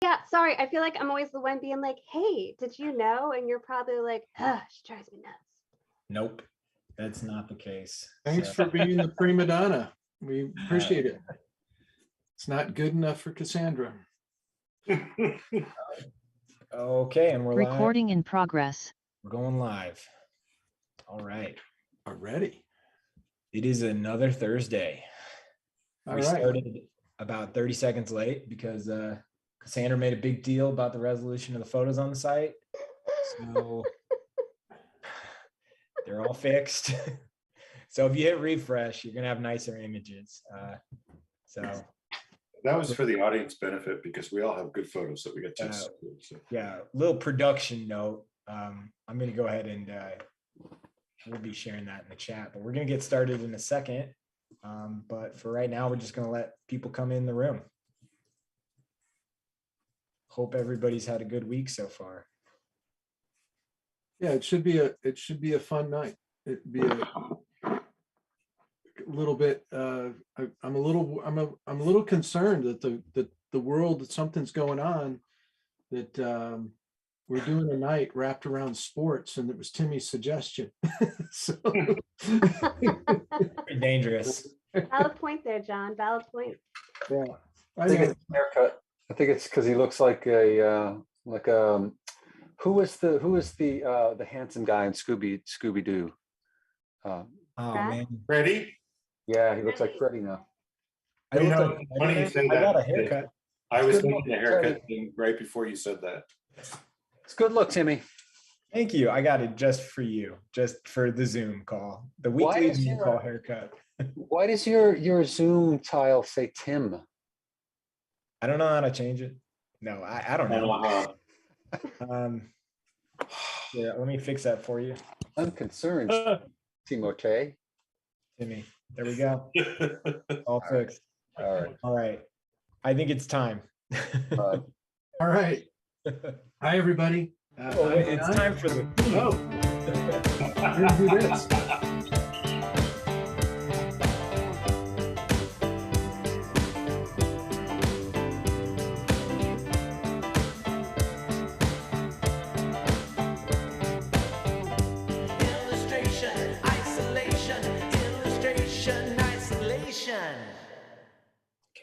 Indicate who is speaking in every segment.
Speaker 1: Yeah, sorry. I feel like I'm always the one being like, hey, did you know? And you're probably like, she drives me nuts.
Speaker 2: Nope, that's not the case.
Speaker 3: Thanks for being the prima donna. We appreciate it. It's not good enough for Cassandra.
Speaker 2: Okay, and we're
Speaker 4: recording in progress.
Speaker 2: We're going live. All right.
Speaker 3: Already.
Speaker 2: It is another Thursday.
Speaker 3: All
Speaker 2: We
Speaker 3: right.
Speaker 2: started about 30 seconds late because Cassandra made a big deal about the resolution of the photos on the site. So they're all fixed. So if you hit refresh, you're gonna have nicer images. So
Speaker 5: that was for the audience benefit because we all have good photos that we get to see. So.
Speaker 2: Yeah, little production note. I'm gonna go ahead and we'll be sharing that in the chat, but we're gonna get started in a second. But for right now, we're just gonna let people come in the room. Hope everybody's had a good week so far.
Speaker 3: Yeah, it should be a fun night. It'd be a little bit. I'm a little concerned that the world, that something's going on, that we're doing a night wrapped around sports, and it was Timmy's suggestion. So
Speaker 2: pretty dangerous.
Speaker 1: Valid point there, John. Valid point.
Speaker 3: Yeah,
Speaker 6: I think it's haircut. I think it's because he looks like a who was the handsome guy in Scooby Doo?
Speaker 2: Oh man,
Speaker 5: Freddie?
Speaker 6: Yeah, he looks like Freddie now.
Speaker 5: I got
Speaker 2: a haircut.
Speaker 5: I was thinking the haircut thing right before you said that.
Speaker 6: It's good look, Timmy.
Speaker 2: Thank you. I got it just for you, just for the Zoom call, the weekly Zoom call haircut.
Speaker 6: Why does your Zoom tile say Tim?
Speaker 2: I don't know how to change it. No, I don't know. Yeah, let me fix that for you.
Speaker 6: I'm concerned, Timote.
Speaker 2: Timmy, there we go. All fixed. All right. I think it's time.
Speaker 3: All right. Hi, everybody.
Speaker 2: It's time for the.
Speaker 3: Oh, we're gonna do this.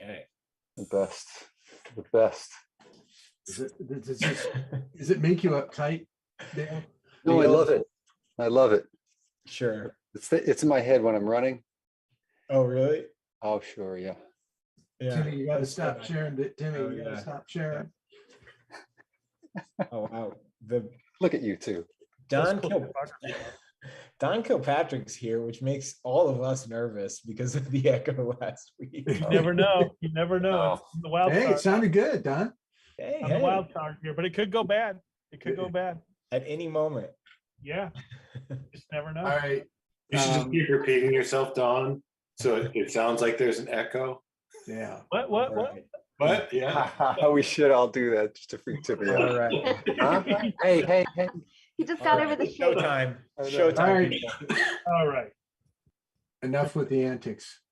Speaker 2: Okay.
Speaker 6: The best.
Speaker 3: Does it make you uptight, Dale?
Speaker 6: No, I love it. I love it.
Speaker 2: Sure.
Speaker 6: It's in my head when I'm running.
Speaker 2: Oh, really?
Speaker 6: Oh, sure, yeah.
Speaker 3: Yeah. Timmy, you got to stop sharing. Timmy, you got to stop sharing.
Speaker 2: Oh wow.
Speaker 6: Look at you two.
Speaker 2: Don Kilpatrick's here, which makes all of us nervous because of the echo last week.
Speaker 7: You never know. You never know.
Speaker 6: Oh.
Speaker 7: The wild
Speaker 3: Hey,
Speaker 7: card.
Speaker 3: it sounded good, Don.
Speaker 2: Hey,
Speaker 7: The wild card here, but it could go bad. It could go bad.
Speaker 2: At any moment.
Speaker 7: Yeah. Just never know.
Speaker 3: All right.
Speaker 5: You should just keep repeating yourself, Don, so it sounds like there's an echo.
Speaker 3: Yeah.
Speaker 5: But yeah.
Speaker 6: We should all do that just to freak Timmy out.
Speaker 2: All right.
Speaker 6: Huh? Hey.
Speaker 1: He just got over the shake.
Speaker 2: Showtime.
Speaker 3: All
Speaker 2: Showtime.
Speaker 3: right.
Speaker 7: All right.
Speaker 3: Enough with the antics.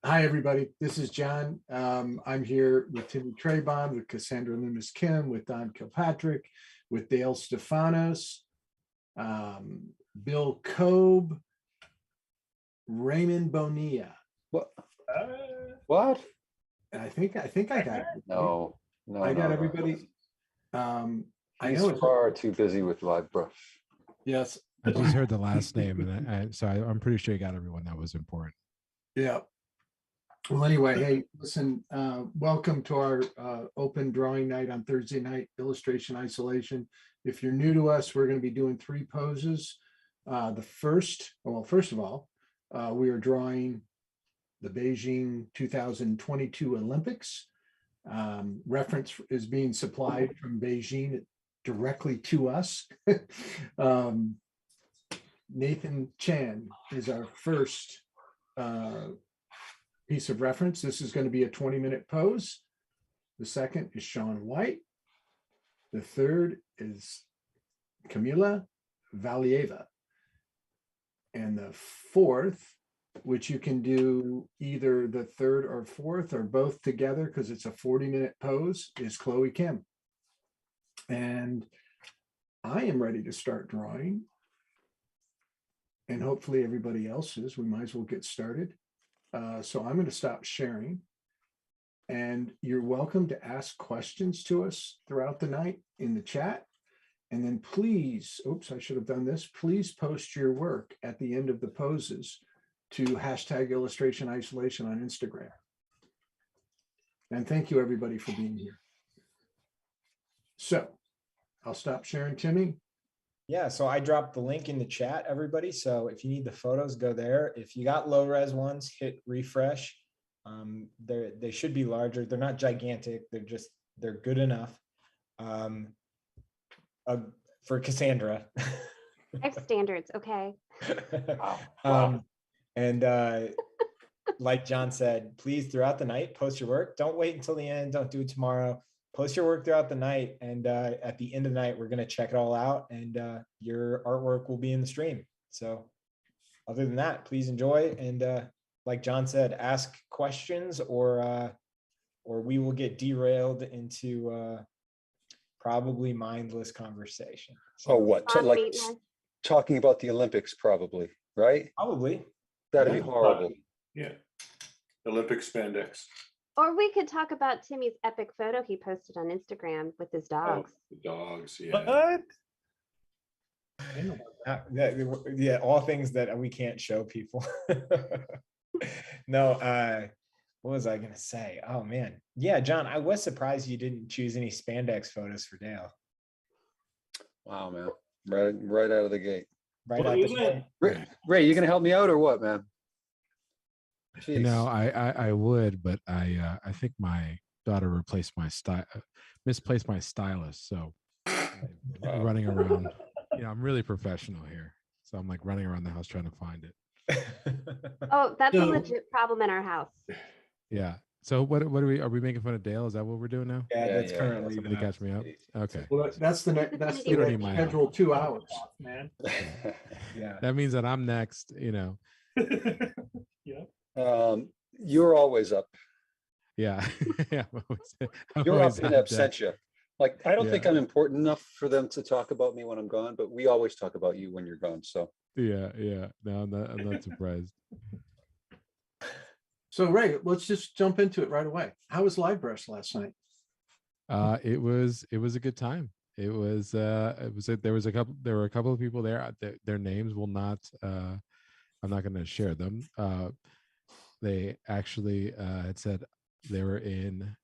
Speaker 3: Hi, everybody. This is John. I'm here with Timmy Trebon, with Cassandra Loomis Kim, with Don Kilpatrick, with Dale Stefanos, Bill Kobe, Raymond Bonilla.
Speaker 6: What?
Speaker 3: I think I got it.
Speaker 6: No.
Speaker 3: I got everybody. I know
Speaker 6: He's far too busy with live brush.
Speaker 3: Yes.
Speaker 8: I just heard the last name, and I'm pretty sure you got everyone that was important.
Speaker 3: Yeah. Well, anyway, hey, listen, welcome to our open drawing night on Thursday night, illustration isolation. If you're new to us, we're going to be doing 3 poses. First of all, we are drawing the Beijing 2022 Olympics. Reference is being supplied from Beijing directly to us. Nathan Chan is our first piece of reference. This is going to be a 20-minute pose. The second is Sean White. The third is Kamila Valieva. And the fourth which you can do either the third or fourth or both together because it's a 40-minute pose, is Chloe Kim. And I am ready to start drawing. And hopefully everybody else is. We might as well get started. So I'm going to stop sharing. And you're welcome to ask questions to us throughout the night in the chat. And then please, oops, I should have done this. Please post your work at the end of the poses to #illustration isolation on Instagram. And thank you everybody for being here. So I'll stop sharing, Timmy.
Speaker 2: Yeah, so I dropped the link in the chat, everybody. So if you need the photos, go there. If you got low res ones, hit refresh. They should be larger. They're not gigantic. They're good enough. For Cassandra.
Speaker 1: I have standards, okay?
Speaker 6: Wow.
Speaker 2: And like John said, please throughout the night, post your work. Don't wait until the end. Don't do it tomorrow. Post your work throughout the night. And at the end of the night, we're going to check it all out. And your artwork will be in the stream. So other than that, please enjoy. And like John said, ask questions or we will get derailed into probably mindless conversation.
Speaker 6: Oh, what? Like
Speaker 1: Maintenance.
Speaker 6: talking about the Olympics, probably, right?
Speaker 2: Probably.
Speaker 6: That'd
Speaker 2: Yeah.
Speaker 6: be horrible.
Speaker 5: Yeah. Olympic spandex.
Speaker 1: Or we could talk about Timmy's epic photo he posted on Instagram with his dogs.
Speaker 5: Oh, the dogs, yeah.
Speaker 7: What?
Speaker 2: Yeah, all things that we can't show people. No, what was I gonna say? Oh man. Yeah, John, I was surprised you didn't choose any spandex photos for Dale.
Speaker 6: Wow, man. Right out of the gate.
Speaker 2: Right
Speaker 5: Well,
Speaker 2: out the
Speaker 5: isn't it-
Speaker 2: gate.
Speaker 6: Ray, you gonna help me out or what, man?
Speaker 8: You know, I would, but I think my daughter misplaced my stylus. So I'm running around, I'm really professional here. So I'm like running around the house trying to find it.
Speaker 1: Oh, that's a
Speaker 3: So-
Speaker 1: legit problem in our house.
Speaker 8: Yeah. So what are we making fun of Dale? Is that what we're doing now?
Speaker 2: Yeah,
Speaker 6: Yeah,
Speaker 2: that's
Speaker 6: yeah,
Speaker 2: currently
Speaker 8: Somebody
Speaker 2: the-
Speaker 8: catch me up. Okay.
Speaker 3: Well, that's the next. That's
Speaker 1: You
Speaker 3: the
Speaker 1: don't
Speaker 8: need my
Speaker 3: scheduled 2 hours.
Speaker 7: Man.
Speaker 2: Yeah.
Speaker 8: That means that I'm next,
Speaker 6: You're always up.
Speaker 8: Yeah. Yeah. I'm
Speaker 6: You're
Speaker 8: always
Speaker 6: up in
Speaker 8: on deck.
Speaker 6: absentia. Like, I don't think
Speaker 8: Yeah.
Speaker 6: I'm important enough for them to talk about me when I'm gone, but we always talk about you when you're gone. So
Speaker 8: Yeah. No, I'm not surprised.
Speaker 3: So Ray, let's just jump into it right away. How was Live Brush last night?
Speaker 8: It was a good time. There were a couple of people there. Their names will not, I'm not going to share them. They actually had said they were in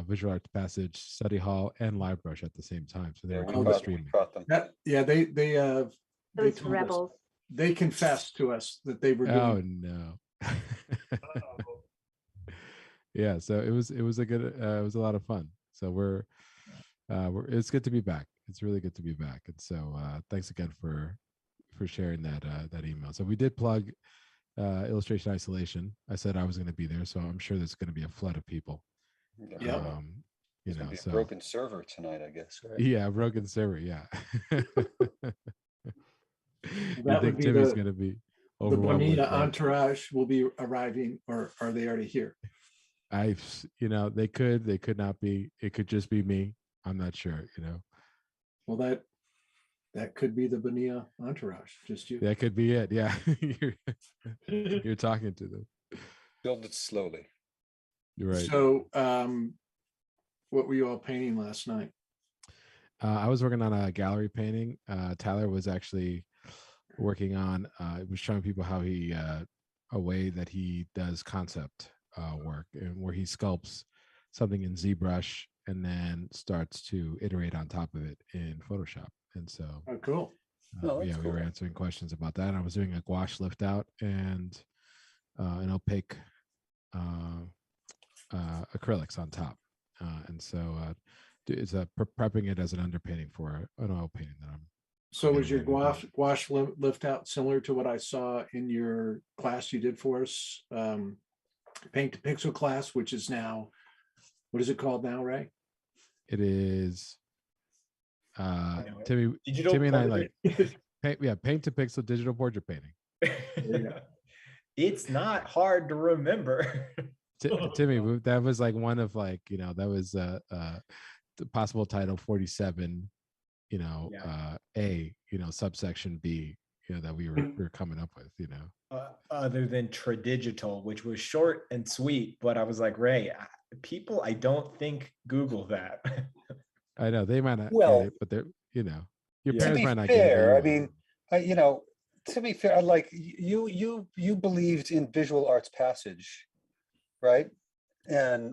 Speaker 8: Visual Arts Passage, Study Hall, and Live Brush at the same time. So they
Speaker 6: yeah,
Speaker 8: were
Speaker 6: we
Speaker 8: dual
Speaker 6: caught
Speaker 8: streaming.
Speaker 6: them.
Speaker 3: They
Speaker 1: Those
Speaker 3: told us-
Speaker 1: rebels.
Speaker 3: they confessed to us that they were doing.
Speaker 8: Oh no. Yeah, so it was a good it was a lot of fun. So we're it's good to be back. It's really good to be back. And so thanks again for sharing that email. So we did plug Illustration Isolation. I said I was going to be there, so I'm sure there's going to be a flood of people.
Speaker 3: Yeah.
Speaker 6: There's gonna be a
Speaker 8: So
Speaker 6: broken server tonight, I guess. Right?
Speaker 8: yeah, broken server. Yeah. You
Speaker 3: That would
Speaker 8: think
Speaker 3: be
Speaker 8: Timmy's
Speaker 3: the-
Speaker 8: going to be
Speaker 3: The
Speaker 8: overwhelmed? with
Speaker 3: Bonita
Speaker 8: work?
Speaker 3: entourage will be arriving, or are they already here?
Speaker 8: They could not be. It could just be me. I'm not sure.
Speaker 3: Well, that could be the Bonita entourage. Just you.
Speaker 8: That could be it. Yeah, you're talking to them.
Speaker 6: Build it slowly.
Speaker 8: You're right.
Speaker 3: So, what were you all painting last night?
Speaker 8: I was working on a gallery painting. Tyler was actually working on. Was showing people how he a way that he does concept work, and where he sculpts something in ZBrush and then starts to iterate on top of it in Photoshop. And so,
Speaker 3: Oh, cool.
Speaker 6: Oh,
Speaker 8: yeah,
Speaker 6: that's
Speaker 8: we were
Speaker 6: cool.
Speaker 8: answering questions about that. I was doing a gouache lift out and an opaque acrylics on top. And so it's prepping it as an underpainting for an oil painting that I'm.
Speaker 3: So was your
Speaker 8: Yeah.
Speaker 3: gouache lift out similar to what I saw in your class you did for us? Paint to Pixel class, which is now, what is it called now, Ray?
Speaker 8: It is
Speaker 2: Anyway,
Speaker 8: Timmy and I
Speaker 2: portrait.
Speaker 8: like paint to pixel digital portrait painting.
Speaker 3: There you go.
Speaker 2: it's not hard to remember.
Speaker 8: Timmy, that was like one of like, that was the possible title 47, A, subsection B, that we were coming up with,
Speaker 2: Other than Tradigital, which was short and sweet, but I was like, Ray, people, I don't think Google that.
Speaker 8: I know they might not
Speaker 6: Well,
Speaker 8: get it, but they're, your
Speaker 2: Yeah.
Speaker 6: To
Speaker 8: parents
Speaker 6: be
Speaker 8: might not get it. but
Speaker 6: fair,
Speaker 8: you
Speaker 6: I
Speaker 8: will.
Speaker 6: mean, to be fair, like you believed in visual arts passage, right? And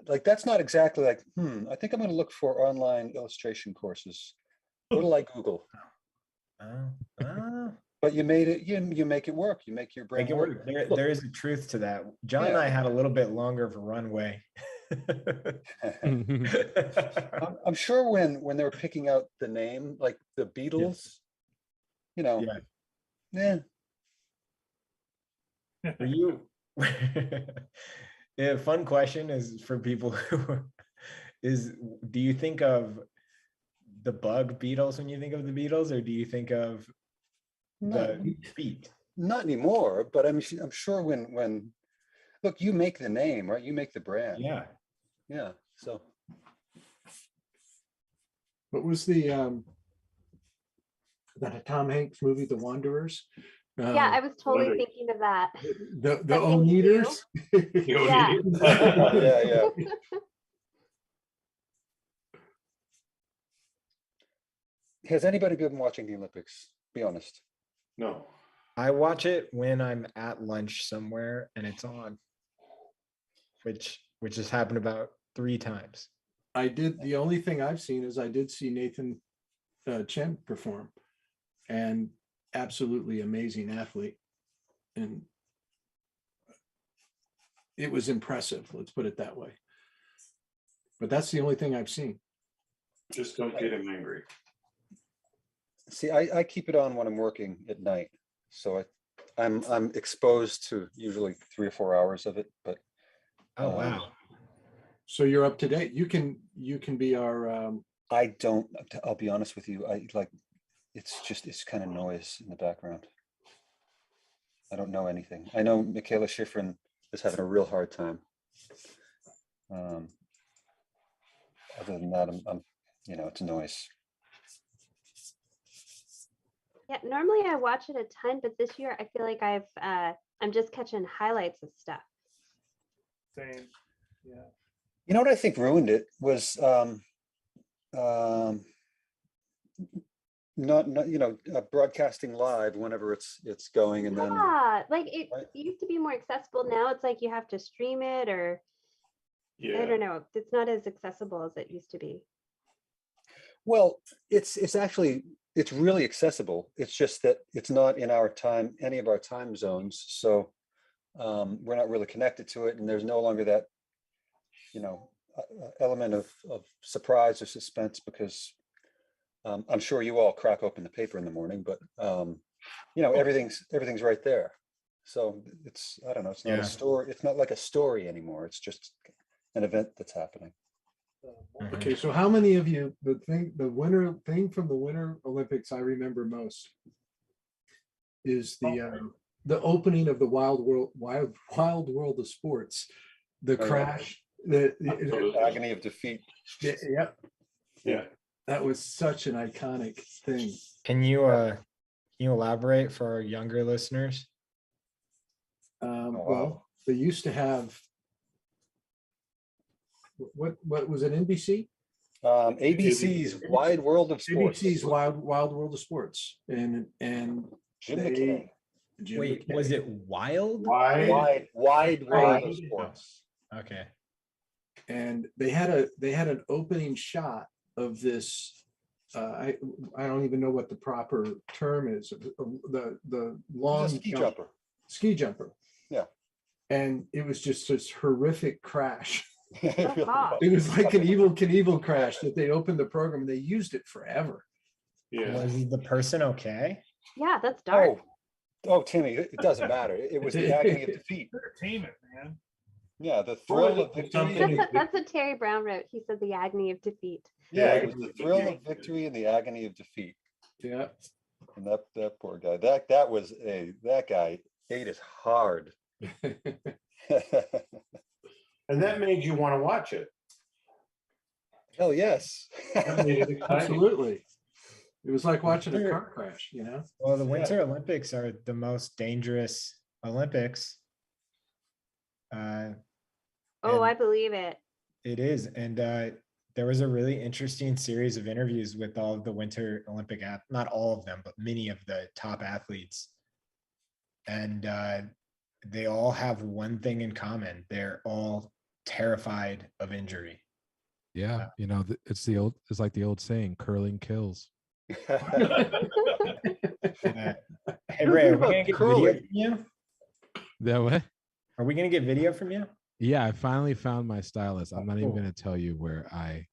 Speaker 6: like that's not exactly like, I think I'm going to look for online illustration courses. What'll I Google? But you made it. You make it work. You make your brain
Speaker 2: Make it
Speaker 6: work.
Speaker 2: work.
Speaker 6: Look.
Speaker 2: There is a truth to that. John and I had a little bit longer of a runway.
Speaker 6: I'm sure when they were picking out the name, like the Beatles, yeah.
Speaker 2: For you, a fun question is for people who do you think of the bug Beatles when you think of the Beatles, or do you think of the feet?
Speaker 6: Not anymore, but I'm sure when look, you make the name, right? You make the brand. Yeah. So
Speaker 3: What was the that Tom Hanks movie, The Wanderers?
Speaker 1: Yeah, I was totally
Speaker 5: Wonder-
Speaker 1: thinking of that.
Speaker 3: The
Speaker 1: That thing
Speaker 3: Oneaters.
Speaker 1: Yeah.
Speaker 6: yeah. Has anybody been watching the Olympics? Be honest.
Speaker 5: No.
Speaker 2: I watch it when I'm at lunch somewhere and it's on, which has happened about 3 times.
Speaker 3: I did. The only thing I've seen is I did see Nathan Chen perform, and absolutely amazing athlete, and it was impressive. Let's put it that way. But that's the only thing I've seen.
Speaker 5: Just don't get him angry.
Speaker 6: See, I keep it on when I'm working at night, so I'm exposed to usually 3 or 4 hours of it. But
Speaker 2: Oh wow.
Speaker 3: So you're up to date. You can be our.
Speaker 6: I don't. I'll be honest with you. I like. It's kind of noise in the background. I don't know anything. I know Michaela Schifrin is having a real hard time. Other than that, I'm it's noise.
Speaker 1: Yeah, normally I watch it a ton, but this year I feel like I'm just catching highlights of stuff.
Speaker 7: Same. Yeah.
Speaker 6: You know what I think ruined it was not broadcasting live whenever it's going, and then
Speaker 1: Yeah, like it
Speaker 6: Right.
Speaker 1: used to be more accessible. Now it's like you have to stream it, or I
Speaker 5: Yeah.
Speaker 1: don't know. It's not as accessible as it used to be.
Speaker 6: well, it's really accessible. It's just that it's not in any of our time zones, so we're not really connected to it, and there's no longer that element of surprise or suspense, because I'm sure you all crack open the paper in the morning, but everything's right there. So I don't know, it's not a story. It's not like a story anymore. It's just an event that's happening.
Speaker 3: Okay, so how many of you, the winter thing from the Winter Olympics I remember most is the opening of the wild world of sports, the
Speaker 6: Oh, yeah.
Speaker 3: crash,
Speaker 5: Absolutely.
Speaker 6: Agony of defeat.
Speaker 3: yeah,
Speaker 5: Yeah.
Speaker 3: that was such an iconic thing.
Speaker 2: Can you elaborate for our younger listeners?
Speaker 6: wow.
Speaker 3: Well, they used to have what was it, NBC?
Speaker 6: ABC's Wide World of Sports.
Speaker 3: ABC's Wild World of Sports, and
Speaker 6: Jim
Speaker 3: they-
Speaker 6: McKay.
Speaker 3: Jim
Speaker 2: Wait,
Speaker 3: McKay.
Speaker 2: was it wild?
Speaker 5: Why?
Speaker 6: Wide World of Sports.
Speaker 2: Okay.
Speaker 3: And they had an opening shot of this. I don't even know what the proper term is. The long
Speaker 6: He's a ski jumper.
Speaker 3: Ski jumper.
Speaker 6: Yeah.
Speaker 3: And it was just this horrific crash.
Speaker 6: It really
Speaker 1: gosh.
Speaker 6: was.
Speaker 3: It was like an Evel Knievel crash that they opened the program and they used it forever.
Speaker 5: Yeah.
Speaker 2: Was the person okay?
Speaker 1: Yeah, that's dark.
Speaker 6: Oh, Timmy, it doesn't matter. It was the agony of defeat.
Speaker 7: Entertainment, man.
Speaker 6: Yeah, the thrill of victory.
Speaker 3: Something-
Speaker 1: That's what Terry Brown wrote. He said the agony of defeat.
Speaker 6: Yeah, it was the thrill of victory and the agony of defeat.
Speaker 3: Yeah.
Speaker 6: And that poor guy. That guy 8 is hard.
Speaker 5: And that made you want to watch it.
Speaker 6: Hell yes.
Speaker 5: That made it exciting.
Speaker 3: Absolutely. It was like watching a
Speaker 2: Sure.
Speaker 3: car crash, you know?
Speaker 2: Well, the Winter Olympics are the most dangerous Olympics.
Speaker 1: Oh,
Speaker 2: And
Speaker 1: I believe it.
Speaker 2: it is. And there was a really interesting series of interviews with all of the Winter Olympic, not all of them, but many of the top athletes. And they all have one thing in common. They're all terrified of injury.
Speaker 8: Yeah, you know, it's like the old saying, curling kills.
Speaker 2: Hey, Ray, are we gonna get
Speaker 3: Curling.
Speaker 2: video from you?
Speaker 8: That way.
Speaker 2: Are we gonna get video from you?
Speaker 8: Yeah, I finally found my stylus. I'm not even
Speaker 2: Cool.
Speaker 8: going to tell you where I.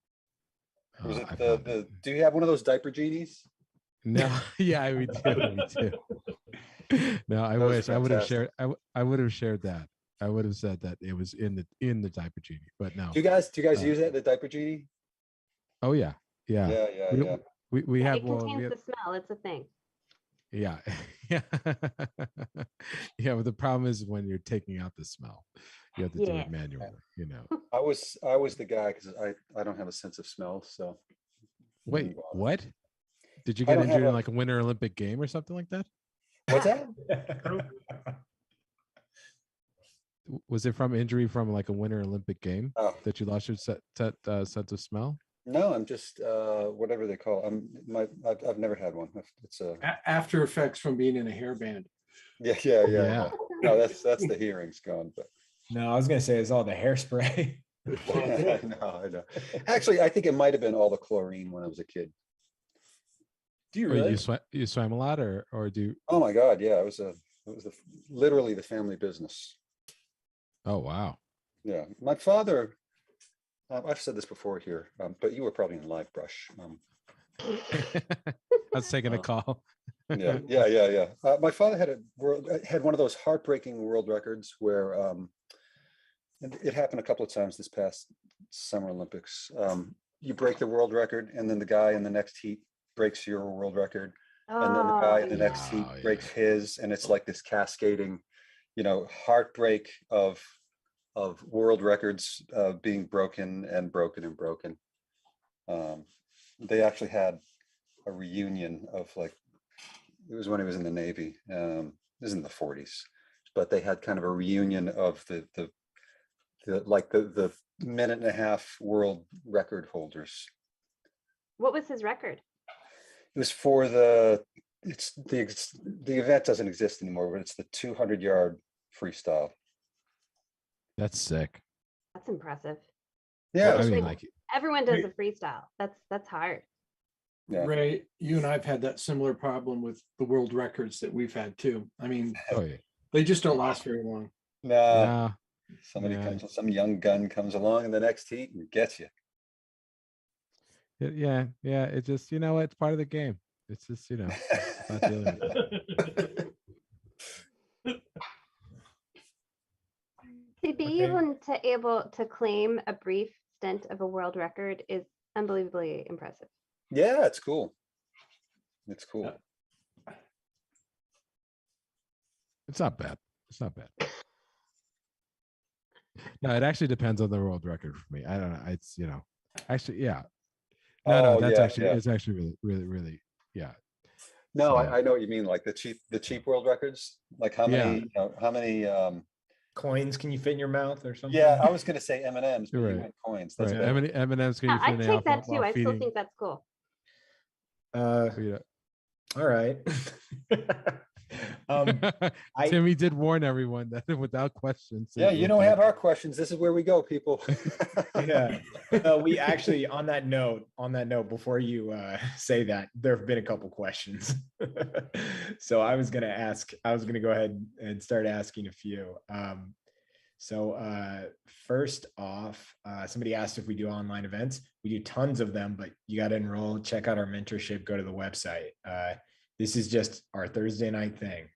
Speaker 6: Was
Speaker 8: I
Speaker 6: it
Speaker 8: found it.
Speaker 6: do you have one of those diaper genies?
Speaker 8: No, yeah, we do. We do. No, I
Speaker 6: Those are
Speaker 8: wish I would have
Speaker 6: fantastic.
Speaker 8: shared. I would have shared that. I would have said that it was in the diaper genie, but no.
Speaker 6: Do you guys
Speaker 8: Uh,
Speaker 6: use that, the diaper genie?
Speaker 8: Oh yeah, yeah.
Speaker 6: Yeah.
Speaker 8: We
Speaker 1: Yeah,
Speaker 8: have
Speaker 1: it
Speaker 8: well,
Speaker 1: contains
Speaker 8: we have,
Speaker 1: the smell. It's a thing.
Speaker 8: yeah, yeah, yeah. But the problem is when you're taking out the smell, you have to do
Speaker 1: Yeah.
Speaker 8: it manually. You know.
Speaker 6: I was the guy because I don't have a sense of smell, so.
Speaker 8: Wait, what? Did you
Speaker 6: I
Speaker 8: get
Speaker 6: don't have
Speaker 8: injured in
Speaker 6: a-
Speaker 8: like a Winter Olympic game or something like that?
Speaker 6: What's that?
Speaker 8: Was it from injury from like a Winter Olympic game
Speaker 6: Oh,
Speaker 8: that you lost your sense of smell?
Speaker 6: no, I'm just whatever they call. I've never had one. It's a
Speaker 3: After effects from being in a hairband.
Speaker 8: Yeah.
Speaker 6: No, that's the hearing's gone, but
Speaker 2: No, I was gonna say it's all the hairspray.
Speaker 6: I know. Actually, I think it might have been all the chlorine when I was a kid. Do you
Speaker 8: Or
Speaker 6: really?
Speaker 8: you swam a lot, or do you?
Speaker 6: Oh my God, yeah, it was literally the family business.
Speaker 8: Oh wow.
Speaker 6: Yeah, my father. I've said this before here, but you were probably in Live Brush.
Speaker 8: I was taking a call.
Speaker 6: Yeah. My father had one of those heartbreaking world records where and it happened a couple of times this past Summer Olympics. You break the world record, and then the guy in the next heat breaks your world record, and then the guy in the next heat
Speaker 8: Oh,
Speaker 6: breaks his, and it's like this cascading, heartbreak of world records being broken and broken and broken. They actually had a reunion of it was when he was in the Navy. It was in the 40s, but they had kind of a reunion of the minute and a half world record holders.
Speaker 1: What was his record?
Speaker 6: It was for the event doesn't exist anymore, but it's the 200-yard freestyle.
Speaker 8: That's sick.
Speaker 1: That's impressive.
Speaker 6: Yeah,
Speaker 8: I
Speaker 6: it was
Speaker 8: mean,
Speaker 6: cool.
Speaker 8: like,
Speaker 1: Everyone does a freestyle. That's hard.
Speaker 6: Yeah.
Speaker 3: Ray, you and I've had that similar problem with the world records that we've had too. I mean,
Speaker 8: oh yeah.
Speaker 3: they just don't last very long.
Speaker 6: Nah,
Speaker 8: Yeah.
Speaker 6: some young gun comes along in the next heat and gets you.
Speaker 8: Yeah. It just, it's part of the game. It's just, it's about dealing with it.
Speaker 1: To be able to claim a brief stint of a world record is unbelievably impressive.
Speaker 6: Yeah, it's cool. It's cool.
Speaker 8: It's not bad. It's not bad. No, it actually depends on the world record for me. I don't know. It's, actually, yeah. No, that's actually, it's actually really, yeah.
Speaker 6: No,
Speaker 8: So-
Speaker 6: I know what you mean. Like the cheap world records. Like how many,
Speaker 2: Coins can you fit in your mouth or something?
Speaker 6: yeah, I was gonna say M&Ms, but you
Speaker 8: Right.
Speaker 6: meant coins. That's
Speaker 8: Right.
Speaker 6: better.
Speaker 8: M&M's can
Speaker 1: Yeah,
Speaker 8: you fit
Speaker 1: I'd
Speaker 8: in the
Speaker 1: take
Speaker 8: alpha
Speaker 1: that too.
Speaker 8: while
Speaker 1: I still
Speaker 8: feeding,
Speaker 1: think that's cool.
Speaker 2: All right.
Speaker 8: Timmy did warn everyone that without questions.
Speaker 6: Yeah, you don't have our questions. This is where we go, people.
Speaker 2: Yeah. We actually, on that note, before you say that, there have been a couple questions. So I was going to go ahead and start asking a few. So first off, somebody asked if we do online events. We do tons of them, but you got to enroll, check out our mentorship, go to the website. This is just our Thursday night thing.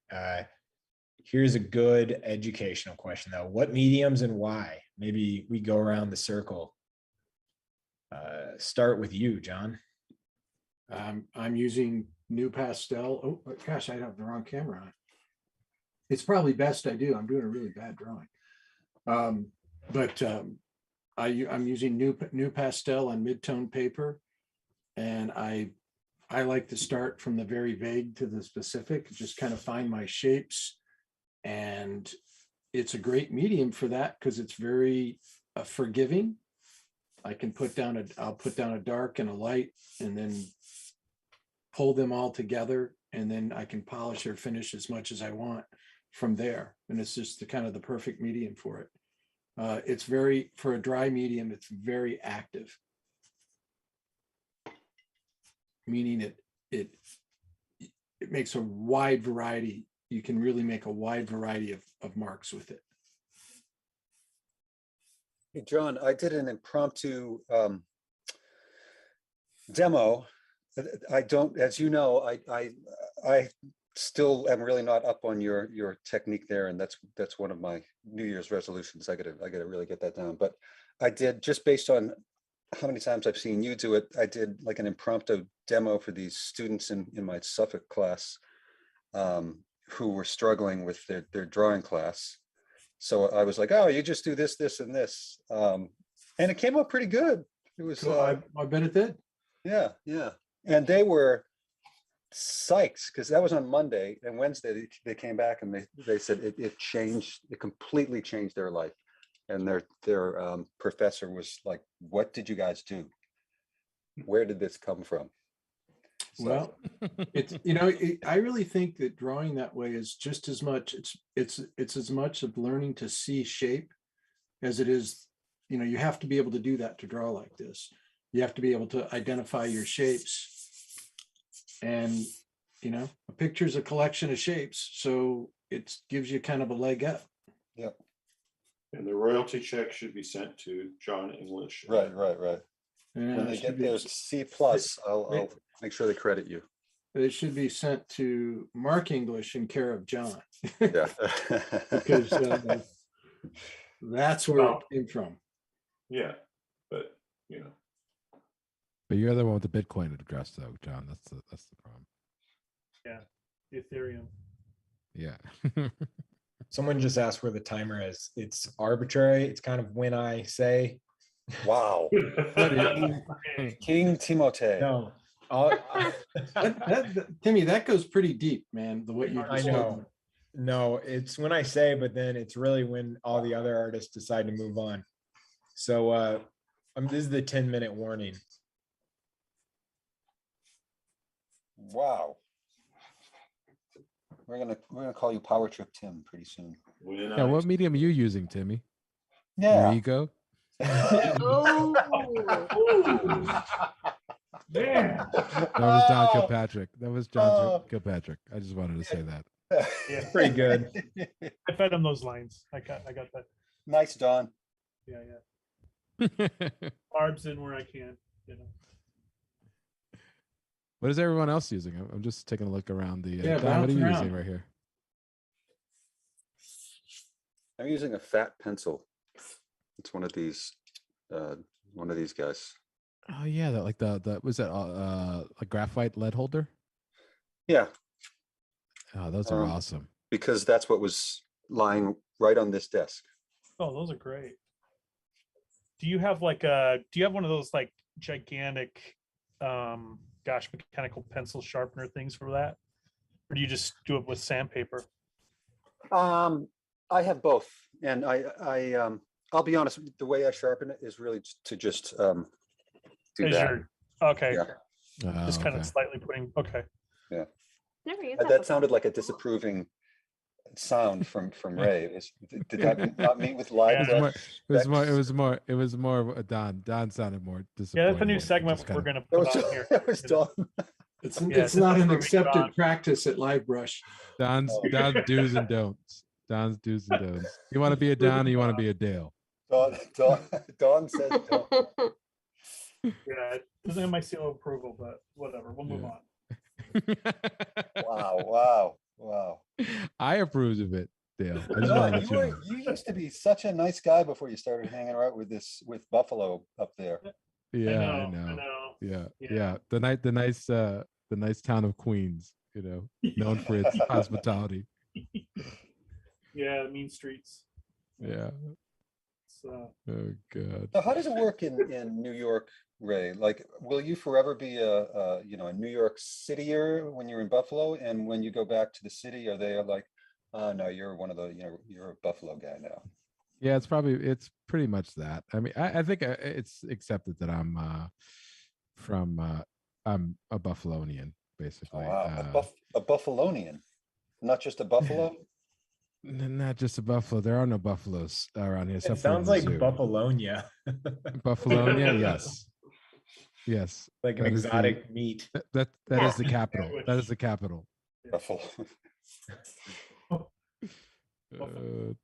Speaker 2: Here's a good educational question though. What mediums and why? Maybe we go around the circle. Start with you, John.
Speaker 3: I'm using New Pastel. Oh gosh, I have the wrong camera on. it's probably best I do. I'm doing a really bad drawing. But I'm using new pastel and mid-tone paper. And I like to start from the very vague to the specific, just kind of find my shapes. And it's a great medium for that because it's very forgiving. I can I'll put down a dark and a light and then pull them all together, and then I can polish or finish as much as I want from there. And it's just the kind of the perfect medium for it. It's very, for a dry medium, it's very active. Meaning it makes a wide variety. You can really make a wide variety of marks with it.
Speaker 6: Hey, John, I did an impromptu demo. I don't, as you know, I still am really not up on your technique there, and that's one of my New Year's resolutions. I gotta really get that down. But I did, just based on how many times I've seen you do it, I did like an impromptu demo for these students in my Suffolk class who were struggling with their drawing class. So I was like, oh, you just do this, this, and this. And it came out pretty good. It was,
Speaker 3: Cool. I bet it did.
Speaker 6: yeah. And they were psyched because that was on Monday, and Wednesday they came back and they said it completely changed their life. And their professor was like, what did you guys do? Where did this come from? So,
Speaker 3: Well, it's, I really think that drawing that way is just as much, it's as much of learning to see shape as it is, you have to be able to do that to draw like this. You have to be able to identify your shapes, and, a picture is a collection of shapes. So it gives you kind of a leg up.
Speaker 6: Yep.
Speaker 5: And the royalty check should be sent to John English.
Speaker 6: Right.
Speaker 3: And
Speaker 6: When they get their C+, I'll make sure they credit you.
Speaker 3: it should be sent to Mark English in care of John.
Speaker 6: Yeah.
Speaker 3: Because that's where it came from.
Speaker 5: Yeah, but
Speaker 8: But you're the one with the Bitcoin address, though, John. That's the problem.
Speaker 7: Ethereum.
Speaker 8: Yeah.
Speaker 2: Someone just asked where the timer is. It's arbitrary. It's kind of when I say.
Speaker 6: Wow. King Timotei.
Speaker 2: No.
Speaker 3: Timmy, that goes pretty deep, man. What you
Speaker 2: I
Speaker 3: just
Speaker 2: know. No, it's when I say, but then it's really when all the other artists decide to move on. So this is the 10-minute warning.
Speaker 6: Wow. We're gonna call you Power Trip Tim pretty soon.
Speaker 8: Yeah. What medium are you using, Timmy?
Speaker 6: Yeah.
Speaker 8: Your ego?
Speaker 1: Oh,
Speaker 7: Man.
Speaker 8: That was John Kilpatrick. That was John Kilpatrick. I just wanted to say that.
Speaker 7: Yeah,
Speaker 2: Pretty good.
Speaker 7: I fed him those lines. I got that.
Speaker 6: Nice, Don.
Speaker 7: Yeah. Carbs in where I can.
Speaker 8: What is everyone else using? I'm just taking a look around the.
Speaker 3: Yeah,
Speaker 8: Don, what are you
Speaker 3: bounce
Speaker 8: using
Speaker 3: around.
Speaker 8: right here?
Speaker 6: I'm using a fat pencil. It's one of these guys.
Speaker 8: Oh yeah, that like the was that a graphite lead holder?
Speaker 6: Yeah,
Speaker 8: Oh, those are awesome.
Speaker 6: because that's what was lying right on this desk.
Speaker 7: Oh, those are great. Do you have one of those like gigantic mechanical pencil sharpener things for that? Or do you just do it with sandpaper?
Speaker 6: I have both, and I'll be honest, the way I sharpen it is really to just do
Speaker 7: As
Speaker 6: that.
Speaker 7: you're okay.
Speaker 6: Yeah.
Speaker 7: Just kind
Speaker 8: Okay.
Speaker 7: of slightly putting
Speaker 1: never used
Speaker 6: That
Speaker 1: that
Speaker 6: sounded
Speaker 1: before.
Speaker 6: like a disapproving sound from Ray. Did that not meet with live?
Speaker 7: Yeah.
Speaker 8: It was more of a Don. Don sounded more disappointed.
Speaker 7: Yeah, that's a new segment we're gonna
Speaker 6: That
Speaker 7: put
Speaker 6: was,
Speaker 7: on here.
Speaker 6: that was Don.
Speaker 3: It's
Speaker 7: Yeah,
Speaker 3: it's not an
Speaker 7: moving
Speaker 3: accepted
Speaker 7: on.
Speaker 3: practice at LiveBrush.
Speaker 8: Don's do's and don'ts. Don's do's and don'ts. You want to be a Don, or you want to be a Dale?
Speaker 6: Don says don't.
Speaker 7: Yeah, it doesn't have my seal of approval, but whatever. We'll move
Speaker 8: Yeah.
Speaker 7: on.
Speaker 6: Wow.
Speaker 8: I approve of it, Dale. I just
Speaker 6: No,
Speaker 8: want to let you know.
Speaker 6: you used to be such a nice guy before you started hanging out with Buffalo up there.
Speaker 8: Yeah,
Speaker 7: I
Speaker 8: I
Speaker 7: know.
Speaker 8: know.
Speaker 7: Yeah.
Speaker 8: Yeah. The nice town of Queens. Known for its hospitality.
Speaker 7: Yeah, mean streets.
Speaker 8: Yeah.
Speaker 7: So
Speaker 8: Oh god.
Speaker 6: So how does it work in New York, Ray? Like, will you forever be a New York Cityer when you're in Buffalo, and when you go back to the city, are they like, oh no, you're one of the, you're a Buffalo guy now?
Speaker 8: Yeah, it's pretty much that. I mean, I think it's accepted that I'm I'm a Buffalonian, basically.
Speaker 6: Wow, a Buffalonian, not just a Buffalo.
Speaker 8: Not just a buffalo. There are no buffaloes around here.
Speaker 2: It
Speaker 8: Except
Speaker 2: sounds
Speaker 8: for
Speaker 2: like
Speaker 8: the zoo.
Speaker 2: Buffalonia,
Speaker 8: Buffalonia, yes, yes.
Speaker 2: like an
Speaker 8: That is
Speaker 2: exotic meat.
Speaker 8: that
Speaker 1: Yeah.
Speaker 8: is the capital. That is the capital.
Speaker 6: Buffalo.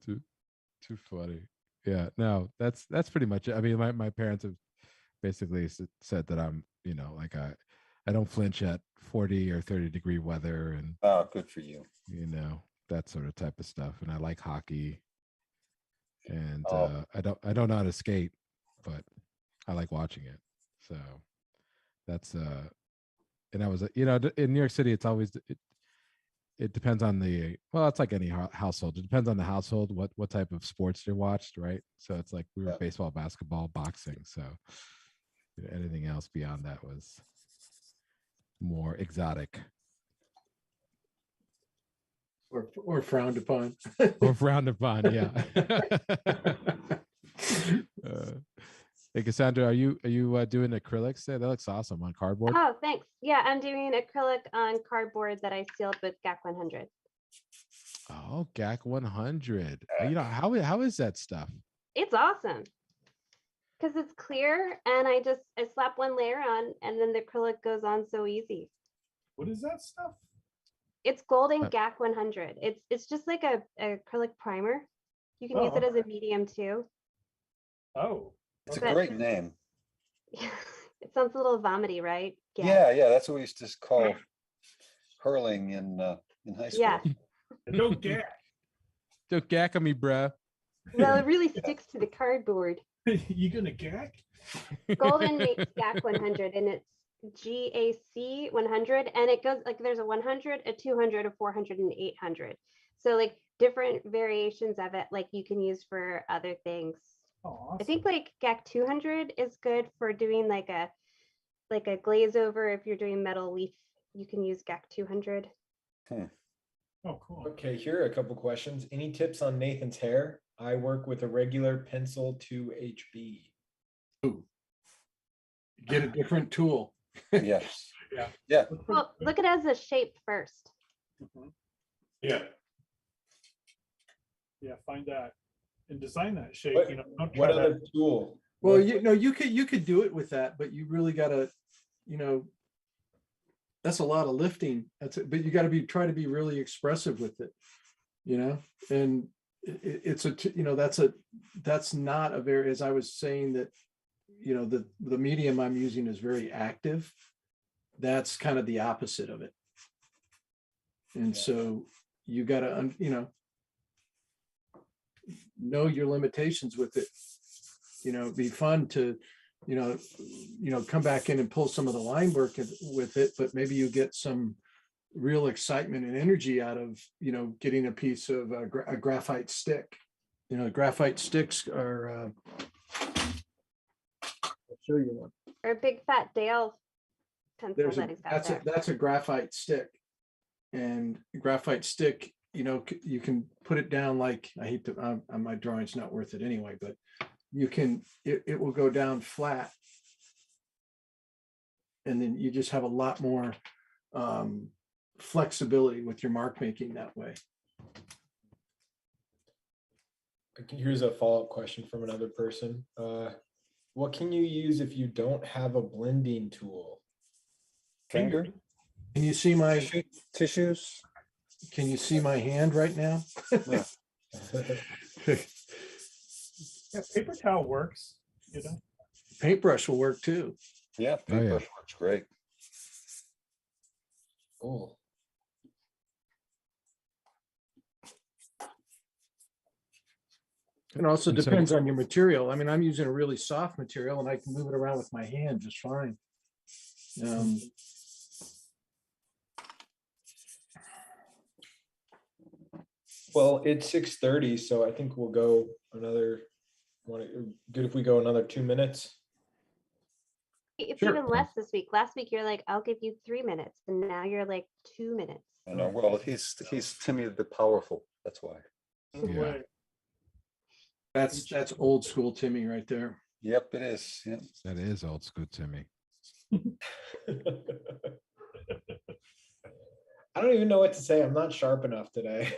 Speaker 8: Too funny. Yeah, no, that's pretty much it. I mean, my parents have basically said that I'm, like I don't flinch at 40 or 30-degree weather, and
Speaker 6: Oh, good for you.
Speaker 8: that sort of type of stuff. And I like hockey, and
Speaker 6: Oh.
Speaker 8: I don't know how to skate, but I like watching it. So that's and I was in New York City. It's always it depends on it's like any household. It depends on the household what type of sports you're watched, right? So it's like we were
Speaker 6: Yeah.
Speaker 8: baseball, basketball, boxing. So anything else beyond that was more exotic
Speaker 3: Or frowned upon.
Speaker 8: or frowned upon. Yeah. Hey, Cassandra, are you doing acrylics there? That looks awesome on cardboard.
Speaker 1: Oh, thanks. Yeah, I'm doing acrylic on cardboard that I sealed with GAC 100.
Speaker 8: Oh, GAC 100. How is that stuff?
Speaker 1: It's awesome because it's clear, and I slap one layer on, and then the acrylic goes on so easy.
Speaker 7: what is that stuff?
Speaker 1: It's golden
Speaker 8: Uh,
Speaker 1: GAC 100. It's just like a acrylic primer. You can
Speaker 7: Oh,
Speaker 1: use it as a medium too.
Speaker 7: Oh,
Speaker 6: It's a
Speaker 1: Okay.
Speaker 6: great name.
Speaker 1: It sounds a little vomity, right?
Speaker 6: Yeah, that's what we used to call hurling in high school.
Speaker 1: Yeah.
Speaker 7: no gag.
Speaker 8: Don't gack on me, bruh.
Speaker 1: Well, it really sticks to the cardboard.
Speaker 7: You gonna gag?
Speaker 1: Golden makes GAC 100, and it's GAC 100, and it goes like there's a 100, a 200, a 400, and 800. So like different variations of it, like you can use for other things.
Speaker 7: Oh, awesome.
Speaker 1: I think like GAC 200 is good for doing like a glaze over. If you're doing metal leaf, you can use GAC 200.
Speaker 7: Oh, cool.
Speaker 2: Okay, here are a couple questions. Any tips on Nathan's hair? I work with a regular pencil 2HB.
Speaker 3: Get a different tool.
Speaker 6: Yes.
Speaker 7: Yeah.
Speaker 6: Yeah.
Speaker 1: Well, look at it as a shape first.
Speaker 7: Mhm.
Speaker 5: Yeah.
Speaker 7: Yeah, find that and design that shape.
Speaker 2: What-
Speaker 7: Don't
Speaker 2: What
Speaker 7: try that.
Speaker 2: other tool?
Speaker 3: Well,
Speaker 2: What-
Speaker 3: you could do it with that, but you really gotta, that's a lot of lifting. But you gotta try to be really expressive with it, and that's not a very, as I was saying that, the medium I'm using is very active. That's kind of the opposite of it. And
Speaker 2: Yeah.
Speaker 3: so you gotta, know your limitations with it. It'd be fun to, come back in and pull some of the line work with it, but maybe you get some real excitement and energy out of, getting a piece of a graphite stick. Graphite sticks are, I'll show you one.
Speaker 1: Or a big fat Dale pencil that he's got there.
Speaker 3: That's a graphite stick. And graphite stick, you can put it down like, I hate to, my drawing's not worth it anyway, but you can, it will go down flat. And then you just have a lot more flexibility with your mark making that way.
Speaker 2: Here's a follow-up question from another person. What can you use if you don't have a blending tool?
Speaker 6: Finger.
Speaker 3: Can you see
Speaker 6: Tissues.
Speaker 3: can you see my hand right now?
Speaker 6: Yeah.
Speaker 7: Yeah, paper towel works.
Speaker 3: Paintbrush will work too.
Speaker 6: Yeah,
Speaker 8: Oh, yeah.
Speaker 6: paintbrush works great.
Speaker 2: Cool.
Speaker 3: It also
Speaker 8: And so-
Speaker 3: depends on your material. I mean, I'm using a really soft material and I can move it around with my hand just fine.
Speaker 2: Well, it's 6:30, so I think we'll go another, good if we go another 2 minutes?
Speaker 1: It's
Speaker 6: Sure.
Speaker 1: even less this week. Last week you're like, I'll give you 3 minutes, and now you're like 2 minutes.
Speaker 6: I know, well, he's Timmy the Powerful, that's why.
Speaker 8: Yeah.
Speaker 3: That's old school Timmy right there.
Speaker 6: Yep, it is, yeah.
Speaker 8: That is old school Timmy.
Speaker 2: I don't even know what to say. I'm not sharp enough today.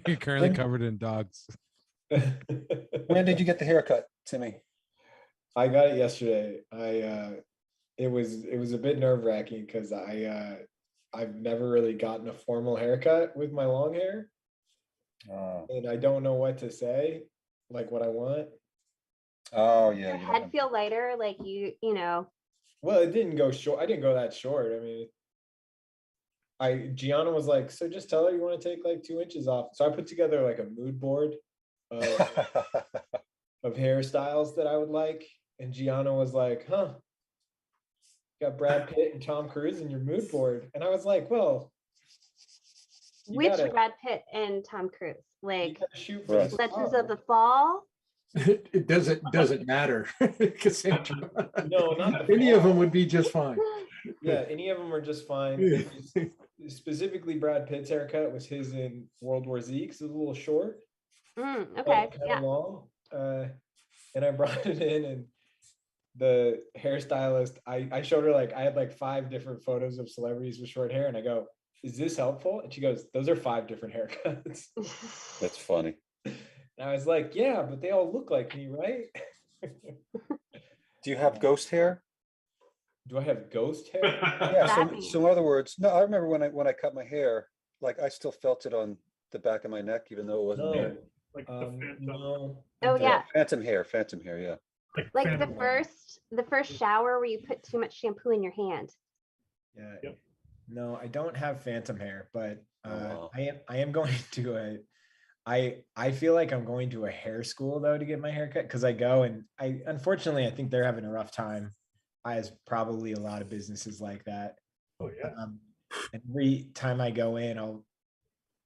Speaker 8: You're currently covered in dogs.
Speaker 6: When did you get the haircut, Timmy?
Speaker 2: I got it yesterday. It was a bit nerve-wracking because I've never really gotten a formal haircut with my long hair, and I don't know what to say, like what I want.
Speaker 6: Oh, yeah.
Speaker 1: Your
Speaker 6: you
Speaker 1: head
Speaker 6: don't-
Speaker 1: feel lighter, like you know.
Speaker 2: Well, it didn't go short. I didn't go that short. I mean, Gianna was like, so just tell her you want to take like 2 inches off. So I put together like a mood board of hairstyles that I would like. And Gianna was like, huh, you got Brad Pitt and Tom Cruise in your mood board. And I was like, well, you
Speaker 1: Which
Speaker 2: gotta-
Speaker 1: Brad Pitt and Tom Cruise?
Speaker 2: you
Speaker 1: Like
Speaker 2: gotta shoot for
Speaker 6: Right.
Speaker 2: the
Speaker 1: Legends
Speaker 2: stars.
Speaker 1: of the Fall?
Speaker 3: It doesn't matter. Cassandra.
Speaker 2: No, not the
Speaker 3: Any of them
Speaker 2: fall.
Speaker 3: would be just fine.
Speaker 2: Yeah, any of them are just fine. Specifically, Brad Pitt's haircut was his in World War Z because it was a little short.
Speaker 1: Okay,
Speaker 2: Kind
Speaker 1: yeah.
Speaker 2: of long. And I brought it in, and the hairstylist, I showed her like I had like 5 different photos of celebrities with short hair, and I go, "Is this helpful?" And she goes, "Those are 5 different haircuts."
Speaker 6: That's funny.
Speaker 2: And I was like, "Yeah, but they all look like me, right?"
Speaker 6: Do you have ghost hair?
Speaker 2: Do I have ghost hair?
Speaker 6: Yeah,
Speaker 1: that
Speaker 6: so,
Speaker 1: mean?
Speaker 6: so in other words, no, I remember when I cut my hair, like I still felt it on the back of my neck, even though it wasn't
Speaker 2: No.
Speaker 6: there.
Speaker 7: Like the phantom.
Speaker 2: No.
Speaker 1: Oh, yeah.
Speaker 6: Phantom hair, yeah.
Speaker 1: Like the
Speaker 7: phantom.
Speaker 1: first shower where you put too much shampoo in your hand.
Speaker 2: Yeah.
Speaker 7: Yep.
Speaker 2: No, I don't have phantom hair, but
Speaker 6: wow.
Speaker 2: I am going to I feel like I'm going to a hair school though to get my hair cut because I go and unfortunately I think they're having a rough time, as probably a lot of businesses like that.
Speaker 7: Oh yeah.
Speaker 2: And every time I go in, I'll,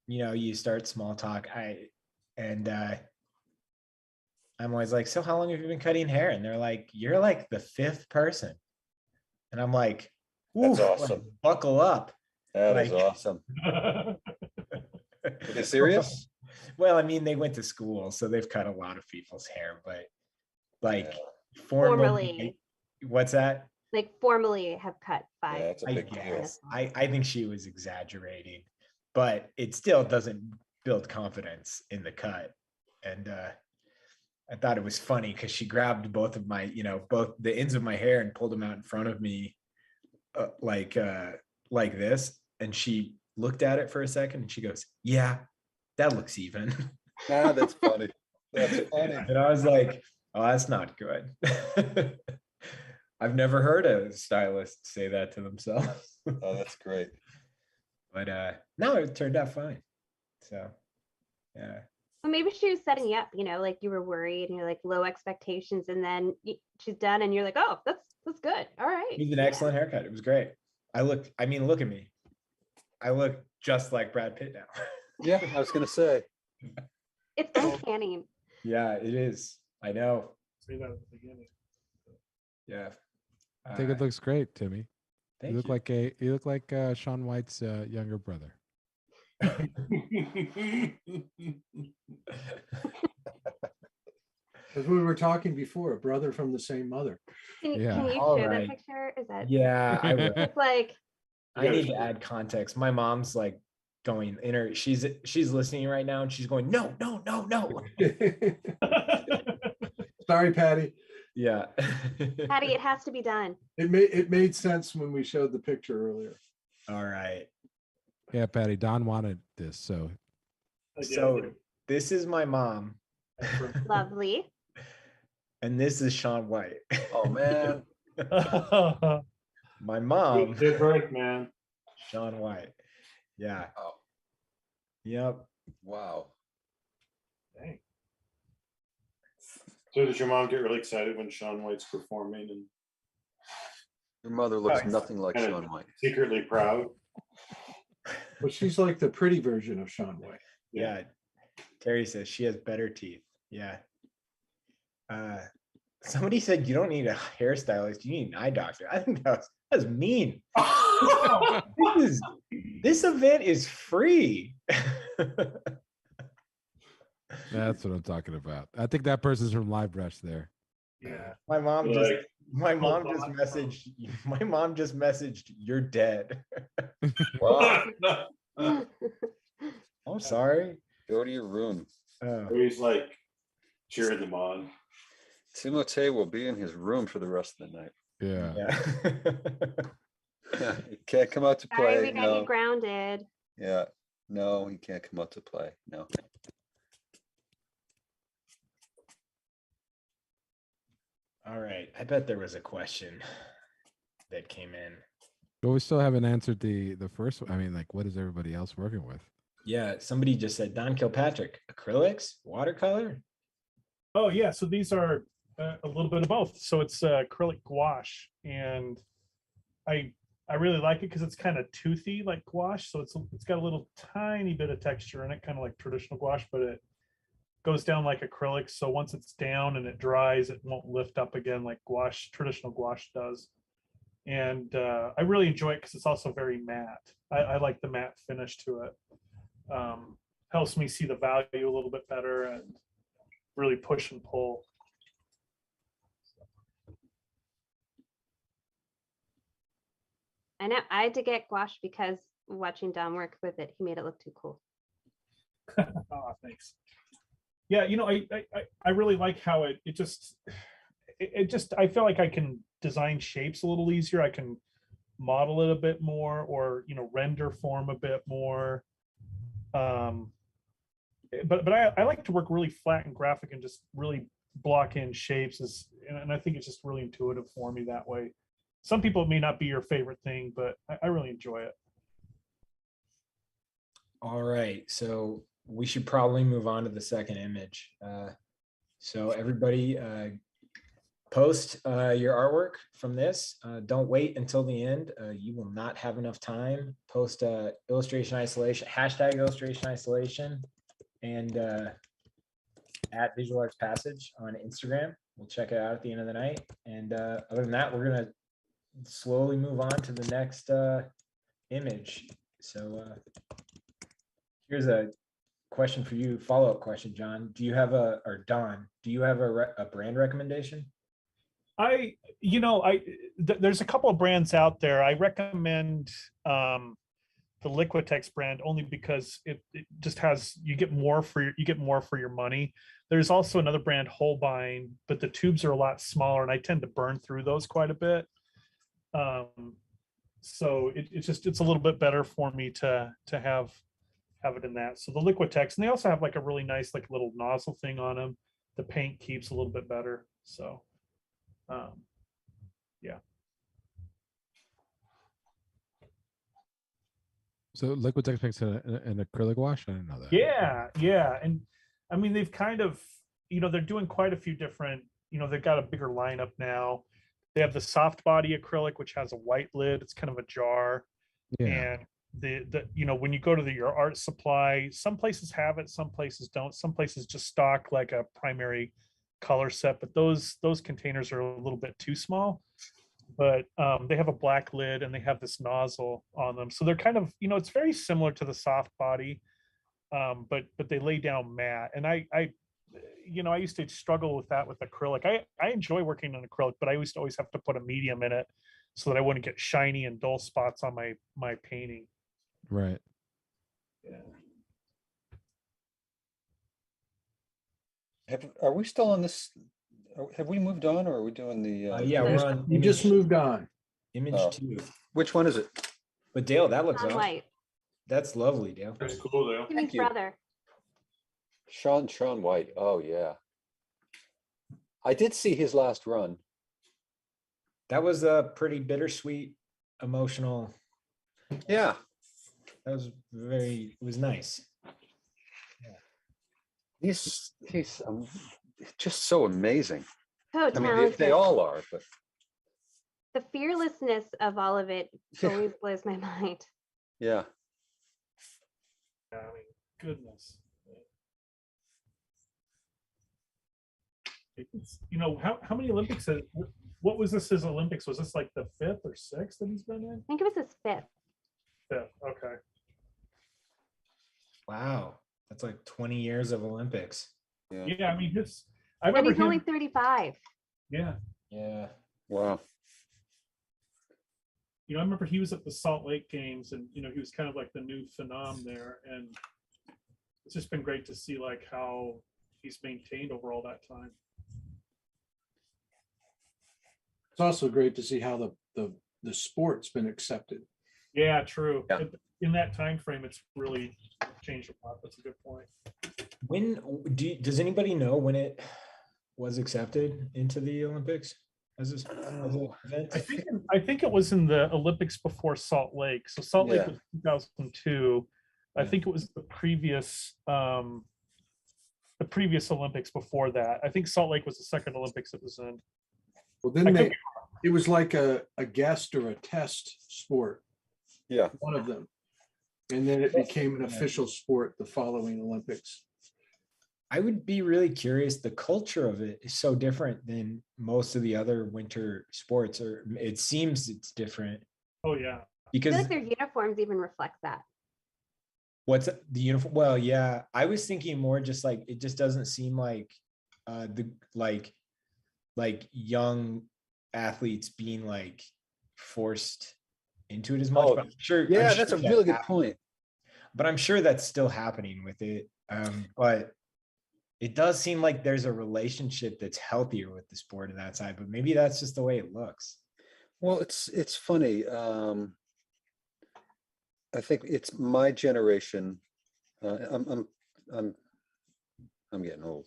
Speaker 2: you start small talk. I'm always like, so how long have you been cutting hair? And they're like, you're like the 5th person. And I'm like,
Speaker 6: That's
Speaker 2: "Oof,
Speaker 6: awesome.
Speaker 2: like, buckle up."
Speaker 6: That is
Speaker 2: Like-
Speaker 6: awesome. Are you serious?
Speaker 2: Well, I mean, they went to school, so they've cut a lot of people's hair, but like
Speaker 6: Yeah.
Speaker 1: Formally.
Speaker 2: What's that?
Speaker 1: Like formally have cut 5.
Speaker 6: Yeah, that's a
Speaker 2: I
Speaker 6: big deal.
Speaker 2: guess. I think she was exaggerating, but it still doesn't build confidence in the cut. And I thought it was funny because she grabbed both of my, both the ends of my hair and pulled them out in front of me like this. And she looked at it for a second and she goes, yeah, that looks even.
Speaker 6: Ah, that's funny. That's funny.
Speaker 2: And I was like, oh, that's not good. I've never heard a stylist say that to themselves.
Speaker 6: Oh, that's great.
Speaker 2: But no, it turned out fine. So yeah.
Speaker 1: Well, maybe she was setting you up, like you were worried and you're like low expectations, and then she's done and you're like, oh, that's good. All right.
Speaker 2: It was an excellent haircut. It was great. Look at me. I look just like Brad Pitt now.
Speaker 6: Yeah, I was gonna say.
Speaker 1: It's uncanny.
Speaker 2: Yeah, it is. I know.
Speaker 7: Say that at the beginning.
Speaker 2: Yeah.
Speaker 8: I think it looks great, Timmy.
Speaker 2: Thank
Speaker 8: You look like Sean White's younger brother.
Speaker 3: As we were talking before, a brother from the same mother.
Speaker 1: Can
Speaker 8: Yeah.
Speaker 1: you
Speaker 2: All
Speaker 1: share
Speaker 2: right.
Speaker 1: that picture? Is that
Speaker 2: Yeah, I will.
Speaker 1: it's like
Speaker 2: I need to add context. My mom's like going in her, she's listening right now and she's going, no.
Speaker 3: Sorry, Patty.
Speaker 2: Yeah.
Speaker 1: Patty, it has to be done.
Speaker 3: It made sense when we showed the picture earlier.
Speaker 2: All right.
Speaker 8: Yeah, Patty, Don wanted this, so
Speaker 2: So this is my mom
Speaker 1: Lovely.
Speaker 2: and this is Sean White.
Speaker 6: Oh man.
Speaker 2: My mom,
Speaker 5: Good work, man.
Speaker 2: Sean White. Yeah.
Speaker 6: Oh,
Speaker 2: Yep.
Speaker 6: wow.
Speaker 7: Dang.
Speaker 5: So does your mom get really excited when Sean White's performing and
Speaker 6: Your mother looks
Speaker 2: Oh,
Speaker 6: nothing like
Speaker 5: kinda
Speaker 6: Sean White.
Speaker 5: secretly proud?
Speaker 3: Well, she's like the pretty version of Shaun White.
Speaker 2: Yeah. Terry says she has better teeth. Yeah. Somebody said you don't need a hairstylist, you need an eye doctor. I think that's mean. This event is free.
Speaker 8: That's what I'm talking about. I think that person's from Live Brush there.
Speaker 7: Yeah.
Speaker 2: My mom
Speaker 5: Like,
Speaker 2: just messaged, you're dead.
Speaker 6: Wow.
Speaker 2: I'm sorry.
Speaker 6: Go to your room.
Speaker 5: He's like cheering them on.
Speaker 6: Timothée will be in his room for the rest of the night.
Speaker 8: Yeah.
Speaker 2: Yeah.
Speaker 6: He can't come out to
Speaker 1: Sorry,
Speaker 6: play.
Speaker 1: we got
Speaker 6: No.
Speaker 1: you grounded.
Speaker 6: Yeah. No, he can't come out to play. No.
Speaker 2: All right. I bet there was a question that came in.
Speaker 8: But we still haven't answered the first one. I mean, like, what is everybody else working with?
Speaker 2: Yeah, somebody just said Don Kilpatrick, acrylics, watercolor.
Speaker 7: Oh yeah, so these are a little bit of both. So it's acrylic gouache, and I really like it because it's kind of toothy like gouache. So it's got a little tiny bit of texture in it, kind of like traditional gouache, but it goes down like acrylic. So once it's down and it dries, it won't lift up again like gouache, traditional gouache does. And I really enjoy it because it's also very matte. I like the matte finish to it. Helps me see the value a little bit better and really push and pull.
Speaker 1: I know I had to get gouache because watching Don work with it, he made it look too cool.
Speaker 7: Oh, thanks. Yeah, you know, I really like how it just I feel like I can design shapes a little easier. I can model it a bit more, or render form a bit more. But I like to work really flat and graphic and just really block in shapes, and I think it's just really intuitive for me that way. Some people, it may not be your favorite thing, but I really enjoy it.
Speaker 2: All right, so we should probably move on to the second image. So everybody post your artwork from this. Don't wait until the end. You will not have enough time. Post illustration isolation, hashtag illustration isolation, and at Visual Arts Passage on Instagram. We'll check it out at the end of the night. And other than that, we're gonna slowly move on to the next image. So here's a question for you, follow-up question, John. Do you have or Don, do you have a brand recommendation?
Speaker 7: There's a couple of brands out there. I recommend the Liquitex brand only because it just has, you get more for your money. There's also another brand, Holbein, but the tubes are a lot smaller and I tend to burn through those quite a bit. So it's a little bit better for me to have it in that. So the Liquitex, and they also have like a really nice like little nozzle thing on them. The paint keeps a little bit better. So yeah.
Speaker 8: So Liquitex makes an acrylic wash? I didn't know that.
Speaker 7: Yeah. And I mean, they've kind of, they're doing quite a few different, they've got a bigger lineup now. They have the soft body acrylic, which has a white lid. It's kind of a jar.
Speaker 8: Yeah.
Speaker 7: And when you go to your art supply, some places have it, some places don't. Some places just stock like a primary color set, but those containers are a little bit too small. But they have a black lid and they have this nozzle on them, so they're kind of, it's very similar to the soft body, but they lay down matte. And I used to struggle with that with acrylic. I enjoy working on acrylic, but I used to always have to put a medium in it so that I wouldn't get shiny and dull spots on my painting.
Speaker 8: Right.
Speaker 7: Yeah.
Speaker 6: Are we still on this? Have we moved on, or are we doing the?
Speaker 2: Yeah, we're on.
Speaker 3: You just moved on.
Speaker 2: Image
Speaker 6: Oh.
Speaker 2: 2.
Speaker 6: Which one is it?
Speaker 2: But Dale, that looks
Speaker 1: Don
Speaker 2: awesome.
Speaker 1: White,
Speaker 2: That's lovely, Dale.
Speaker 5: That's cool, though.
Speaker 1: Timmy's
Speaker 6: you.
Speaker 1: brother.
Speaker 6: Shaun White. Oh yeah. I did see his last run.
Speaker 2: That was a pretty bittersweet, emotional.
Speaker 6: Yeah.
Speaker 2: That was it was nice.
Speaker 6: He's just so amazing.
Speaker 1: So
Speaker 6: I
Speaker 1: talented.
Speaker 6: mean, they all are, but
Speaker 1: The fearlessness of all of it
Speaker 6: Yeah.
Speaker 1: always blows my mind.
Speaker 6: yeah.
Speaker 7: I mean, goodness. It's, how many Olympics? What was this? His Olympics? Was this like the 5th or 6th that he's been in?
Speaker 1: I think it was his 5th.
Speaker 7: 5th. Okay.
Speaker 2: Wow. That's like 20 years of Olympics.
Speaker 7: Yeah, I mean, I
Speaker 1: And
Speaker 7: remember
Speaker 1: he's
Speaker 7: him.
Speaker 1: only 35.
Speaker 7: Yeah.
Speaker 2: Yeah.
Speaker 6: Wow.
Speaker 7: I remember he was at the Salt Lake Games, and he was kind of like the new phenom there, and it's just been great to see like how he's maintained over all that time.
Speaker 3: It's also great to see how the sport's been accepted.
Speaker 7: Yeah, true.
Speaker 6: Yeah.
Speaker 7: In that time frame, it's really changed a lot. That's a good point.
Speaker 2: Does anybody know when it was accepted into the Olympics as an event?
Speaker 7: I think it was in the Olympics before Salt Lake. So Salt Lake
Speaker 6: Yeah.
Speaker 7: was 2002. I
Speaker 2: Yeah.
Speaker 7: think it was the previous Olympics before that. I think Salt Lake was the second Olympics it was in.
Speaker 3: Well,
Speaker 7: I
Speaker 3: then
Speaker 7: could
Speaker 3: it was like a guest or a test sport,
Speaker 6: Yeah.
Speaker 3: one of them. And then it became an official sport the following Olympics.
Speaker 2: I would be really curious. The culture of it is so different than most of the other winter sports, or it seems it's different
Speaker 7: Oh yeah.
Speaker 1: I
Speaker 2: because
Speaker 1: feel like their uniforms even reflect that.
Speaker 2: what's the uniform? Well, yeah, I was thinking more just like it just doesn't seem like the like young athletes being like forced into it as much.
Speaker 6: Oh,
Speaker 2: But I'm sure,
Speaker 6: Yeah,
Speaker 2: I'm
Speaker 6: that's
Speaker 2: sure
Speaker 6: a really good
Speaker 2: happened.
Speaker 6: point.
Speaker 2: But I'm sure that's still happening with it. But it does seem like there's a relationship that's healthier with the sport in that side, but maybe that's just the way it looks.
Speaker 6: Well, it's funny. I think it's my generation. I'm getting old,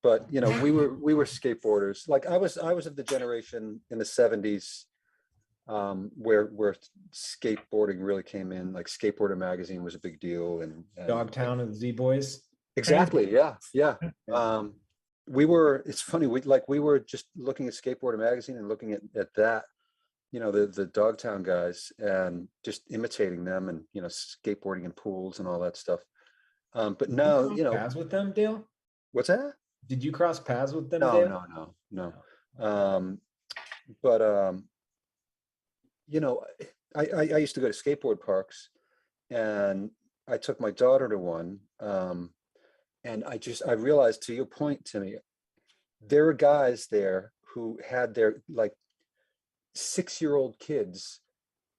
Speaker 6: but we were skateboarders. Like I was of the generation in the 70s where skateboarding really came in. Like Skateboarder magazine was a big deal, and
Speaker 2: Dogtown of the Z Boys.
Speaker 6: exactly, yeah. It's funny, we were just looking at Skateboarder magazine and looking at that, the Dogtown guys, and just imitating them, and skateboarding in pools and all that stuff. But now,
Speaker 2: Did you cross paths with them, Dale?
Speaker 6: what's that?
Speaker 2: Did you cross paths with them,
Speaker 6: No,
Speaker 2: Dale?
Speaker 6: no. But I used to go to skateboard parks, and I took my daughter to one, and I realized, to your point, Timmy, there were guys there who had their like 6-year-old kids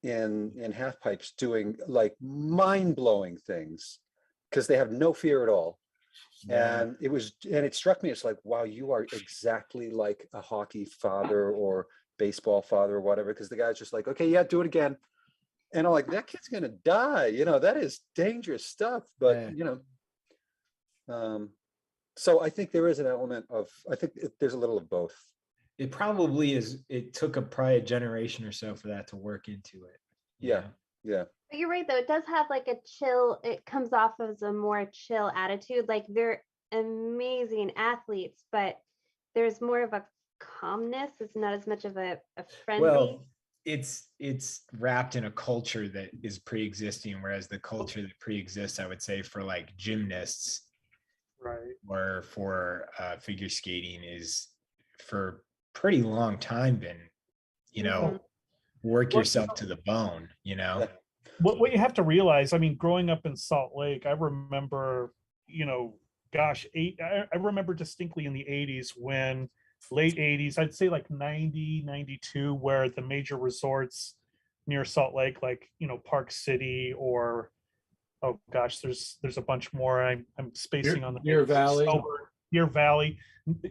Speaker 6: in half pipes doing like mind-blowing things because they have no fear at all.
Speaker 2: Yeah.
Speaker 6: And it struck me, it's like, wow, you are exactly like a hockey father or baseball father or whatever, because the guy's just like, okay, yeah, do it again. And I'm like, that kid's gonna die, that is dangerous stuff. But so I think there is an element of, there's a little of both.
Speaker 2: It probably is. It took probably a generation or so for that to work into it.
Speaker 6: Yeah.
Speaker 1: But you're right, though. It does have like a chill. It comes off as a more chill attitude. Like they're amazing athletes, but there's more of a calmness. It's not as much of a friendly.
Speaker 2: Well, it's wrapped in a culture that is pre-existing, whereas the culture that pre-exists, I would say, for like gymnasts,
Speaker 7: Right.
Speaker 2: or for figure skating, is for pretty long time been, work yourself to the bone,
Speaker 7: What you have to realize, I mean, growing up in Salt Lake, I remember, I remember distinctly in the 80s, when late 80s, I'd say like 90, 92, where the major resorts near Salt Lake, like, Park City, or, oh gosh, there's a bunch more. I'm spacing on the
Speaker 3: Deer Valley.
Speaker 7: Deer Valley.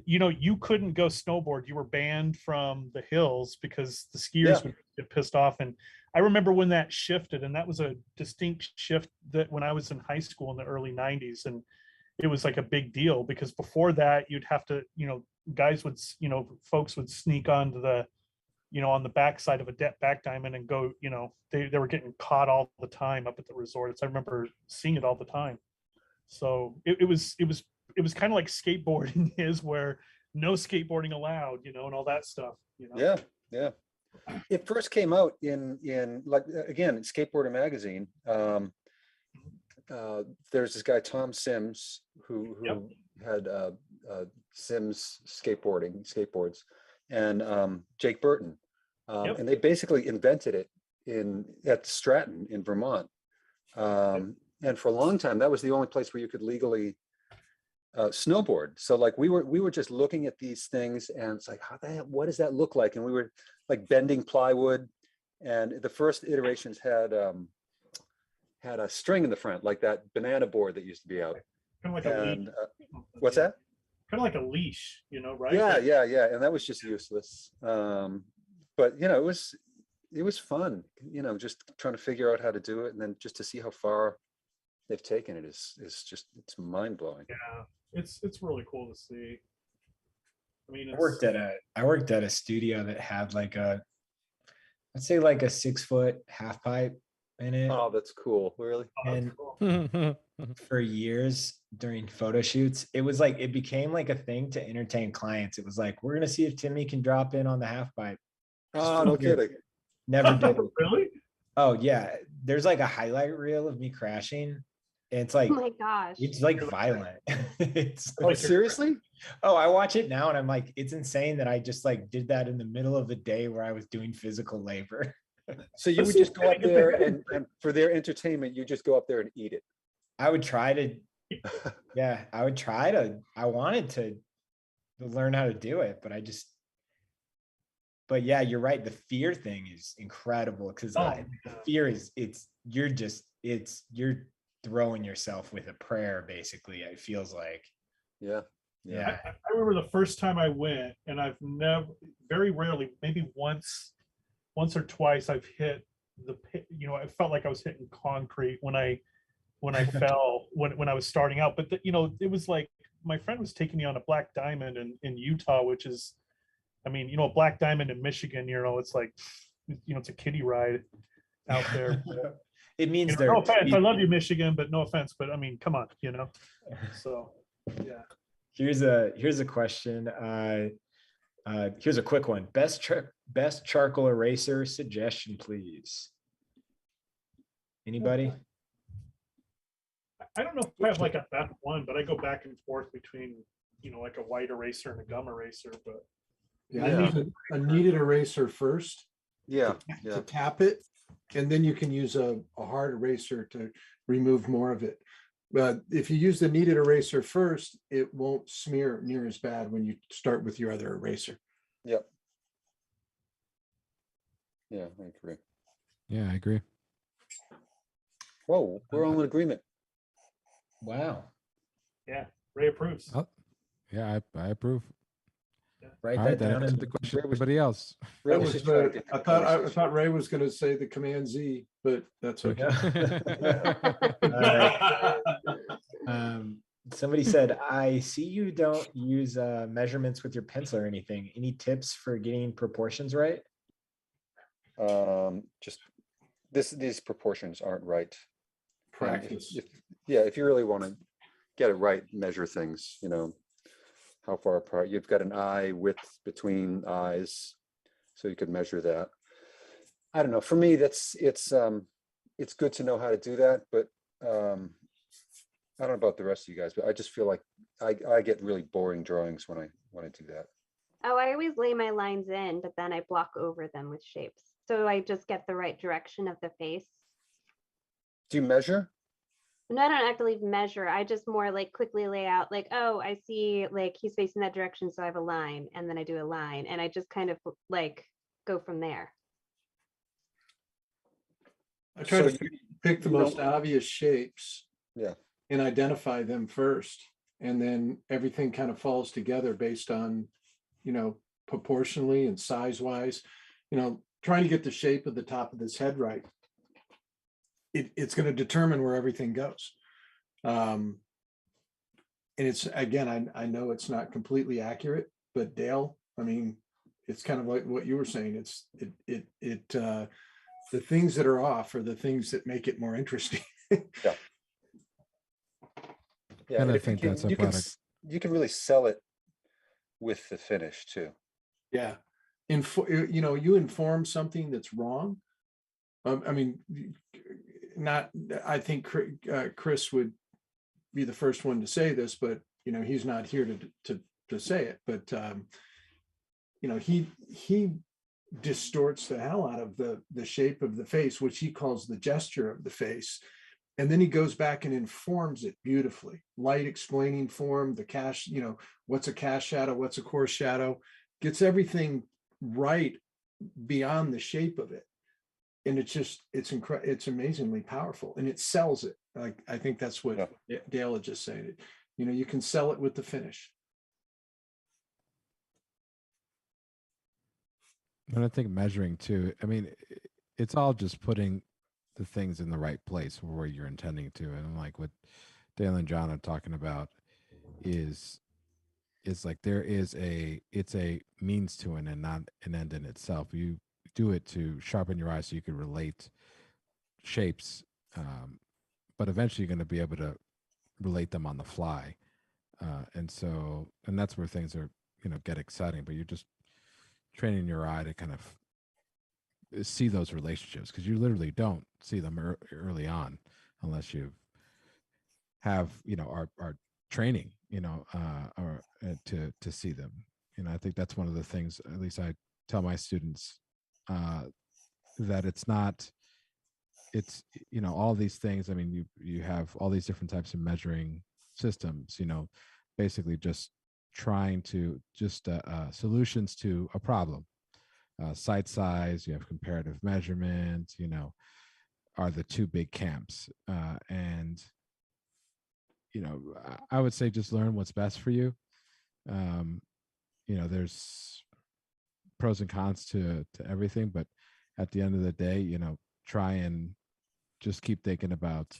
Speaker 7: You couldn't go snowboard. You were banned from the hills because the skiers would get pissed off. And I remember when that shifted, and that was a distinct shift that when I was in high school in the early 90s, and it was like a big deal, because before that you'd have to, guys would, folks would sneak onto the, on the backside of a back diamond and go, they were getting caught all the time up at the resorts. I remember seeing it all the time. So it was kind of like skateboarding is, where no skateboarding allowed, and all that stuff.
Speaker 6: Yeah. It first came out in like, again, Skateboarder magazine. there's this guy, Tom Sims, who
Speaker 7: Yep.
Speaker 6: had Sims skateboards, and Jake Burton.
Speaker 7: Yep.
Speaker 6: And they basically invented it at Stratton in Vermont. And for a long time, that was the only place where you could legally snowboard. So like we were just looking at these things, and it's like, what does that look like? And we were like bending plywood, and the first iterations had a string in the front, like that banana board that used to be out.
Speaker 7: Kind of like a leash.
Speaker 6: And what's that?
Speaker 7: Kind of like a leash, right?
Speaker 6: Yeah. And that was just useless. But it was fun, just trying to figure out how to do it, and then just to see how far they've taken it is just, it's mind blowing.
Speaker 7: Yeah, it's really cool to see. I mean,
Speaker 2: I worked at a studio that had I'd say like a 6-foot half pipe in it.
Speaker 6: Oh, that's cool. Really?
Speaker 2: And
Speaker 7: cool.
Speaker 2: for years during photo shoots, it became like a thing to entertain clients. It was like, we're gonna see if Timmy can drop in on the half pipe.
Speaker 6: Oh, no kidding.
Speaker 2: Never did.
Speaker 7: Really?
Speaker 2: Oh yeah, there's like a highlight reel of me crashing. And it's like,
Speaker 1: Oh my gosh.
Speaker 2: it's like violent. It's
Speaker 6: Oh, seriously?
Speaker 2: I watch it now and I'm like, it's insane that I just like did that in the middle of the day where I was doing physical labor.
Speaker 6: So you would just go up there and for their entertainment, you just go up there and eat it.
Speaker 2: I would try to, I wanted to learn how to do it, but yeah, you're right. The fear thing is incredible because fear is, you're throwing yourself with a prayer, basically. It feels like.
Speaker 6: Yeah.
Speaker 7: I remember the first time I went, and I've very rarely, maybe once or twice, I've hit I felt like I was hitting concrete when I fell when I was starting out. But it was like my friend was taking me on a black diamond in Utah, which is, a black diamond in Michigan. It's like, it's a kiddie ride out there.
Speaker 2: It means
Speaker 7: no offense. I love you, Michigan, but no offense. But come on, So, yeah.
Speaker 2: Here's a question. Here's a quick one. Best charcoal eraser suggestion, please. Anybody?
Speaker 7: I don't know if I have like a best one, but I go back and forth between, like a white eraser and a gum eraser. But
Speaker 3: I need a kneaded eraser first.
Speaker 6: To
Speaker 3: tap it, and then you can use a hard eraser to remove more of it. But if you use the kneaded eraser first, it won't smear near as bad when you start with your other eraser.
Speaker 6: Yep. Yeah, I agree.
Speaker 8: Yeah, I agree.
Speaker 6: Whoa, we're all in agreement.
Speaker 2: Wow.
Speaker 7: Yeah, Ray approves.
Speaker 8: Oh, yeah, I approve.
Speaker 2: Write
Speaker 8: All
Speaker 2: that
Speaker 8: right, that
Speaker 2: down.
Speaker 8: answered the question. Everybody else.
Speaker 3: That was I thought Ray was going to say the Command Z, but that's okay.
Speaker 2: Somebody said, I see you don't use measurements with your pencil or anything. Any tips for getting proportions right?
Speaker 6: Just these proportions aren't right.
Speaker 3: Practice.
Speaker 6: If you really want to get it right, measure things, how far apart. You've got an eye width between eyes, so you could measure that. I don't know. For me, it's good to know how to do that, but I don't know about the rest of you guys, but I just feel like I get really boring drawings when I do that.
Speaker 1: Oh, I always lay my lines in, but then I block over them with shapes. So I just get the right direction of the face.
Speaker 6: Do you measure?
Speaker 1: No, I don't actually measure. I just more like quickly lay out like, oh, I see like he's facing that direction. So I have a line, and then I do a line, and I just kind of like go from there.
Speaker 3: I try to pick the most obvious shapes.
Speaker 6: Yeah.
Speaker 3: And identify them first. And then everything kind of falls together based on, proportionally and size wise, trying to get the shape of the top of this head right. It's going to determine where everything goes. And it's, again, I know it's not completely accurate, but Dale, it's kind of like what you were saying. The things that are off are the things that make it more interesting.
Speaker 6: Yeah,
Speaker 8: And I think that's a product.
Speaker 6: You can really sell it with the finish too.
Speaker 3: Yeah. You inform something that's wrong. not, I think Chris would be the first one to say this, but he's not here to say it. But he distorts the hell out of the shape of the face, which he calls the gesture of the face. And then he goes back and informs it beautifully. Light explaining form, the cast, what's a cast shadow, what's a coarse shadow, gets everything right beyond the shape of it. And it's amazingly powerful, and it sells it. Like, I think that's what Dale had just said. You can sell it with the finish.
Speaker 8: And I think measuring too, I mean, it's all just putting the things in the right place where you're intending to. And like what Dale and John are talking about is like it's a means to an end, not an end in itself. You do it to sharpen your eyes so you can relate shapes, but eventually you're going to be able to relate them on the fly. And that's where things are, get exciting, but you're just training your eye to kind of see those relationships, because you literally don't see them early on unless you have, our training, or to see them. I think that's one of the things, at least I tell my students, that it's all these things. I mean, you have all these different types of measuring systems, basically just trying to solutions to a problem. Site size, you have comparative measurement, are the two big camps. And I would say just learn what's best for you. There's pros and cons to everything, but at the end of the day, try and just keep thinking about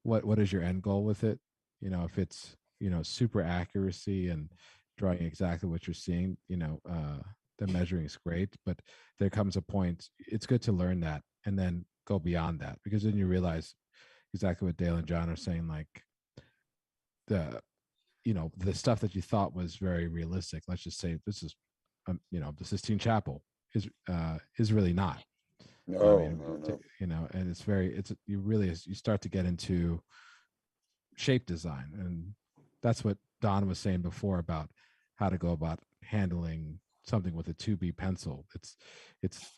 Speaker 8: what is your end goal with it. If it's super accuracy and drawing exactly what you're seeing, the measuring is great, but there comes a point, it's good to learn that and then go beyond that, because then you realize exactly what Dale and John are saying, like the stuff that you thought was very realistic. Let's just say this is, the Sistine Chapel is really not.
Speaker 6: No,
Speaker 8: And you start to get into shape design, and that's what Don was saying before about how to go about handling something with a 2B pencil. It's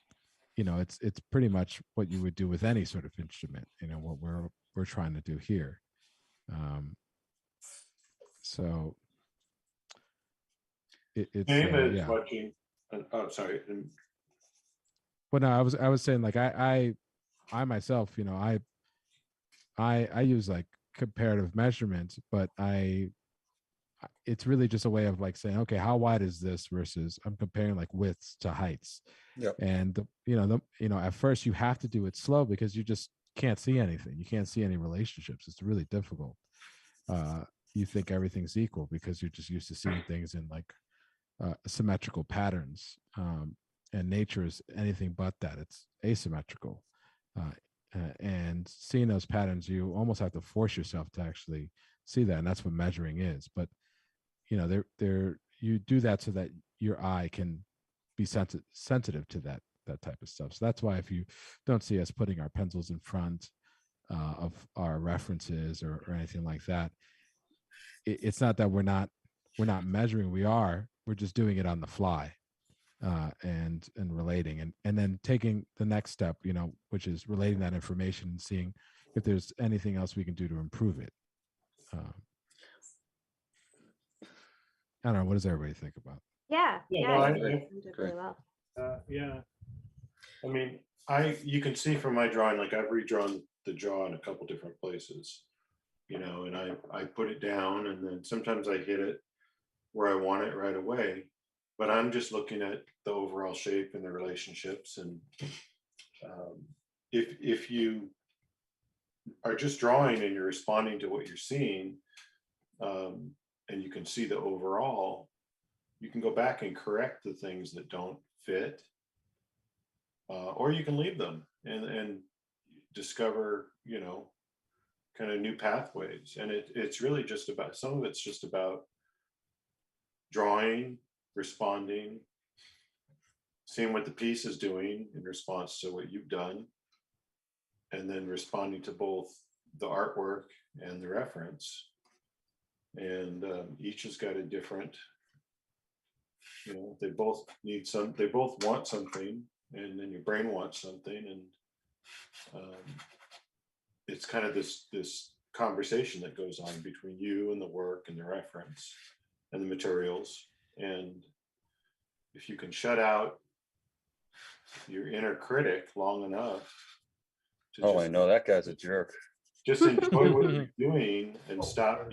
Speaker 8: pretty much what you would do with any sort of instrument, what we're trying to do here. So it's
Speaker 5: David's watching. Oh, sorry.
Speaker 8: Well, no, I was saying, like, I myself, I use like comparative measurements, but it's really just a way of like saying, okay, how wide is this versus I'm comparing like widths to heights.
Speaker 6: Yep.
Speaker 8: And at first you have to do it slow because you just can't see anything. You can't see any relationships. It's really difficult. You think everything's equal because you're just used to seeing things in like symmetrical patterns. And nature is anything but that. It's asymmetrical. And seeing those patterns, you almost have to force yourself to actually see that. And that's what measuring is. But, you do that so that your eye can be sensitive to that type of stuff. So that's why if you don't see us putting our pencils in front of our references or anything like that, it's not that we're not measuring. We're just doing it on the fly. And relating and then taking the next step, which is relating that information and seeing if there's anything else we can do to improve it. I don't know. What does everybody think about?
Speaker 1: Yeah.
Speaker 5: No,
Speaker 1: You did really well.
Speaker 7: Yeah.
Speaker 5: I mean, you can see from my drawing, like I've redrawn the jaw in a couple different places, and I put it down, and then sometimes I hit it where I want it right away. But I'm just looking at the overall shape and the relationships. And if you are just drawing and you're responding to what you're seeing, and you can see the overall, you can go back and correct the things that don't fit, or you can leave them and discover, kind of new pathways. And it's really just about, some of it's just about drawing, responding, seeing what the piece is doing in response to what you've done, and then responding to both the artwork and the reference. And each has got a different, they both want something, and then your brain wants something. And it's kind of this conversation that goes on between you and the work and the reference and the materials. And if you can shut out your inner critic long enough to
Speaker 6: Oh, I know that guy's a jerk.
Speaker 5: just enjoy what you're doing and stop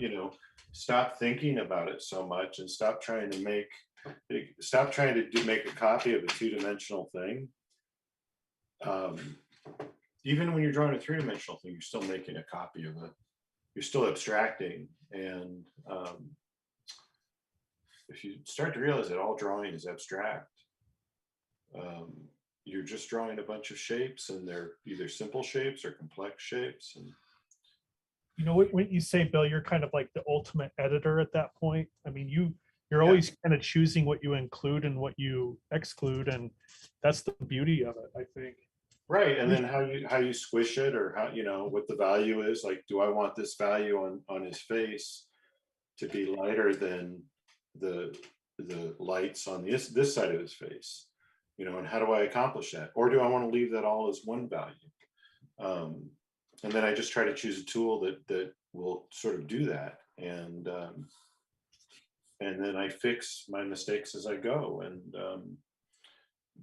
Speaker 5: thinking about it so much, and stop trying to make a copy of a two-dimensional thing. Even when you're drawing a three-dimensional thing, you're still making a copy of it. You're still abstracting. And if you start to realize that all drawing is abstract, you're just drawing a bunch of shapes, and they're either simple shapes or complex shapes. And
Speaker 7: when you say, Bill, you're kind of like the ultimate editor at that point. I mean, you're always kind of choosing what you include and what you exclude, and that's the beauty of it, I think.
Speaker 5: Right. And then how you squish it, or how, what the value is. Like, do I want this value on his face to be lighter than the lights on this side of his face? And how do I accomplish that? Or do I want to leave that all as one value? And then I just try to choose a tool that will sort of do that. And then I fix my mistakes as I go. And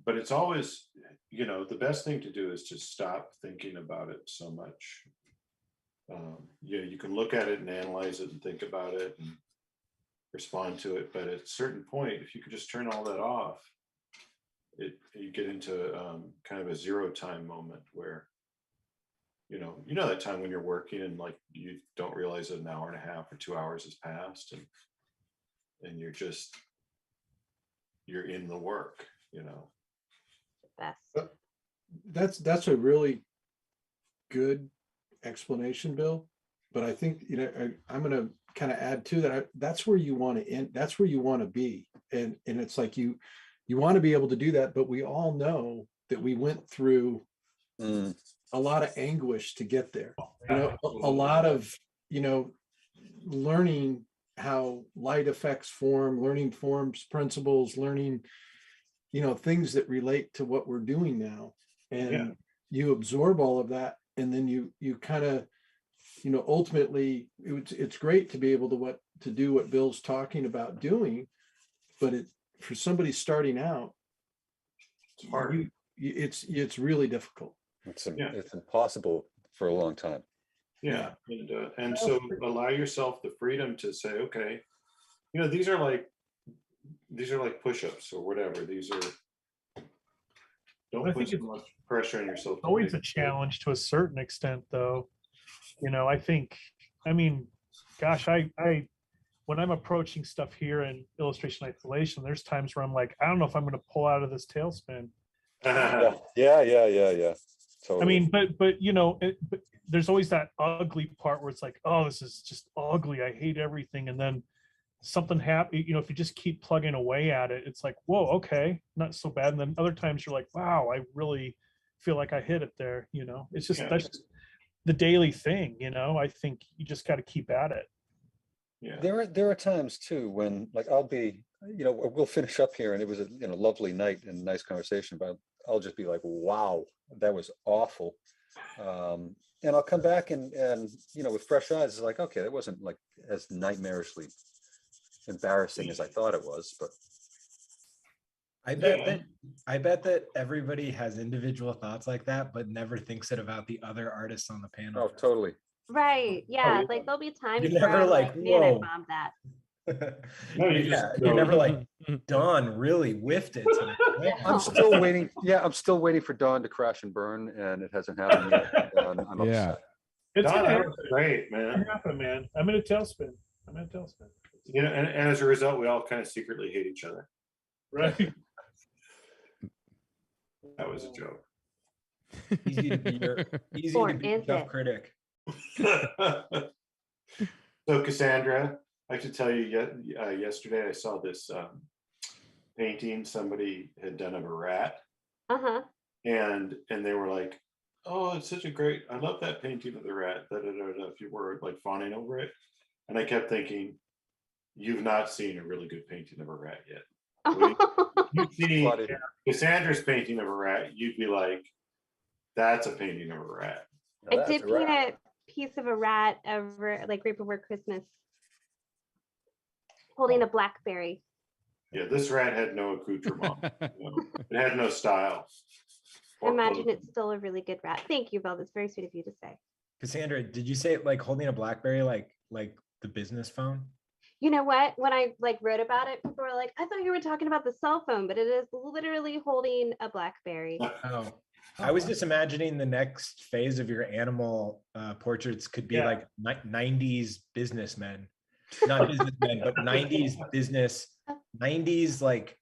Speaker 5: but it's always, the best thing to do is just stop thinking about it so much. You can look at it and analyze it and think about it and respond to it. But at a certain point, if you could just turn all that off, you get into kind of a zero time moment where, that time when you're working and like you don't realize that an hour and a half or 2 hours has passed, and you're in the work.
Speaker 1: Best.
Speaker 3: That's a really good explanation, Bill. But I think, I'm going to kind of add to that. That's where you want to end. That's where you want to be. And it's like you want to be able to do that. But we all know that we went through a lot of anguish to get there. A lot of, learning how light affects form, learning forms principles, learning, things that relate to what we're doing now. And you absorb all of that, and then you kind of, ultimately it's great to be able to do what Bill's talking about doing, but for somebody starting out,
Speaker 5: It's hard.
Speaker 3: It's really difficult.
Speaker 6: It's impossible for a long time.
Speaker 5: Yeah. And so allow yourself the freedom to say, okay, these are like push-ups or whatever. Don't put so much pressure on yourself.
Speaker 7: Always a challenge to a certain extent, though. I think, gosh, I when I'm approaching stuff here in illustration isolation, there's times where I'm like, I don't know if I'm going to pull out of this tailspin.
Speaker 6: Yeah. Totally.
Speaker 7: But there's always that ugly part where it's like, oh, this is just ugly. I hate everything. And then something happens, if you just keep plugging away at it, it's like, whoa, okay, not so bad. And then other times you're like, wow, I really feel like I hit it there. It's just, that's just the daily thing. I think you just got to keep at it.
Speaker 5: Yeah.
Speaker 6: There are times too when, like, I'll be, we'll finish up here and it was a lovely night and nice conversation, but I'll just be like, wow, that was awful. And I'll come back and with fresh eyes, it's like, okay, that wasn't like as nightmarishly embarrassing as I thought it was. But
Speaker 2: I bet that everybody has individual thoughts like that, but never thinks it about the other artists on the panel.
Speaker 6: oh, totally.
Speaker 1: Right. Yeah.
Speaker 5: yeah.
Speaker 1: Like there'll be times
Speaker 2: You're
Speaker 1: where
Speaker 2: never
Speaker 1: I'm
Speaker 2: like,
Speaker 1: man, I
Speaker 2: whoa.
Speaker 1: bombed that.
Speaker 5: No,
Speaker 2: You're never like, Dawn really whiffed it tonight.
Speaker 6: I'm still waiting. Yeah, I'm still waiting for Dawn to crash and burn, and it hasn't happened yet. I'm
Speaker 8: Yeah.
Speaker 6: upset.
Speaker 7: It's
Speaker 5: Don,
Speaker 7: gonna
Speaker 5: that
Speaker 7: happen.
Speaker 5: was great, man.
Speaker 7: Man. I'm in a tailspin.
Speaker 5: And as a result, we all kind of secretly hate each other.
Speaker 7: Right.
Speaker 5: That was a joke.
Speaker 2: Easy to be
Speaker 1: Or
Speaker 2: a
Speaker 1: is
Speaker 2: tough
Speaker 1: it?
Speaker 2: critic.
Speaker 5: So Cassandra, I should tell you, yesterday I saw this painting somebody had done of a rat,
Speaker 1: Uh-huh.
Speaker 5: and they were like, Oh, it's such a great, I love that painting of the rat, if you were like fawning over it. And I kept thinking, you've not seen a really good painting of a rat yet. You've seen
Speaker 6: Flooded.
Speaker 5: Cassandra's painting of a rat, you'd be like, that's a painting of a rat.
Speaker 1: I
Speaker 6: That's
Speaker 1: did
Speaker 6: a
Speaker 1: paint
Speaker 6: wrap.
Speaker 1: a piece of a rat over, like right before Christmas, holding a blackberry.
Speaker 5: Yeah, this rat had no accoutrement. It had no style.
Speaker 1: I
Speaker 5: or
Speaker 1: imagine
Speaker 5: clothing.
Speaker 1: it's still a really good rat. Thank you, Bill. That's very sweet of you to say.
Speaker 2: Cassandra, did you say like holding a BlackBerry, like the business phone?
Speaker 1: You know what? When I like wrote about it, people were like, I thought you were talking about the cell phone, but it is literally holding a blackberry.
Speaker 2: Oh, I was just imagining the next phase of your animal portraits could be
Speaker 7: Yeah.
Speaker 2: like 90s businessmen, not businessmen, but 90s business, 90s like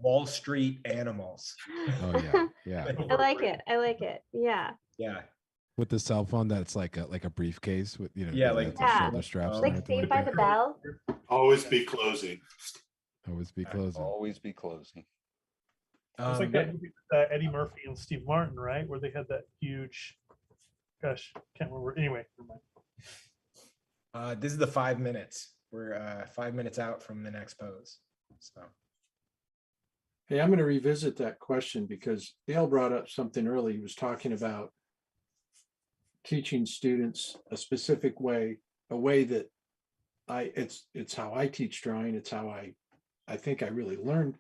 Speaker 2: Wall Street animals.
Speaker 8: Oh yeah, yeah.
Speaker 1: I like it. I like it. Yeah.
Speaker 2: Yeah.
Speaker 8: With the cell phone, that's like a briefcase with
Speaker 2: Yeah,
Speaker 8: that
Speaker 2: like-
Speaker 8: has the
Speaker 1: Yeah.
Speaker 8: shoulder straps. and
Speaker 1: Like
Speaker 8: everything
Speaker 1: Saved
Speaker 8: like
Speaker 1: by the
Speaker 8: that.
Speaker 1: Bell.
Speaker 5: Always be closing.
Speaker 8: Always be closing.
Speaker 6: Always be closing.
Speaker 7: It's like that movie with Eddie Murphy and Steve Martin, right? Where they had that huge, gosh, can't remember. Anyway, never mind.
Speaker 2: This is the 5 minutes. We're 5 minutes out from the next pose. So
Speaker 3: Hey, I'm going to revisit that question because Dale brought up something early. He was talking about teaching students a specific way, a way that it's how I teach drawing. It's how I think I really learned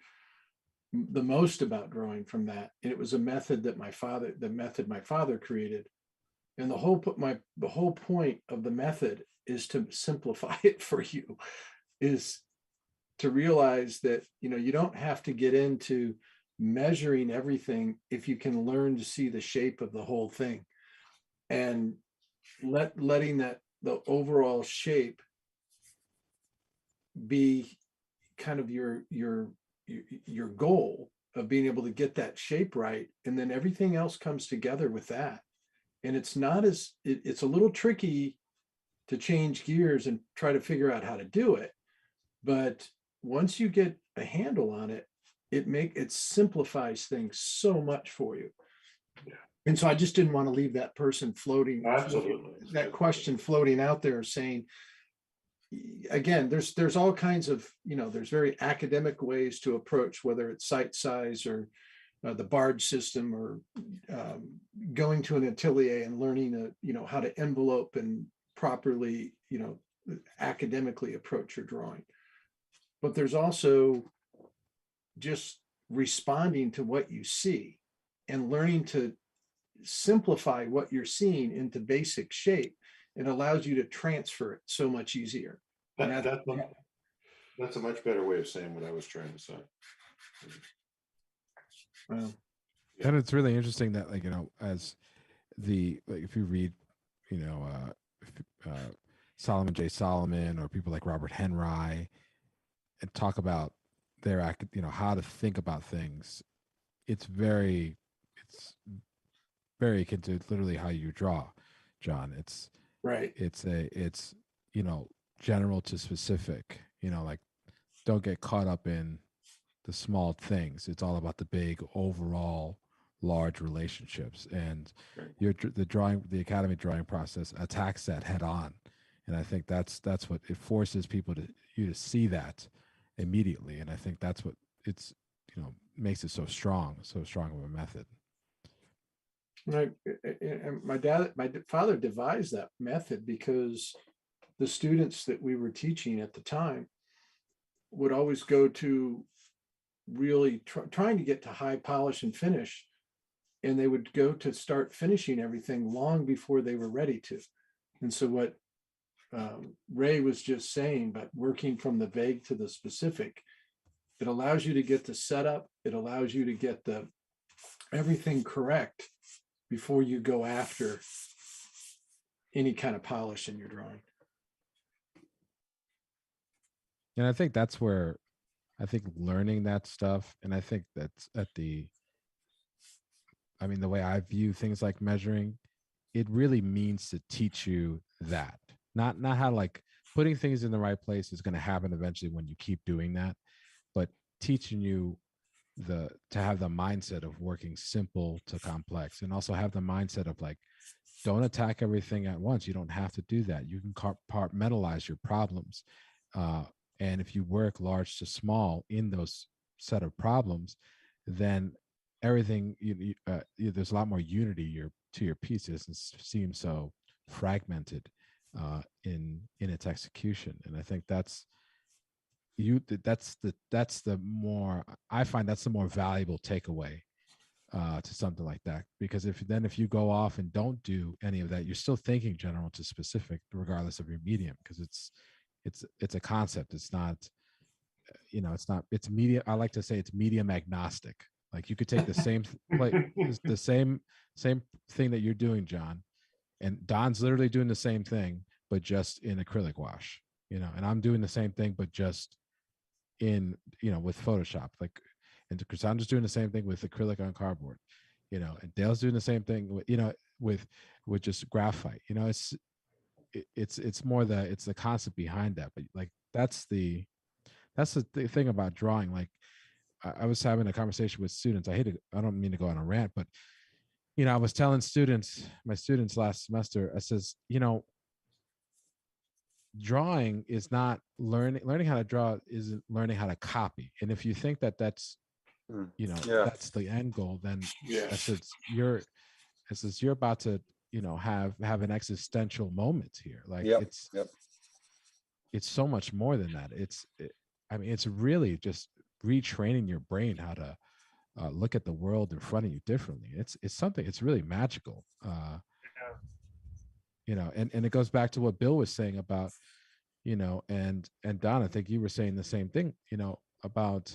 Speaker 3: the most about drawing from that. And it was a method that my father created. And the whole point of the method is to simplify it for you, is to realize that, you don't have to get into measuring everything if you can learn to see the shape of the whole thing and letting the overall shape be kind of your goal of being able to get that shape right. And then everything else comes together with that. And it's a little tricky to change gears and try to figure out how to do it. But once you get a handle on it, it simplifies things so much for you.
Speaker 5: Yeah.
Speaker 3: And so I just didn't want to leave that person floating,
Speaker 5: Absolutely.
Speaker 3: that question floating out there saying, again, there's all kinds of, there's very academic ways to approach, whether it's site size or the barge system or going to an atelier and learning, how to envelope and properly, academically approach your drawing. But there's also just responding to what you see and learning to simplify what you're seeing into basic shape. It allows you to transfer it so much easier.
Speaker 5: That's a much better way of saying what I was trying to say.
Speaker 3: Well,
Speaker 8: And it's really interesting that, like, as if you read, Solomon J. Solomon or people like Robert Henry and talk about their, how to think about things, it's very akin to literally how you draw, John. It's
Speaker 3: right.
Speaker 8: it's general to specific, like don't get caught up in the small things. It's all about the big overall large relationships, and the academy drawing process attacks that head on. And I think that's what it forces you to see that immediately. And I think that's what it's, makes it so strong of a method.
Speaker 3: Right. And my father devised that method because the students that we were teaching at the time would always go to really trying to get to high polish and finish. And they would go to start finishing everything long before they were ready to. And so what Ray was just saying, but working from the vague to the specific, it allows you to get the setup. It allows you to get everything correct before you go after any kind of polish in your drawing.
Speaker 8: And I think that's where learning that stuff, and I think that's the way I view things like measuring, it really means to teach you that, not how like putting things in the right place is going to happen eventually when you keep doing that, but teaching you to have the mindset of working simple to complex, and also have the mindset of like, don't attack everything at once. You don't have to do that. You can compartmentalize your problems. And if you work large to small in those set of problems, then everything, there's a lot more unity to your pieces, and seem so fragmented in its execution. And I think that's the more, I find that's the more valuable takeaway to something like that. Because if you go off and don't do any of that, you're still thinking general to specific, regardless of your medium, because it's a concept. It's not, it's media. I like to say it's medium agnostic. Like you could take the same the same thing that you're doing, John, and Don's literally doing the same thing, but just in acrylic wash, and I'm doing the same thing, but just in, with Photoshop, like, and because I'm just doing the same thing with acrylic on cardboard, and Dale's doing the same thing, with just graphite. It's more it's the concept behind that. But like that's the thing about drawing. Like I was having a conversation with students. I don't mean to go on a rant, but I was telling my students last semester, I says, drawing is not learning how to draw isn't learning how to copy. And if you think that that's that's the end goal, then
Speaker 5: Yeah.
Speaker 8: you're about to have an existential moment here. Like it's so much more than that. It's really just retraining your brain how to look at the world in front of you differently. It's something, it's really magical. And it goes back to what Bill was saying about, and Don, I think you were saying the same thing, about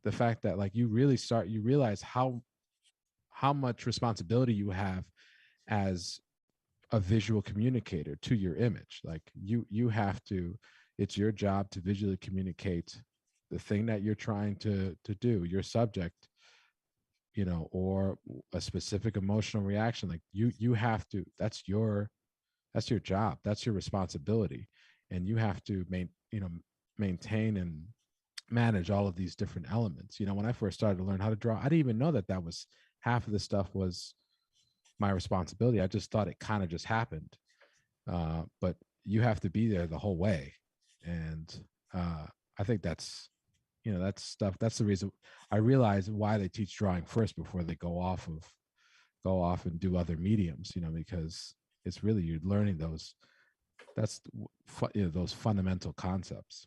Speaker 8: the fact that like you realize how much responsibility you have as a visual communicator to your image. Like you have to, it's your job to visually communicate the thing that you're trying to do, your subject, or a specific emotional reaction. Like you have to, that's your job, that's your responsibility, and you have to maintain and manage all of these different elements. When I first started to learn how to draw, I didn't even know that was half of the stuff was my responsibility. I just thought it kind of just happened, but you have to be there the whole way. And I think that's that's the reason I realize why they teach drawing first before they go off and do other mediums, because it's really, you're learning those fundamental concepts.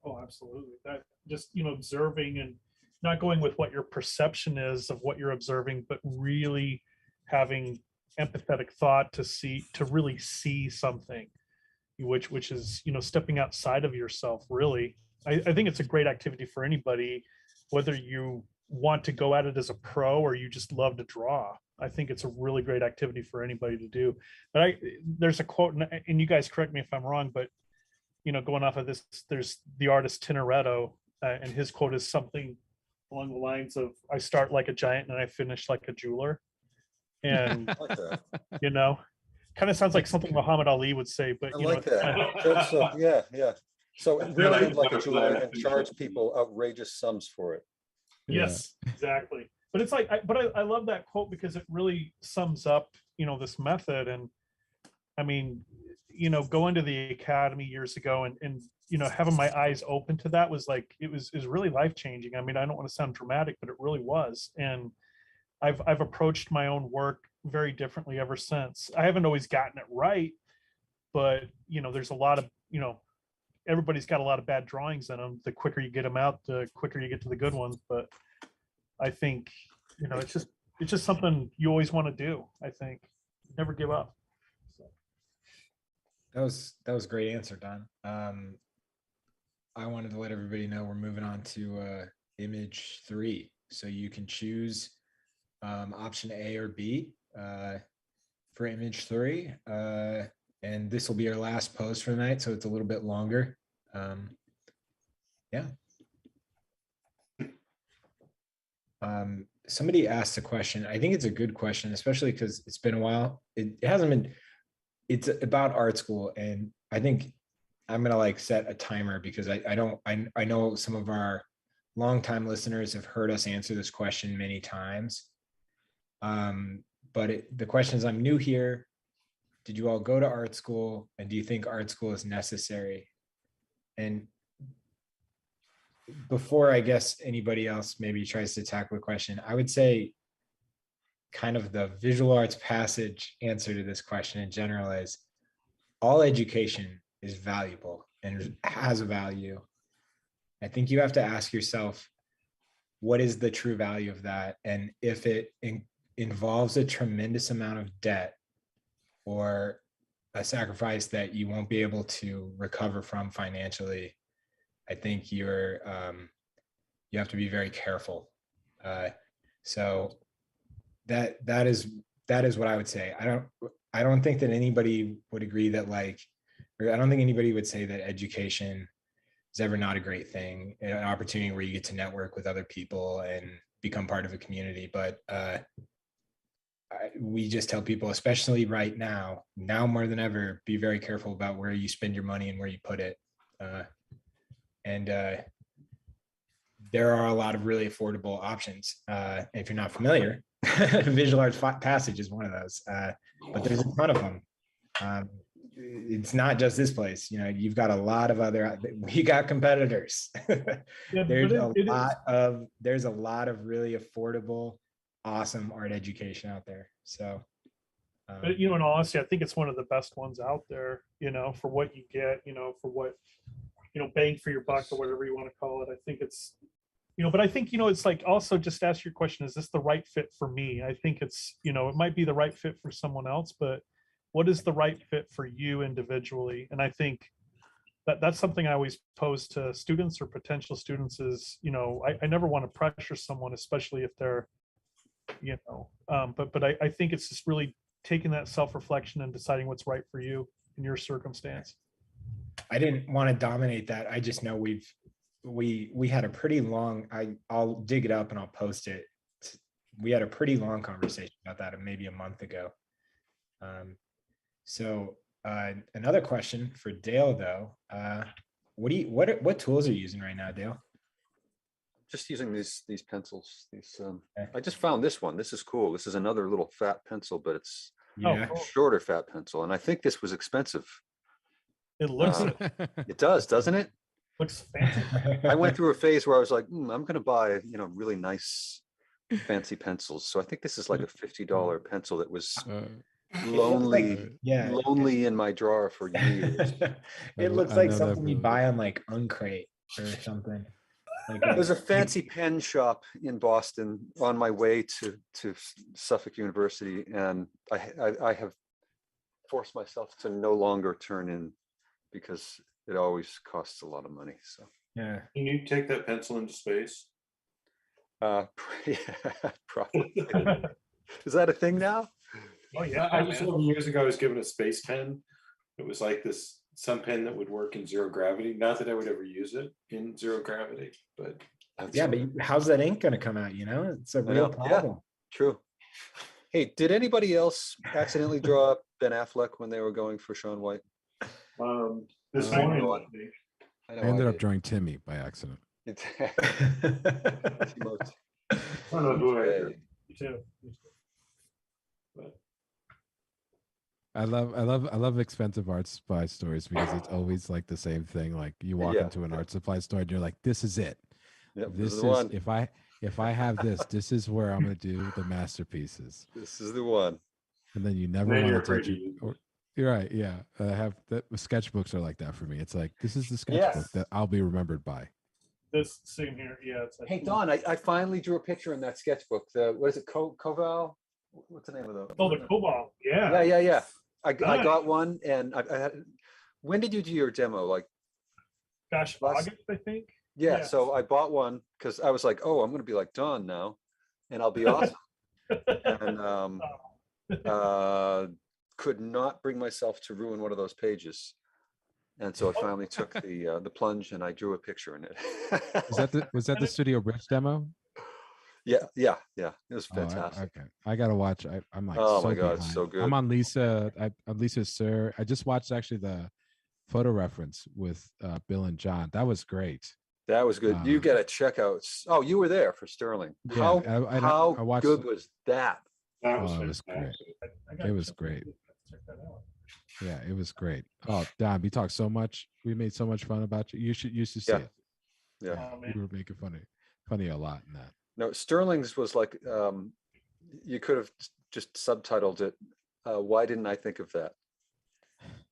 Speaker 7: Oh, absolutely. That just, observing and not going with what your perception is of what you're observing, but really having empathetic thought to really see something, which is, stepping outside of yourself, really. I think it's a great activity for anybody, whether you want to go at it as a pro or you just love to draw. I think it's a really great activity for anybody to do. But there's a quote, and you guys correct me if I'm wrong, but going off of this, there's the artist Tintoretto, and his quote is something along the lines of, "I start like a giant and I finish like a jeweler." And
Speaker 6: I like that.
Speaker 7: kind of sounds like something Muhammad Ali would say, but
Speaker 6: I like that. So, yeah. So really like a jeweler and charge people outrageous sums for it.
Speaker 7: Yes, exactly. But it's like, I love that quote because it really sums up, this method. And I mean, going to the academy years ago and having my eyes open to that was like, it was really life-changing. I mean, I don't want to sound dramatic, but it really was. And I've approached my own work very differently ever since. I haven't always gotten it right, but there's a lot of, everybody's got a lot of bad drawings in them. The quicker you get them out, the quicker you get to the good ones. But I think, it's just something you always want to do. I think never give up. So.
Speaker 2: That was a great answer, Don. I wanted to let everybody know we're moving on to image 3. So you can choose option A or B for image 3. And this will be our last pose for the night, so it's a little bit longer. Yeah. Somebody asked a question. I think it's a good question, especially because it's been a while. It hasn't been, it's about art school. And I think I'm going to set a timer because I know some of our longtime listeners have heard us answer this question many times. But the question is, I'm new here. Did you all go to art school? And do you think art school is necessary? And before, I guess, anybody else maybe tries to tackle the question, I would say kind of the visual arts passage answer to this question in general is all education is valuable and has a value. I think you have to ask yourself, what is the true value of that? And if it involves a tremendous amount of debt or a sacrifice that you won't be able to recover from financially, I think you have to be very careful. So that is what I would say. I don't think that anybody would agree that I don't think anybody would say that education is ever not a great thing, an opportunity where you get to network with other people and become part of a community. But we just tell people, especially right now more than ever, be very careful about where you spend your money and where you put it. And there are a lot of really affordable options. If you're not familiar, Visual Arts Passage is one of those, but there's a ton of them. It's not just this place, you've got a lot of other, we got competitors.
Speaker 7: Yeah,
Speaker 2: there's a lot of really affordable, awesome art education out there. So,
Speaker 7: but in all honesty, I think it's one of the best ones out there, for what you get, for what, bang for your buck or whatever you want to call it. I think it's, but I think, it's like also just ask your question, is this the right fit for me? I think it's, it might be the right fit for someone else, but what is the right fit for you individually? And I think that's something I always pose to students or potential students is, I never want to pressure someone, especially if they're, but I think it's just really taking that self-reflection and deciding what's right for you in your circumstance.
Speaker 2: I didn't want to dominate that. I just know we had a pretty long, I'll dig it up and I'll post it. We had a pretty long conversation about that maybe a month ago. So another question for Dale though, what tools are you using right now, Dale?
Speaker 6: Just using these pencils. I just found this one. This is cool. This is another little fat pencil, but it's
Speaker 2: Yeah.
Speaker 7: cool.
Speaker 6: shorter fat pencil. And I think this was expensive.
Speaker 7: It looks
Speaker 6: It does, doesn't it?
Speaker 7: looks fancy.
Speaker 6: I went through a phase where I was like, I'm going to buy, really nice fancy pencils. So I think this is like a $50 pencil that was lonely in my drawer for years.
Speaker 2: It looks like something you buy on like Uncrate or something.
Speaker 6: There's a fancy pen shop in Boston on my way to Suffolk University, and I have forced myself to no longer turn in because it always costs a lot of money. So
Speaker 2: yeah.
Speaker 5: Can you take that pencil into space?
Speaker 6: yeah, probably. Is that a thing now?
Speaker 7: Oh yeah.
Speaker 5: I was years ago, I was given a space pen. It was like some pen that would work in zero gravity. Not that I would ever use it in zero gravity, but
Speaker 2: Yeah, but how's that ink going to come out? It's a real problem.
Speaker 6: Yeah, true. Hey, did anybody else accidentally draw Ben Affleck when they were going for Shaun White?
Speaker 5: this
Speaker 7: I
Speaker 5: morning,
Speaker 8: I ended up drawing Timmy by accident.
Speaker 5: I don't know who I
Speaker 7: Me too.
Speaker 5: but
Speaker 8: I love expensive art supply stores because it's always like the same thing. Like you walk into an art supply store and you're like, this is it.
Speaker 6: Yep,
Speaker 8: This is
Speaker 6: the one.
Speaker 8: if I have this is where I'm gonna do the masterpieces.
Speaker 6: This is the one.
Speaker 8: And then you never
Speaker 5: Then you're
Speaker 8: want to touch
Speaker 5: afraid
Speaker 8: it.
Speaker 5: to use
Speaker 8: Or, you're right. Yeah. I have sketchbooks are like that for me. It's like, this is the sketchbook that I'll be remembered by.
Speaker 7: This same here. Yeah. It's like,
Speaker 6: Hey, Don, I finally drew a picture in that sketchbook. What is it? Koval? What's the name of the?
Speaker 7: Oh, the Cobalt. Yeah.
Speaker 6: Yeah. I
Speaker 7: Nice.
Speaker 6: got one, and I had. When did you do your demo? Like,
Speaker 7: Gosh,
Speaker 6: last-
Speaker 7: August, I think.
Speaker 6: yeah.
Speaker 7: Yeah.
Speaker 6: So I bought one because I was like, oh, I'm going to be like Don now, and I'll be awesome. And could not bring myself to ruin one of those pages, and so I finally took the plunge and I drew a picture in it.
Speaker 8: Was that the Studio Bridge demo?
Speaker 6: Yeah. It was
Speaker 8: Oh,
Speaker 6: fantastic.
Speaker 8: okay. I gotta watch. I'm like,
Speaker 6: Oh
Speaker 8: so
Speaker 6: my God, it's
Speaker 8: behind.
Speaker 6: so good.
Speaker 8: I'm on Lisa. On Lisa Sir. I just watched actually the photo reference with Bill and John. That was great.
Speaker 6: That was good. You
Speaker 8: Um,
Speaker 6: got to check out. Oh, you were there for Sterling.
Speaker 8: Yeah,
Speaker 6: How
Speaker 8: I
Speaker 6: how
Speaker 8: watched
Speaker 6: good
Speaker 8: it.
Speaker 6: was that?
Speaker 5: That was
Speaker 8: Oh, it was great.
Speaker 5: fantastic.
Speaker 7: I gotta
Speaker 8: It was
Speaker 7: check-
Speaker 8: great.
Speaker 7: check that out.
Speaker 8: Yeah, it was great. Oh, Don, we talked so much. We made so much fun about you. You should see
Speaker 6: Yeah.
Speaker 8: it.
Speaker 6: Yeah.
Speaker 7: Oh,
Speaker 8: We
Speaker 7: man.
Speaker 8: were making funny a lot in that.
Speaker 6: No, Sterling's was like you could have just subtitled it. Why didn't I think of that?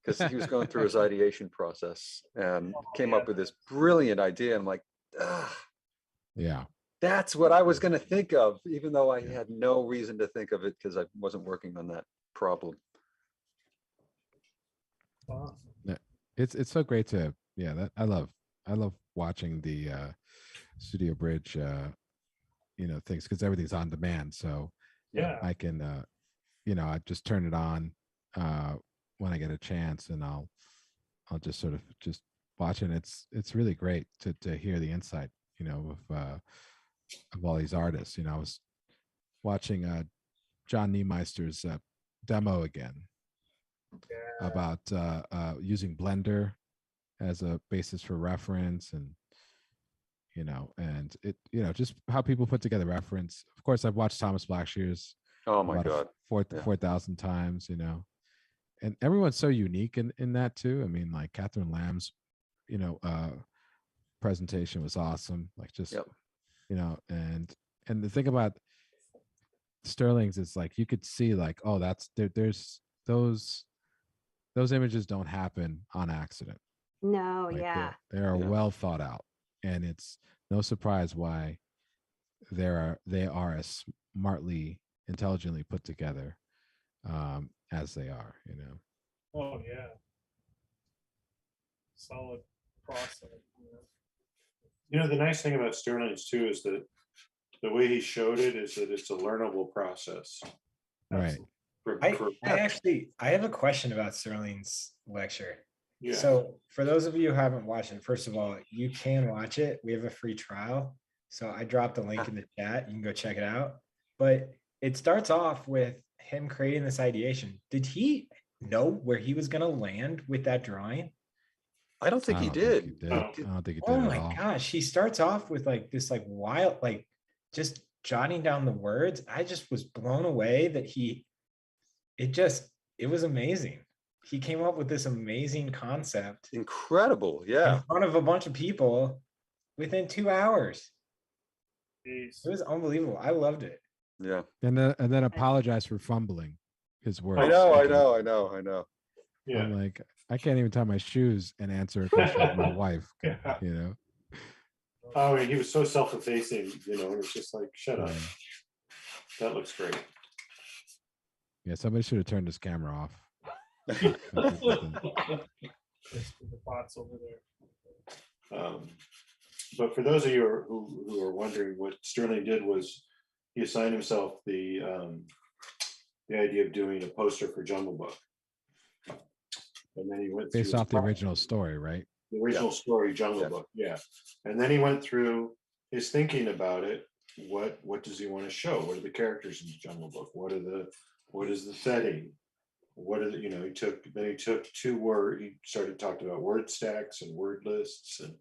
Speaker 6: Because he was going through his ideation process and came up with this brilliant idea. I'm like,
Speaker 8: Yeah.
Speaker 6: that's what I was going to think of, even though I had no reason to think of it because I wasn't working on that problem.
Speaker 7: Awesome.
Speaker 8: It's so great to that I love watching the Studio Bridge things because everything's on demand. So
Speaker 7: Yeah.
Speaker 8: I can I just turn it on when I get a chance, and I'll just sort of just watch it. It's really great to hear the insight, of all these artists. I was watching John Niemeister's demo again about using Blender as a basis for reference, and just how people put together reference. Of course, I've watched Thomas Blackshear's
Speaker 6: Oh my God.
Speaker 8: 4,000 times, and everyone's so unique in that too. I mean, like Catherine Lamb's, presentation was awesome. Like just,
Speaker 6: Yep.
Speaker 8: And the thing about Sterling's is like, you could see like, oh, there's those images don't happen on accident.
Speaker 1: No,
Speaker 8: Like
Speaker 1: yeah.
Speaker 8: they are
Speaker 6: Yeah.
Speaker 8: well thought out, and it's no surprise why they are as smartly, intelligently put together as they are.
Speaker 7: Oh yeah. Solid process.
Speaker 5: The nice thing about Sterling's too is that the way he showed it is that it's a learnable process.
Speaker 8: Right.
Speaker 2: I have a question about Sterling's lecture.
Speaker 5: Yeah.
Speaker 2: So for those of you who haven't watched it, first of all, you can watch it. We have a free trial. So I dropped a link in the chat. You can go check it out. But it starts off with him creating this ideation. Did he know where he was going to land with that drawing?
Speaker 6: I don't think he did.
Speaker 8: I don't think he did
Speaker 2: Oh
Speaker 8: at
Speaker 2: my
Speaker 8: all.
Speaker 2: gosh. He starts off with like this like wild, like just jotting down the words. I just was blown away that it was amazing. He came up with this amazing concept
Speaker 6: Incredible. Yeah.
Speaker 2: in front of a bunch of people within 2 hours.
Speaker 7: Jeez.
Speaker 2: It was unbelievable. I loved it.
Speaker 6: Yeah.
Speaker 8: And then apologize for fumbling his words.
Speaker 6: I know.
Speaker 5: Yeah.
Speaker 8: I'm like, I can't even tie my shoes and answer a question with my wife.
Speaker 7: Yeah.
Speaker 5: Oh, and he was so self-effacing, it's just like, shut up. That looks great.
Speaker 8: Yeah, somebody should have turned his camera off.
Speaker 7: There's the bots over there.
Speaker 5: But for those of you who are wondering, what Sterling did was he assigned himself the idea of doing a poster for Jungle Book. And then he went
Speaker 8: Based
Speaker 5: through
Speaker 8: off the original story, right?
Speaker 5: the original story, Jungle Book, yeah. And then he went through his thinking about it. What does he want to show? What are the characters in the Jungle Book? What is the setting? He took 2 words. He started talking about word stacks and word lists, and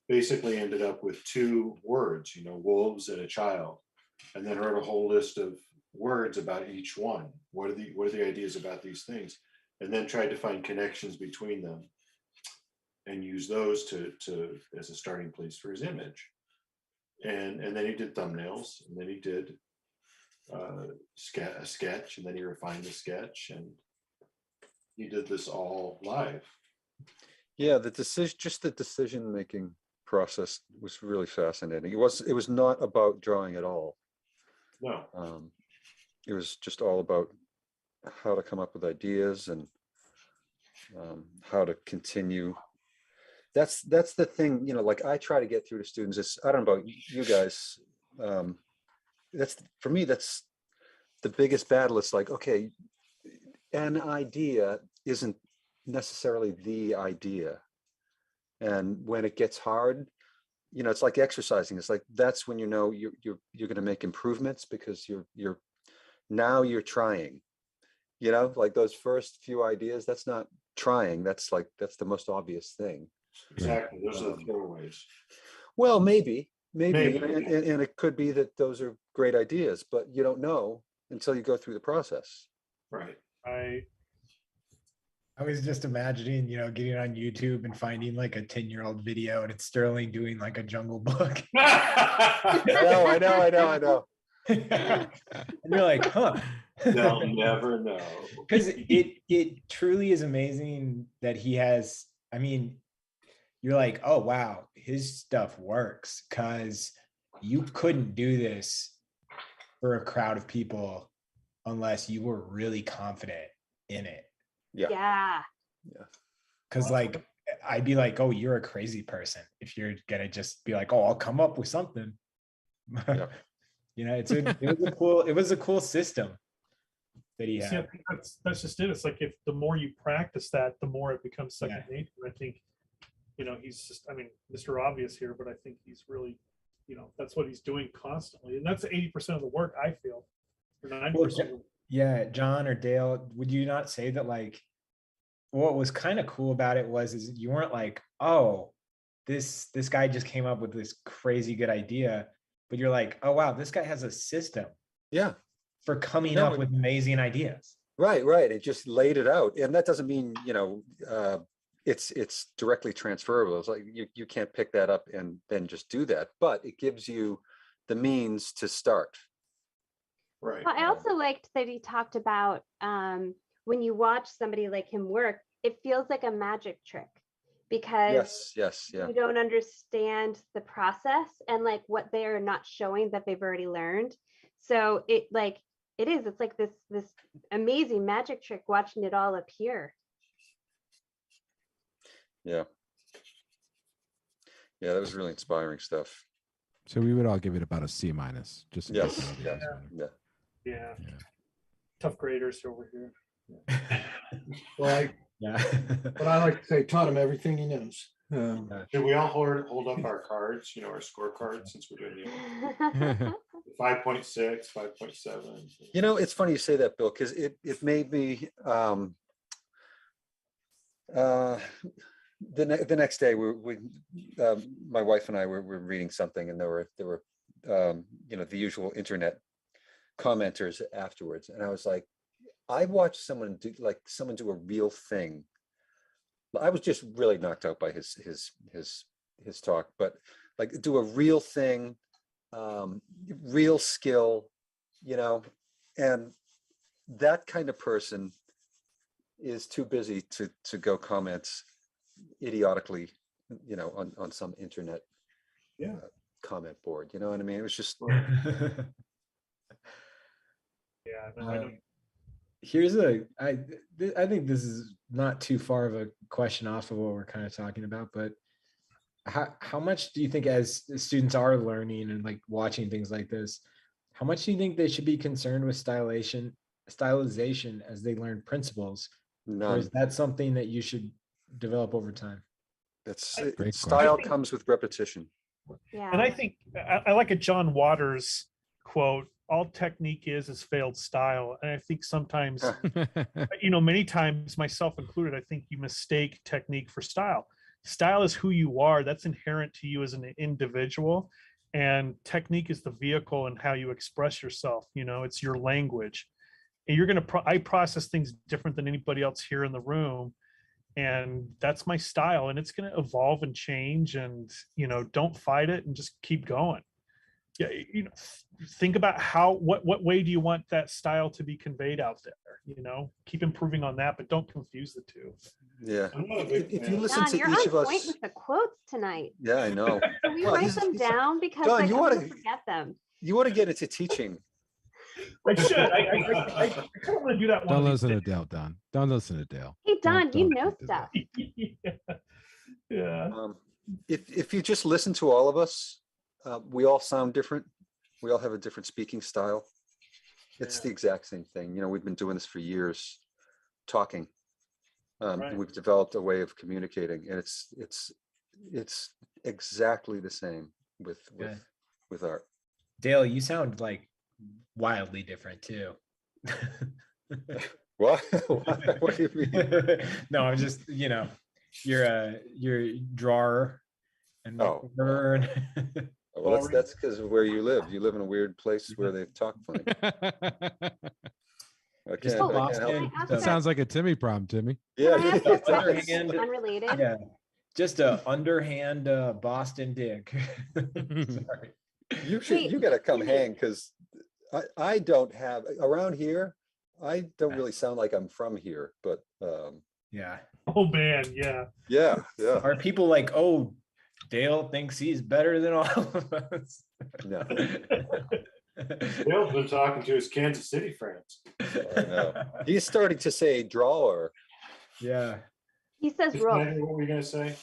Speaker 5: basically ended up with 2 words, wolves and a child, and then wrote a whole list of words about each one. What are the ideas about these things? And then tried to find connections between them and use those to as a starting place for his image. And then he did thumbnails, and then he did a sketch, and then he refined the sketch, and he did this all live.
Speaker 6: Yeah, the decision making process was really fascinating. It was not about drawing at all.
Speaker 5: No.
Speaker 6: It was just all about how to come up with ideas and how to continue. That's the thing, like I try to get through to students. I don't know about you guys. For me, that's the biggest battle. It's like, okay, an idea isn't necessarily the idea. And when it gets hard, it's like exercising. It's like, that's when you're going to make improvements, because you're trying, like those first few ideas, that's not trying. That's the most obvious thing.
Speaker 5: Exactly. Those are the throwaways.
Speaker 6: Well, maybe,
Speaker 5: Maybe.
Speaker 6: and it could be that those are great ideas, but you don't know until you go through the process.
Speaker 5: Right.
Speaker 7: I
Speaker 2: I was just imagining, getting on YouTube and finding like a 10-year-old video and it's Sterling doing like a Jungle Book.
Speaker 6: I know.
Speaker 2: And you're like, huh.
Speaker 5: They'll never know.
Speaker 2: Because it truly is amazing that he has, I mean, you're like, oh wow, his stuff works, because you couldn't do this for a crowd of people unless you were really confident in it.
Speaker 1: Yeah.
Speaker 2: Because like I'd be like, oh, you're a crazy person if you're gonna just be like, oh, I'll come up with something.
Speaker 6: Yeah.
Speaker 2: It was a cool system that he
Speaker 7: see, I
Speaker 2: had.
Speaker 7: think that's just it. It's like if the more you practice that, the more it becomes second nature. I think, he's just, I mean, Mr. Obvious here, but I think he's really, that's what he's doing constantly. And that's 80% of the work, I feel. Or 90%.
Speaker 2: Yeah, John or Dale, would you not say that like what was kind of cool about it is you weren't like, oh, this guy just came up with this crazy good idea, but you're like, oh wow, this guy has a system for coming up with amazing ideas.
Speaker 6: Right. It just laid it out. And that doesn't mean, it's directly transferable. It's like you can't pick that up and then just do that, but it gives you the means to start.
Speaker 5: Right.
Speaker 1: Well, I also liked that he talked about when you watch somebody like him work, it feels like a magic trick, because
Speaker 6: Yes.
Speaker 1: you don't understand the process and like what they're not showing that they've already learned. So it's like this amazing magic trick watching it all appear.
Speaker 6: Yeah, that was really inspiring stuff.
Speaker 8: So we would all give it about a C-, just in
Speaker 6: Yes.
Speaker 8: case nobody else wanted.
Speaker 7: Yeah. Tough graders over here.
Speaker 3: Well, but I like to say, taught him everything he knows.
Speaker 5: Did we all hold up our cards, our scorecards, since we're doing the 5.6, 5.7?
Speaker 6: It's funny you say that, Bill, because it made me the next day we my wife and I were reading something, and there were the usual internet commenters afterwards, and I was like, I watched someone do a real thing. I was just really knocked out by his talk, but like do a real thing, real skill, and that kind of person is too busy to go comment idiotically, on some internet comment board. You know what I mean? It was just
Speaker 7: I know.
Speaker 2: I think this is not too far of a question off of what we're kind of talking about, but how much do you think, as students are learning and like watching things like this, how much do you think they should be concerned with stylization as they learn principles?
Speaker 6: none.
Speaker 2: Or is that something that you should develop over time?
Speaker 8: Great
Speaker 6: Style
Speaker 7: question.
Speaker 6: comes with repetition.
Speaker 1: Yeah.
Speaker 7: And I think I like a John Waters quote, all technique is failed style. And I think sometimes, many times, myself included, I think you mistake technique for style. Style is who you are. That's inherent to you as an individual. And technique is the vehicle and how you express yourself. It's your language. And I process things different than anybody else here in the room. And that's my style. And it's going to evolve and change. And, don't fight it and just keep going. Yeah, think about what way do you want that style to be conveyed out there? Keep improving on that, but don't confuse the two.
Speaker 6: Yeah. If you listen
Speaker 1: Don,
Speaker 6: to
Speaker 1: you're
Speaker 6: each
Speaker 1: on
Speaker 6: of us,
Speaker 1: point with the quotes tonight.
Speaker 6: yeah, I know.
Speaker 1: Can we
Speaker 6: Well,
Speaker 1: write them down, because
Speaker 6: Don,
Speaker 1: like,
Speaker 6: you
Speaker 1: I'm
Speaker 6: oughta-
Speaker 1: gonna forget them.
Speaker 6: You want to get into teaching.
Speaker 7: I should. I kind of want to do that one.
Speaker 8: Don't
Speaker 7: of these
Speaker 8: listen to Dale, Don. Don't listen to Dale.
Speaker 1: Hey Don, you
Speaker 8: Don't
Speaker 1: know
Speaker 8: do
Speaker 1: stuff.
Speaker 8: that.
Speaker 7: Yeah.
Speaker 6: If you just listen to all of us, we all sound different. We all have a different speaking style. It's the exact same thing. We've been doing this for years, talking.
Speaker 7: Right.
Speaker 6: We've developed a way of communicating, and it's exactly the same with art.
Speaker 2: Dale, you sound like wildly different too.
Speaker 6: What? What do you mean?
Speaker 2: No, I'm just, you're a drawer and
Speaker 6: Oh.
Speaker 2: burn.
Speaker 6: Well, that's because of where you live. You live in a weird place where they talk funny. I
Speaker 2: Just
Speaker 6: can't help
Speaker 2: Boston.
Speaker 6: it.
Speaker 8: That sounds like a Timmy problem, Timmy.
Speaker 6: Yeah.
Speaker 1: Can I ask
Speaker 6: yeah,
Speaker 1: a
Speaker 6: it does.
Speaker 1: question unrelated?
Speaker 2: Yeah, just a underhand Boston dick. Sorry.
Speaker 6: You gotta come hang, because I don't have around here. I don't really sound like I'm from here, but
Speaker 2: Yeah.
Speaker 7: Oh man, yeah.
Speaker 6: yeah.
Speaker 2: Are people like, oh, Dale thinks he's better than all of us?
Speaker 6: No.
Speaker 5: Dale's been talking to his Kansas City friends.
Speaker 6: I know. He's starting to say drawer.
Speaker 2: Yeah.
Speaker 1: He says
Speaker 5: What
Speaker 1: roll.
Speaker 5: were you gonna say?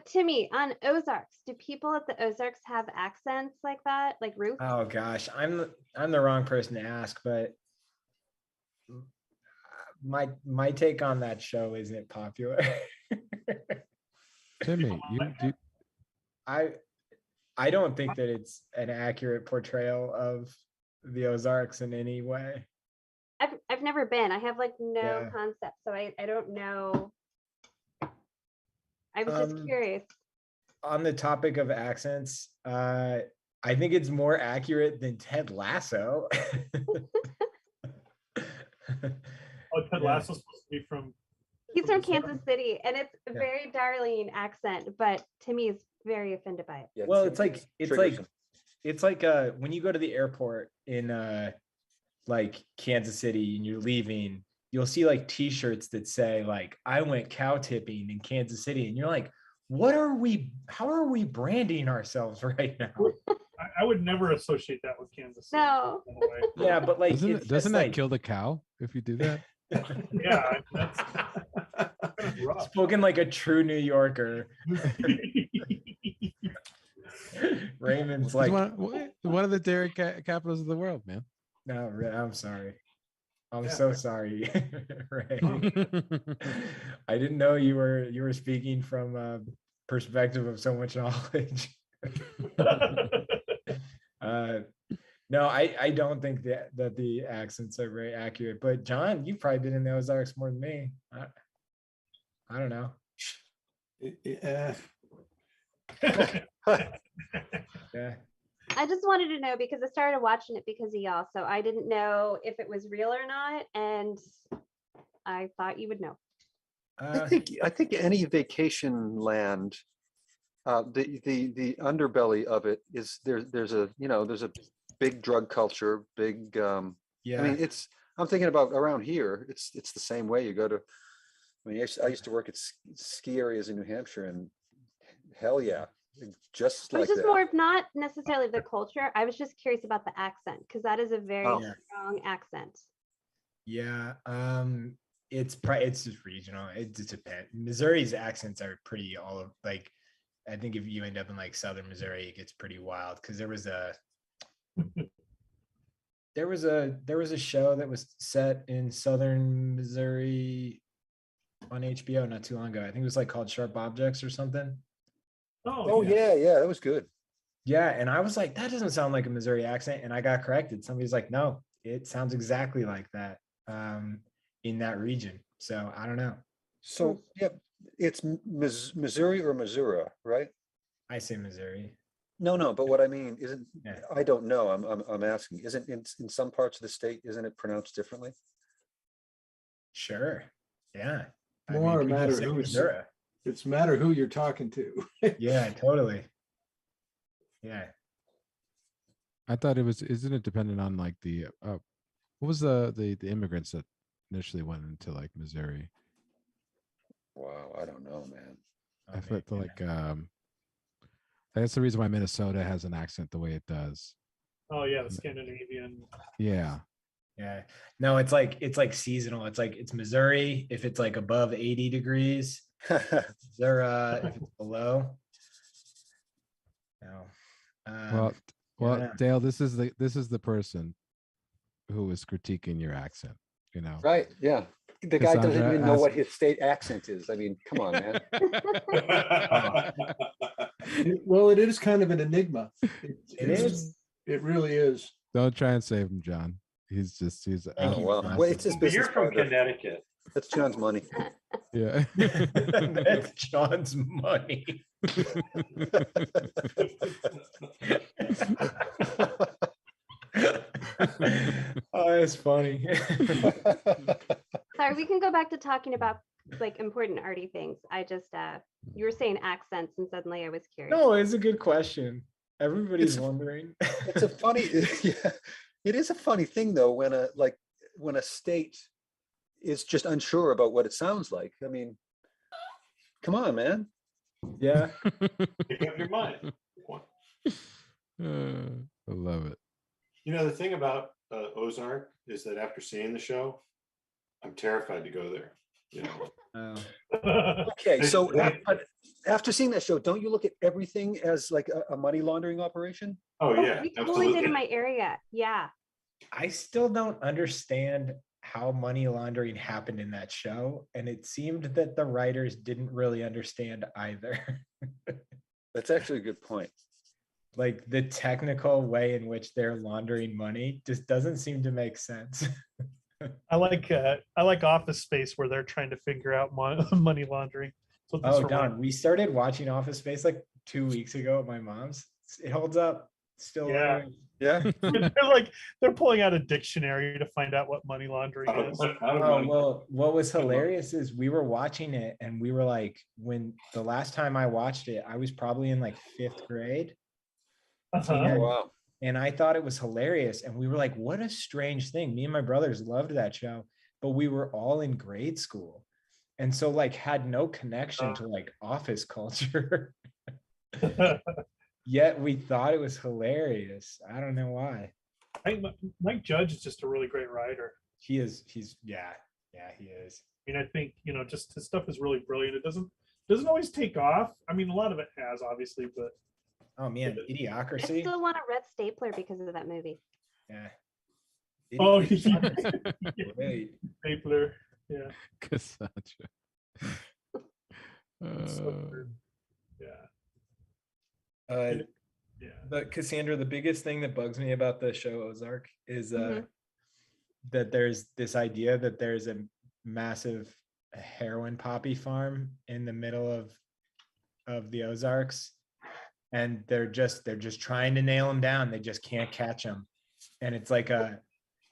Speaker 1: Timmy, on Ozarks, do people at the Ozarks have accents like that, like Ruth?
Speaker 2: Oh gosh, I'm the wrong person to ask, but my take on that show isn't popular.
Speaker 8: Timmy,
Speaker 2: I don't think that it's an accurate portrayal of the Ozarks in any way.
Speaker 1: I've never been. I have like no
Speaker 2: Yeah.
Speaker 1: concept, so I don't know. I was just curious.
Speaker 2: On the topic of accents, I think it's more accurate than Ted Lasso.
Speaker 7: Oh, Ted
Speaker 2: Yeah.
Speaker 7: Lasso's supposed to be from.
Speaker 1: He's from
Speaker 7: the South.
Speaker 1: Kansas City, and it's a
Speaker 2: Yeah.
Speaker 1: very Darlene accent, but Timmy is very offended by it.
Speaker 6: Yeah,
Speaker 2: Well,
Speaker 6: seems
Speaker 2: it's
Speaker 6: triggers
Speaker 2: like
Speaker 6: him.
Speaker 2: when you go to the airport in like Kansas City and you're leaving, you'll see like t-shirts that say like I went cow tipping in Kansas City, and you're like, how are we branding ourselves right now?
Speaker 7: I would never associate that with Kansas City.
Speaker 1: No.
Speaker 7: by the way.
Speaker 2: Yeah, but like
Speaker 8: doesn't
Speaker 2: just
Speaker 8: that
Speaker 2: like,
Speaker 8: kill the cow if you do that?
Speaker 7: Yeah, that's kind of rough.
Speaker 2: spoken like a true New Yorker. Raymond's
Speaker 8: It's
Speaker 2: like,
Speaker 8: one of the dairy capitals of the world, man.
Speaker 2: no, I'm sorry. I'm
Speaker 7: Yeah.
Speaker 2: so sorry. Ray. I didn't know you were speaking from a perspective of so much knowledge. No, I don't think that the accents are very accurate. But John, you've probably been in the Ozarks more than me. I don't know. Yeah.
Speaker 1: I just wanted to know because I started watching it because of y'all, so I didn't know if it was real or not, and I thought you would know.
Speaker 6: I think any vacation land, the underbelly of it is there's a big drug culture, big
Speaker 2: Yeah.
Speaker 6: I mean I'm thinking about around here, it's the same way. You go to, I mean, I used to work at ski areas in New Hampshire, and hell yeah, just
Speaker 1: It was
Speaker 6: like
Speaker 1: just
Speaker 6: that.
Speaker 1: more of not necessarily the culture. I was just curious about the accent because that is a very
Speaker 6: Oh.
Speaker 1: strong accent.
Speaker 2: Yeah. It's just regional. It just depends. Missouri's accents are pretty all of, like, I think if you end up in like southern Missouri, it gets pretty wild because there was a show that was set in southern Missouri on HBO not too long ago. I think it was like called Sharp Objects or something.
Speaker 6: Oh yeah, that was good.
Speaker 2: Yeah, and I was like, that doesn't sound like a Missouri accent, and I got corrected. Somebody's like, no, it sounds exactly like that in that region. So I don't know.
Speaker 6: So yeah, it's Missouri or Missouri, right?
Speaker 2: I say Missouri.
Speaker 6: No, but what I mean isn't,
Speaker 2: Yeah.
Speaker 6: I don't know. I'm asking. Isn't in some parts of the state, isn't it pronounced differently?
Speaker 2: Sure. Yeah.
Speaker 3: More
Speaker 2: people
Speaker 3: matter
Speaker 2: say
Speaker 3: who
Speaker 2: Missouri.
Speaker 3: It's matter who you're talking to.
Speaker 2: Yeah, totally. Yeah.
Speaker 8: I thought isn't it dependent on like the what was the immigrants that initially went into like Missouri?
Speaker 6: Wow, I don't know, man.
Speaker 8: I felt like that's the reason why Minnesota has an accent the way it does.
Speaker 7: Oh yeah, the Scandinavian.
Speaker 8: Yeah.
Speaker 2: Yeah. No, it's like seasonal. It's Missouri if it's like above 80 degrees. Missouri if it's below. No.
Speaker 8: Well,
Speaker 2: yeah.
Speaker 8: Dale, this is the person who was critiquing your accent, you know.
Speaker 6: Right, yeah. The guy doesn't
Speaker 8: Cassandra
Speaker 6: even know
Speaker 8: asked-
Speaker 6: what his state accent is. I mean, come on, man.
Speaker 3: Well, it is kind of an enigma.
Speaker 2: It is.
Speaker 3: It really is.
Speaker 8: Don't try and save him, John. He's
Speaker 2: Thank
Speaker 6: Oh,
Speaker 2: you.
Speaker 6: well, it's his
Speaker 5: But
Speaker 6: business.
Speaker 5: you're from
Speaker 6: partner.
Speaker 5: Connecticut.
Speaker 6: That's John's money.
Speaker 8: Yeah.
Speaker 2: That's John's money. Oh, that's funny.
Speaker 1: Sorry, we can go back to talking about like important arty things. I just you were saying accents and suddenly I was curious.
Speaker 2: No, it's a good question. Everybody's
Speaker 6: It's-
Speaker 2: wondering.
Speaker 6: It's a funny, yeah, it is a funny thing though, when a state is just unsure about what it sounds like. I mean, come on, man.
Speaker 2: Yeah.
Speaker 5: Make up your mind.
Speaker 8: I love it.
Speaker 5: You know, the thing about Ozark is that after seeing the show, I'm terrified to go there. You know,
Speaker 6: Okay, so
Speaker 5: They-
Speaker 6: but after seeing that show, don't you look at everything as like a money laundering operation?
Speaker 5: oh
Speaker 1: Oh,
Speaker 5: yeah,
Speaker 1: we totally did
Speaker 5: absolutely.
Speaker 1: in my area. Yeah.
Speaker 2: I still don't understand how money laundering happened in that show. And it seemed that the writers didn't really understand either.
Speaker 6: That's actually a good point.
Speaker 2: Like the technical way in which they're laundering money just doesn't seem to make sense.
Speaker 7: I like Office Space where they're trying to figure out money laundering. So this
Speaker 2: Oh,
Speaker 7: reminds-
Speaker 2: Don, we started watching Office Space like 2 weeks ago at my mom's. It holds up. Still
Speaker 7: Yeah.
Speaker 2: learning.
Speaker 6: Yeah.
Speaker 7: they're pulling out a dictionary to find out what money laundering is.
Speaker 2: Oh, well, what was hilarious is we were watching it and we were like, when the last time I watched it, I was probably in like 5th grade.
Speaker 7: Uh-huh.
Speaker 2: Yeah.
Speaker 6: Wow.
Speaker 2: And I thought it was hilarious. And we were like, what a strange thing. Me and my brothers loved that show, but we were all in grade school. And so like had no connection to like office culture. Yet we thought it was hilarious. I don't know why.
Speaker 7: I think Mike Judge is just a really great writer.
Speaker 2: He's yeah, he is.
Speaker 7: I mean, I think, just his stuff is really brilliant. It doesn't always take off. I mean, a lot of it has, obviously, but
Speaker 2: Oh man,
Speaker 1: I
Speaker 2: Idiocracy.
Speaker 1: still want a red stapler because of that movie.
Speaker 2: Yeah.
Speaker 7: Oh,
Speaker 2: Idiocracy. Great.
Speaker 7: stapler. Yeah.
Speaker 8: Cassandra.
Speaker 7: It's so good. Yeah. Yeah.
Speaker 2: But Cassandra, the biggest thing that bugs me about the show Ozark is
Speaker 1: Mhm.
Speaker 2: that there's this idea that there's a massive heroin poppy farm in the middle of the Ozarks, and they're just trying to nail them down. They just can't catch them, and it's like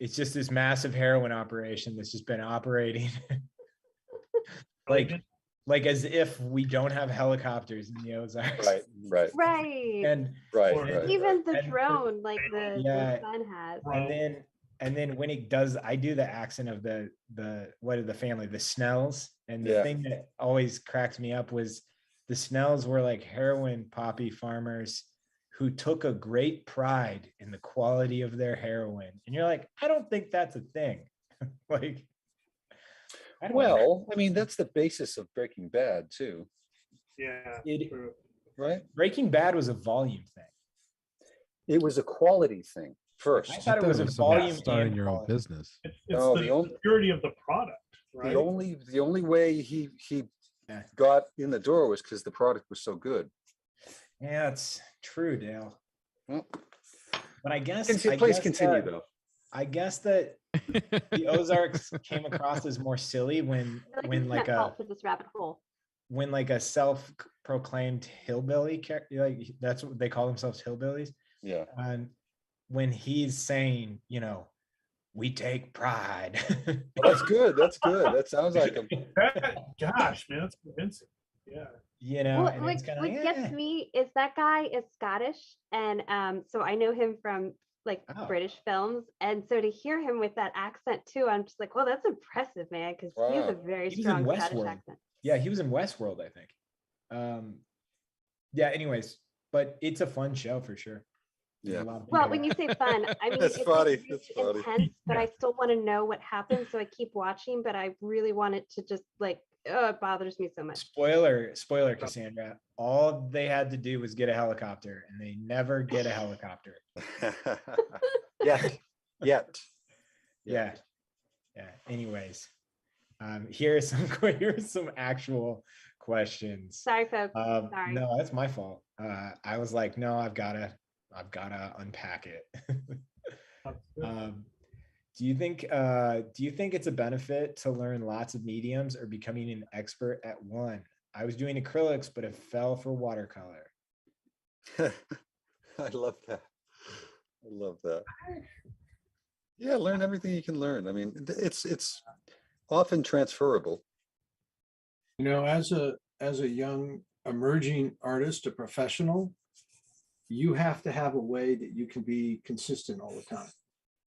Speaker 2: it's just this massive heroin operation that's just been operating like as if we don't have helicopters in the Ozarks.
Speaker 6: Right.
Speaker 1: Right.
Speaker 2: And
Speaker 6: Right.
Speaker 1: Even the
Speaker 2: and-
Speaker 1: drone, like the
Speaker 2: Yeah.
Speaker 1: sun has.
Speaker 2: and then when it does, I do the accent of the what are the family, the Snells. And the
Speaker 6: Yeah.
Speaker 2: thing that always cracked me up was the Snells were like heroin poppy farmers who took a great pride in the quality of their heroin. And you're like, I don't think that's a thing. Like, I don't know.
Speaker 6: Well, I mean, that's the basis of Breaking Bad too,
Speaker 7: Yeah.
Speaker 2: It-
Speaker 7: true.
Speaker 6: right?
Speaker 2: Breaking Bad was a volume thing.
Speaker 6: It was a quality thing first.
Speaker 2: I thought it was a
Speaker 8: about
Speaker 2: volume
Speaker 8: starting
Speaker 2: and
Speaker 8: your own
Speaker 2: quality.
Speaker 8: business.
Speaker 7: It's
Speaker 6: No,
Speaker 7: the
Speaker 6: the only-
Speaker 7: purity of the product, right?
Speaker 6: The only way he
Speaker 2: Yeah.
Speaker 6: got in the door was because the product was so good.
Speaker 2: Yeah, it's true, Dale.
Speaker 6: Well,
Speaker 2: But I guess
Speaker 6: please continue though.
Speaker 2: I guess that the Ozarks came across as more silly when
Speaker 1: I feel like
Speaker 2: when
Speaker 1: we
Speaker 2: like
Speaker 1: can't fall
Speaker 2: a
Speaker 1: to this rabbit hole.
Speaker 2: when like a self-proclaimed hillbilly like that's what they call themselves, hillbillies.
Speaker 6: Yeah.
Speaker 2: And when he's saying, we take pride.
Speaker 6: Well, that's good. That's good. That sounds like him.
Speaker 7: Gosh, man, that's convincing. Yeah.
Speaker 1: Well,
Speaker 2: and
Speaker 1: what
Speaker 2: it's kind
Speaker 1: what
Speaker 2: of
Speaker 1: gets me is that guy is Scottish, and so I know him from like
Speaker 2: Oh.
Speaker 1: British films, and so to hear him with that accent too, I'm just like, well, that's impressive, man, because he has a
Speaker 6: Wow.
Speaker 1: very
Speaker 2: He was in
Speaker 1: strong Scottish
Speaker 2: Westworld.
Speaker 1: accent.
Speaker 2: Yeah, he was in Westworld, I think. Yeah, anyways, but it's a fun show for sure. There's
Speaker 6: Yeah.
Speaker 2: a lot of
Speaker 1: Well,
Speaker 2: people-
Speaker 1: when you say fun, I mean
Speaker 6: That's
Speaker 1: it's
Speaker 6: funny,
Speaker 1: like
Speaker 6: that's
Speaker 1: really
Speaker 6: funny.
Speaker 1: intense, but I
Speaker 7: Yeah.
Speaker 1: still want to know what happens, so I keep watching. But I really want it to just like, oh, it bothers me so much.
Speaker 2: Spoiler, Cassandra. All they had to do was get a helicopter, and they never get a helicopter.
Speaker 6: Yet.
Speaker 2: Yeah. Anyways, here's some actual questions.
Speaker 1: Sorry, folks. Sorry.
Speaker 2: No, that's my fault. I was like, no, I've gotta unpack it. Do you think it's a benefit to learn lots of mediums or becoming an expert at one? I was doing acrylics, but it fell for watercolor.
Speaker 6: I love that. I love that. Yeah, learn everything you can learn. I mean, it's often transferable.
Speaker 3: You know, as a young emerging artist, a professional, you have to have a way that you can be consistent all the time.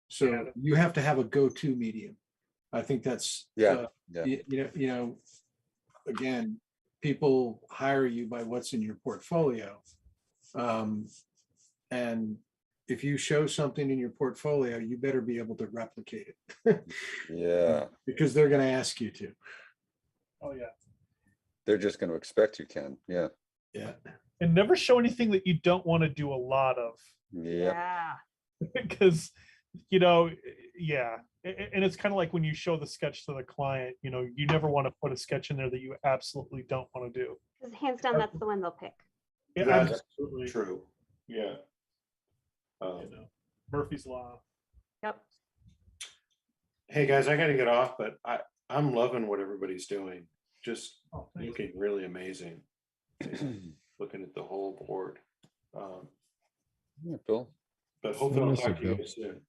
Speaker 3: So
Speaker 7: Yeah.
Speaker 3: you have to have a go-to medium. I think that's
Speaker 6: Yeah.
Speaker 3: you know, again, people hire you by what's in your portfolio. And if you show something in your portfolio, you better be able to replicate it.
Speaker 6: Yeah.
Speaker 3: Because they're going to ask you to.
Speaker 7: Oh yeah.
Speaker 6: They're just going to expect you can. Yeah.
Speaker 3: Yeah.
Speaker 7: And never show anything that you don't want to do a lot of.
Speaker 6: Yeah.
Speaker 7: Because, you know, yeah. And it's kind of like when you show the sketch to the client, you know, you never want to put a sketch in there that you absolutely don't want to do.
Speaker 1: Because hands down, that's the one they'll pick.
Speaker 7: Yeah,
Speaker 5: That's
Speaker 7: absolutely.
Speaker 5: true. Yeah.
Speaker 7: You know, Murphy's Law.
Speaker 1: Yep.
Speaker 5: Hey guys, I gotta get off, but I'm loving what everybody's doing. Just
Speaker 7: Oh, thanks.
Speaker 5: looking really amazing. Looking at the whole board.
Speaker 6: Yeah, Bill.
Speaker 5: But hopefully I'll
Speaker 8: miss you,
Speaker 5: talk to you
Speaker 8: Bill.
Speaker 5: guys soon.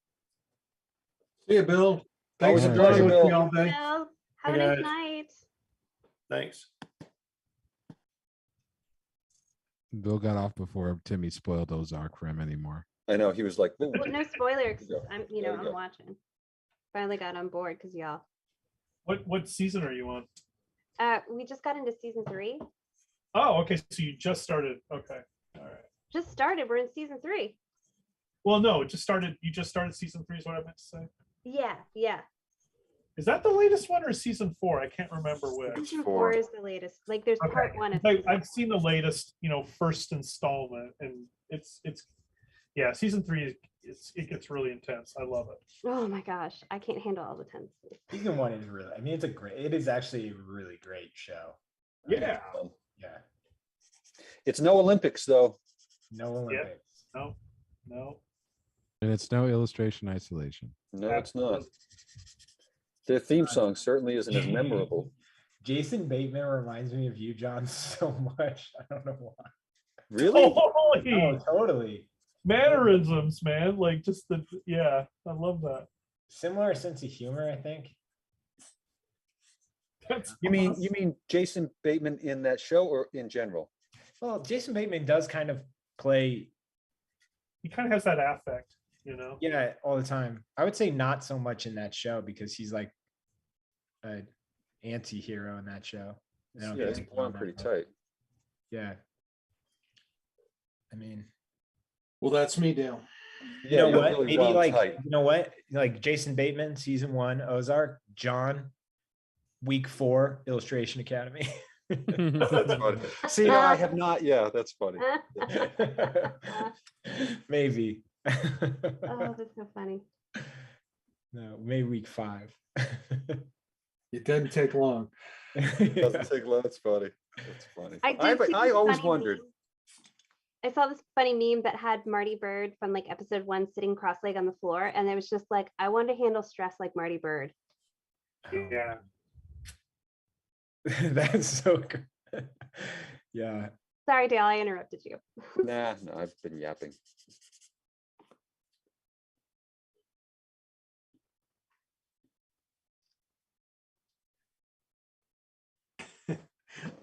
Speaker 3: See you, Bill. Thanks for
Speaker 8: Yeah,
Speaker 3: joining
Speaker 8: sure.
Speaker 3: with me
Speaker 6: Bill.
Speaker 3: all day.
Speaker 1: Well, have
Speaker 5: Hey,
Speaker 1: a nice
Speaker 5: guys.
Speaker 1: night.
Speaker 5: Thanks.
Speaker 8: Bill got off before Timmy spoiled Ozark for him anymore.
Speaker 6: I know he was like, "Ooh."
Speaker 1: Well, no spoilers.
Speaker 6: There you go.
Speaker 1: I'm,
Speaker 6: There you
Speaker 1: I'm
Speaker 6: go.
Speaker 1: watching. Finally got on board because y'all.
Speaker 7: What season are you on?
Speaker 1: We just got into season 3.
Speaker 7: Oh, okay. So you just started. Okay. All right.
Speaker 1: Just started. We're in season 3.
Speaker 7: Well, no, it just started. You just started season 3 is what I meant to say.
Speaker 1: Yeah.
Speaker 7: Is that the latest one or season 4? I can't remember which.
Speaker 1: Season 4
Speaker 6: 4.
Speaker 1: is the latest. Like there's
Speaker 7: Okay.
Speaker 1: part 1 of
Speaker 7: I,
Speaker 1: season
Speaker 7: I've
Speaker 1: 4.
Speaker 7: seen the latest, you know, first installment, and it's yeah, season 3 it gets really intense. I love it.
Speaker 1: Oh my gosh, I can't handle all the tense.
Speaker 2: Season 1 is really, I mean, it is actually a really great show.
Speaker 7: Yeah.
Speaker 2: Yeah.
Speaker 6: It's no Olympics though.
Speaker 2: No Olympics.
Speaker 7: No.
Speaker 8: And it's no illustration isolation.
Speaker 6: No, it's not. Their theme song certainly isn't as memorable.
Speaker 2: Jason Bateman reminds me of you, John, so much. I don't know why.
Speaker 6: Really?
Speaker 7: Holy
Speaker 2: Oh, totally.
Speaker 7: mannerisms, man! Like just I love that.
Speaker 2: Similar sense of humor, I think.
Speaker 7: That's
Speaker 6: You mean
Speaker 7: awesome.
Speaker 6: Jason Bateman in that show or in general?
Speaker 2: Well, Jason Bateman does kind of play,
Speaker 7: He kind of has that affect, you know.
Speaker 2: yeah, all the time. I would say not so much in that show because he's like an anti-hero in that show. I don't
Speaker 6: Yeah,
Speaker 2: think
Speaker 6: it's
Speaker 2: he's
Speaker 6: going
Speaker 2: on that
Speaker 6: pretty
Speaker 2: much.
Speaker 6: tight.
Speaker 2: Yeah. I mean,
Speaker 3: Well, that's me, Dale.
Speaker 2: you know
Speaker 6: you're
Speaker 2: what?
Speaker 6: really
Speaker 2: Maybe
Speaker 6: wound
Speaker 2: like,
Speaker 6: tight.
Speaker 2: you know what? Like Jason Bateman, season 1, Ozark, John, week 4, Illustration Academy.
Speaker 6: That's funny. See, no, I have not. Yeah, that's funny.
Speaker 2: Maybe.
Speaker 1: Oh, that's so funny.
Speaker 2: No, maybe week 5.
Speaker 3: It doesn't take long.
Speaker 6: Doesn't take long. That's funny. That's funny.
Speaker 1: I did see
Speaker 6: I
Speaker 1: this
Speaker 6: always
Speaker 1: funny
Speaker 6: wondered.
Speaker 1: meme. I saw this funny meme that had Marty Bird from like episode 1 sitting cross-legged on the floor, and it was just like, I want to handle stress like Marty Bird.
Speaker 7: Yeah.
Speaker 2: That's so good. Yeah.
Speaker 1: Sorry, Dale, I interrupted you.
Speaker 6: Nah, no, I've been yapping.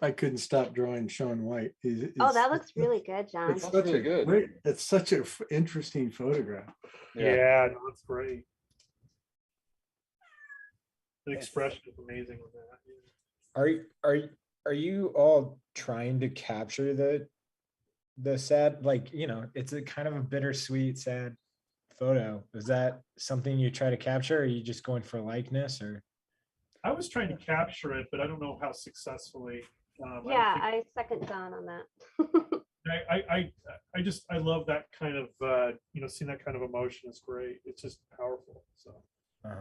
Speaker 3: I couldn't stop drawing Sean White.
Speaker 1: Oh, that looks really good, John.
Speaker 3: It's
Speaker 6: That's
Speaker 3: such
Speaker 6: really
Speaker 3: a
Speaker 6: good.
Speaker 3: great, it's such an interesting photograph.
Speaker 7: Yeah, no, that's great. The expression is amazing with that.
Speaker 2: Are you all trying to capture the sad, like, you know, it's a kind of a bittersweet, sad photo. Is that something you try to capture, or are you just going for likeness, or?
Speaker 7: I was trying to capture it, but I don't know how successfully.
Speaker 1: Yeah, I second John on that.
Speaker 7: I love that kind of you know, seeing that kind of emotion is great. It's just powerful. So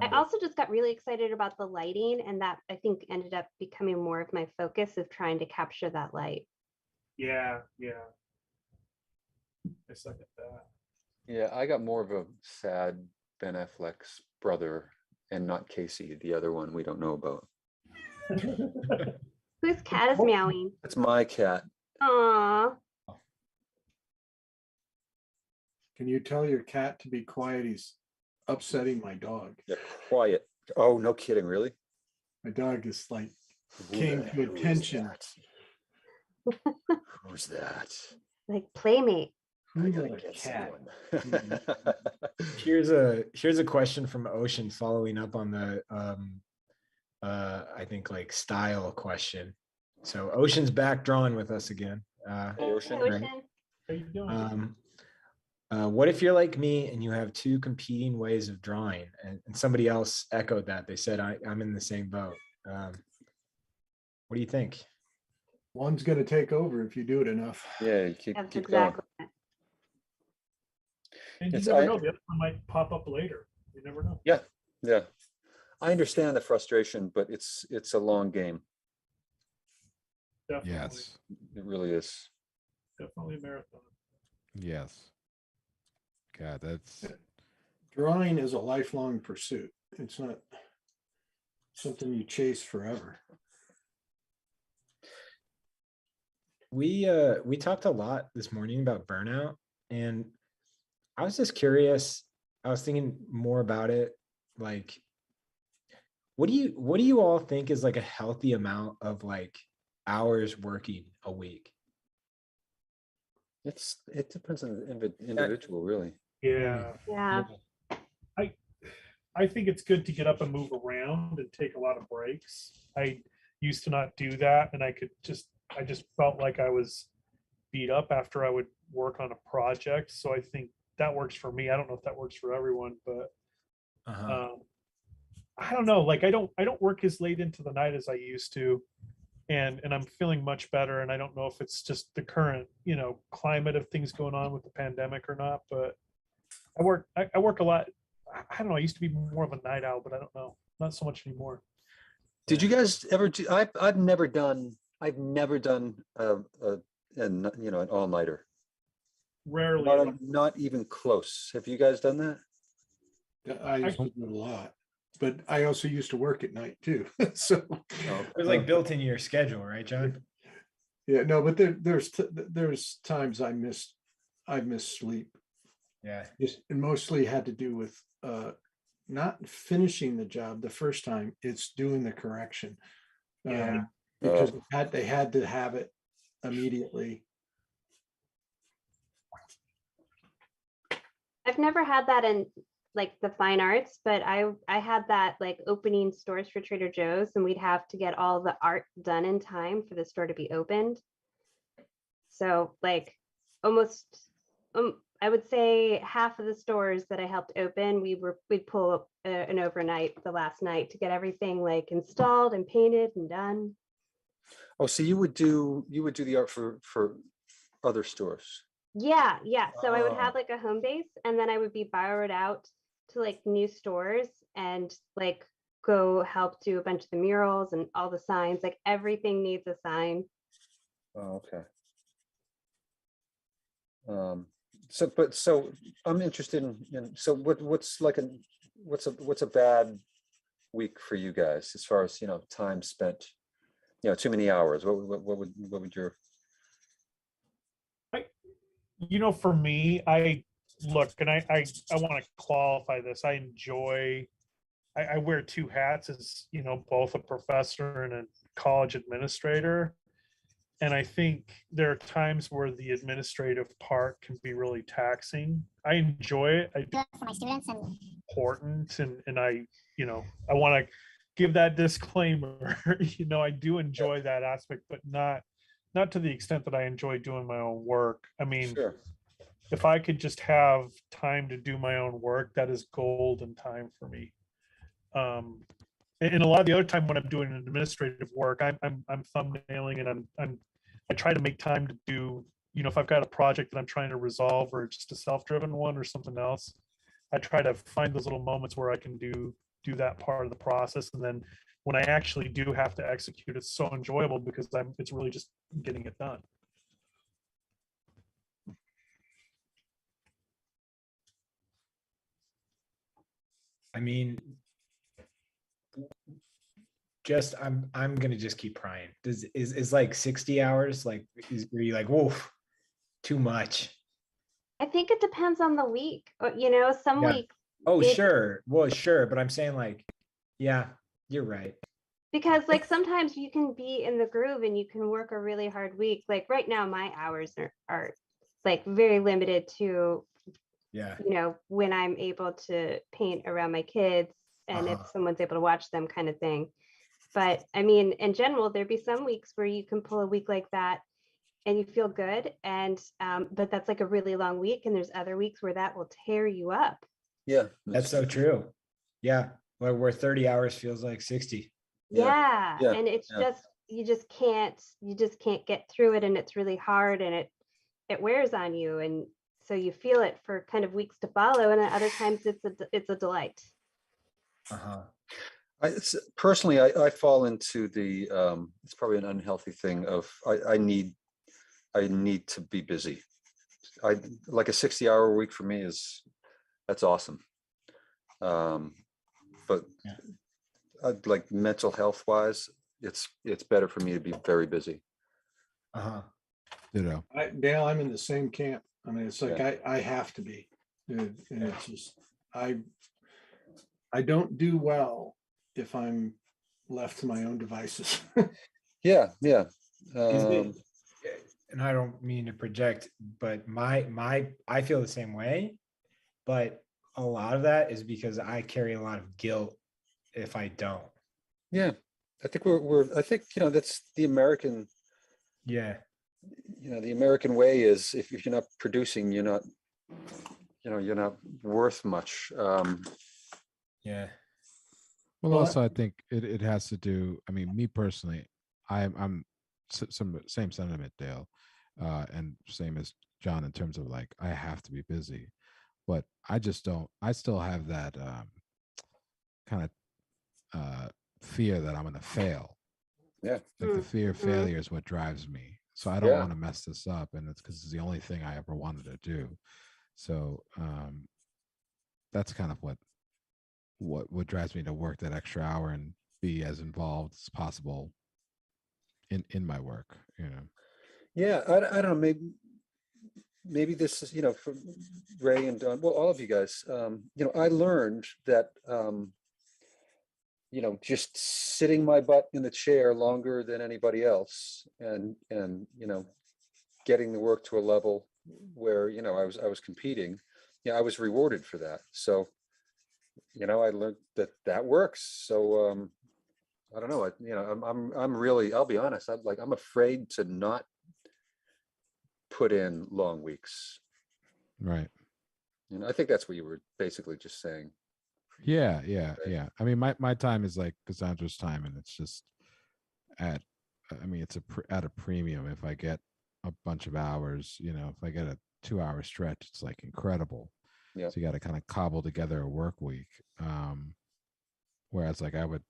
Speaker 1: I also just got really excited about the lighting, and that I think ended up becoming more of my focus of trying to capture that light.
Speaker 7: yeah. I second that.
Speaker 6: Yeah, I got more of a sad Ben Affleck brother and not Casey, the other one we don't know about.
Speaker 1: Whose cat is meowing?
Speaker 6: That's my cat.
Speaker 1: Aw.
Speaker 3: Can you tell your cat to be quiet? He's upsetting my dog.
Speaker 6: Yeah, quiet. Oh, no kidding, really?
Speaker 3: My dog is like,
Speaker 6: Who
Speaker 3: came
Speaker 6: the
Speaker 3: to
Speaker 6: hell is
Speaker 3: attention.
Speaker 6: that? Who's that?
Speaker 1: Like playmate.
Speaker 6: I
Speaker 3: Who's
Speaker 6: gotta
Speaker 3: a
Speaker 6: get
Speaker 3: cat?
Speaker 6: someone.
Speaker 2: Here's a question from Ocean following up on the I think like style question. So Ocean's back drawing with us again.
Speaker 6: Hey, Ocean.
Speaker 1: Hey,
Speaker 2: Right.
Speaker 1: Ocean.
Speaker 7: How you doing?
Speaker 2: What if you're like me and you have two competing ways of drawing? And somebody else echoed that. They said, I'm in the same boat. What do you think?
Speaker 3: One's gonna take over if you do it enough.
Speaker 6: Yeah, you keep,
Speaker 1: That's
Speaker 6: keep going.
Speaker 1: exactly it.
Speaker 7: And you
Speaker 6: It's-
Speaker 7: never
Speaker 6: I-
Speaker 7: know, the other one might pop up later. You never know.
Speaker 6: Yeah. I understand the frustration, but it's a long game.
Speaker 7: Definitely,
Speaker 8: Yes.
Speaker 6: It really is.
Speaker 7: definitely a marathon.
Speaker 8: Yes. God, that's
Speaker 3: Drawing is a lifelong pursuit. It's not something you chase forever.
Speaker 2: We talked a lot this morning about burnout, and I was just curious. I was thinking more about it. Like, what do you all think is like a healthy amount of like hours working a week?
Speaker 6: It depends on the individual, really.
Speaker 7: Yeah.
Speaker 1: Yeah.
Speaker 7: I think it's good to get up and move around and take a lot of breaks. I used to not do that, and I just felt like I was beat up after I would work on a project. So I think that works for me. I don't know if that works for everyone, but I don't know. Like I don't work as late into the night as I used to, and I'm feeling much better. And I don't know if it's just the current, climate of things going on with the pandemic or not, but I work a lot. I don't know. I used to be more of a night owl, but I don't know. Not so much anymore.
Speaker 6: Did you guys ever do? I've never done an all-nighter.
Speaker 7: Rarely.
Speaker 6: Not even close. Have you guys done that?
Speaker 3: Yeah, I used to do it a lot, but I also used to work at night too. So
Speaker 2: It was like built into your schedule, right, John?
Speaker 3: yeah, no, but there's times I missed sleep.
Speaker 2: Yeah.
Speaker 3: It mostly had to do with not finishing the job the first time. It's doing the correction.
Speaker 2: Yeah.
Speaker 3: Because they had to have it immediately.
Speaker 1: I've never had that in like the fine arts, but I had that like opening stores for Trader Joe's, and we'd have to get all the art done in time for the store to be opened. So like almost I would say half of the stores that I helped open, we'd pull up an overnight the last night to get everything like installed and painted and done.
Speaker 6: Oh, so you would do the art for other stores.
Speaker 1: Yeah. So I would
Speaker 6: Oh.
Speaker 1: have like a home base, and then I would be borrowed out to like new stores and like go help do a bunch of the murals and all the signs. Like everything needs a sign.
Speaker 6: Oh, okay. So I'm interested in so what's a bad week for you guys as far as time spent, too many hours. What would your
Speaker 7: For me, I look, and I want to qualify this. I wear two hats as, both a professor and a college administrator. And I think there are times where the administrative part can be really taxing. I enjoy it. I do it for my students and important. And I want to give that disclaimer. I do enjoy that aspect, but not to the extent that I enjoy doing my own work. I mean,
Speaker 6: sure.
Speaker 7: If I could just have time to do my own work, that is golden time for me. And a lot of the other time when I'm doing administrative work, I'm thumbnailing, and I try to make time to do, if I've got a project that I'm trying to resolve or just a self-driven one or something else, I try to find those little moments where I can do that part of the process. And then when I actually do have to execute, it's so enjoyable because it's really just getting it done.
Speaker 2: I mean, just I'm gonna just keep prying. Is like 60 hours like are you like, whoa, too much?
Speaker 1: I think it depends on the week. You know, some
Speaker 2: Yeah.
Speaker 1: weeks
Speaker 2: Oh,
Speaker 1: it
Speaker 2: sure. Well, sure, but I'm saying like, yeah, you're right.
Speaker 1: because like sometimes you can be in the groove and you can work a really hard week. Like right now, my hours are like very limited to,
Speaker 2: Yeah.
Speaker 1: you know, when I'm able to paint around my kids and if
Speaker 2: Uh-huh.
Speaker 1: someone's able to watch them kind of thing. But I mean, in general, there'd be some weeks where you can pull a week like that and you feel good. And but that's like a really long week. And there's other weeks where that will tear you up.
Speaker 6: Yeah.
Speaker 2: That's so true. Yeah. Where 30 hours feels like 60.
Speaker 1: Yeah.
Speaker 6: Yeah.
Speaker 1: And it's
Speaker 6: Yeah.
Speaker 1: just you just can't get through it and it's really hard and it wears on you. And so you feel it for kind of weeks to follow. And at other times it's a delight.
Speaker 2: Uh-huh.
Speaker 6: Personally, I fall into the, it's probably an unhealthy thing of, I need to be busy. I like a 60-hour week for me that's awesome. But
Speaker 2: Yeah.
Speaker 6: like mental health wise, it's better for me to be very busy.
Speaker 2: Uh-huh.
Speaker 8: Ditto.
Speaker 3: Dale, I'm in the same camp. I mean, it's like
Speaker 6: Yeah.
Speaker 3: I have to be. And it's just I don't do well if I'm left to my own devices.
Speaker 6: Yeah. Yeah.
Speaker 2: Is it, and I don't mean to project, but I feel the same way, but a lot of that is because I carry a lot of guilt if I don't.
Speaker 6: Yeah. I think I think, that's the American,
Speaker 2: Yeah.
Speaker 6: the American way is if you're not producing, you're not worth much.
Speaker 2: Yeah.
Speaker 8: Well,
Speaker 3: Well,
Speaker 8: also I think it has to do. I mean, me personally, I'm some same sentiment, Dale, and same as John in terms of like I have to be busy, but I just don't. I still have that kind of fear that I'm going to fail.
Speaker 6: Yeah.
Speaker 8: Like the fear of
Speaker 1: Mhm.
Speaker 8: failure is what drives me. So I don't
Speaker 6: Yeah.
Speaker 8: want to mess this up, and it's because it's the only thing I ever wanted to do. So that's kind of what drives me to work that extra hour and be as involved as possible in my work.
Speaker 6: Yeah. I don't know. Maybe this is, for Ray and Don, well, all of you guys, I learned that, just sitting my butt in the chair longer than anybody else and getting the work to a level where, I was competing, I was rewarded for that. So, I learned that works. So, I don't know, I'm really, I'll be honest, I'm afraid to not put in long weeks.
Speaker 8: Right.
Speaker 6: I think that's what you were basically just saying.
Speaker 8: Yeah.
Speaker 6: Right.
Speaker 8: I mean, my time is like Cassandra's time, and it's just at. I mean, it's at a premium. If I get a bunch of hours, if I get a 2-hour stretch, it's like incredible.
Speaker 6: Yeah.
Speaker 8: So you got to kind of cobble together a work week. Whereas like I would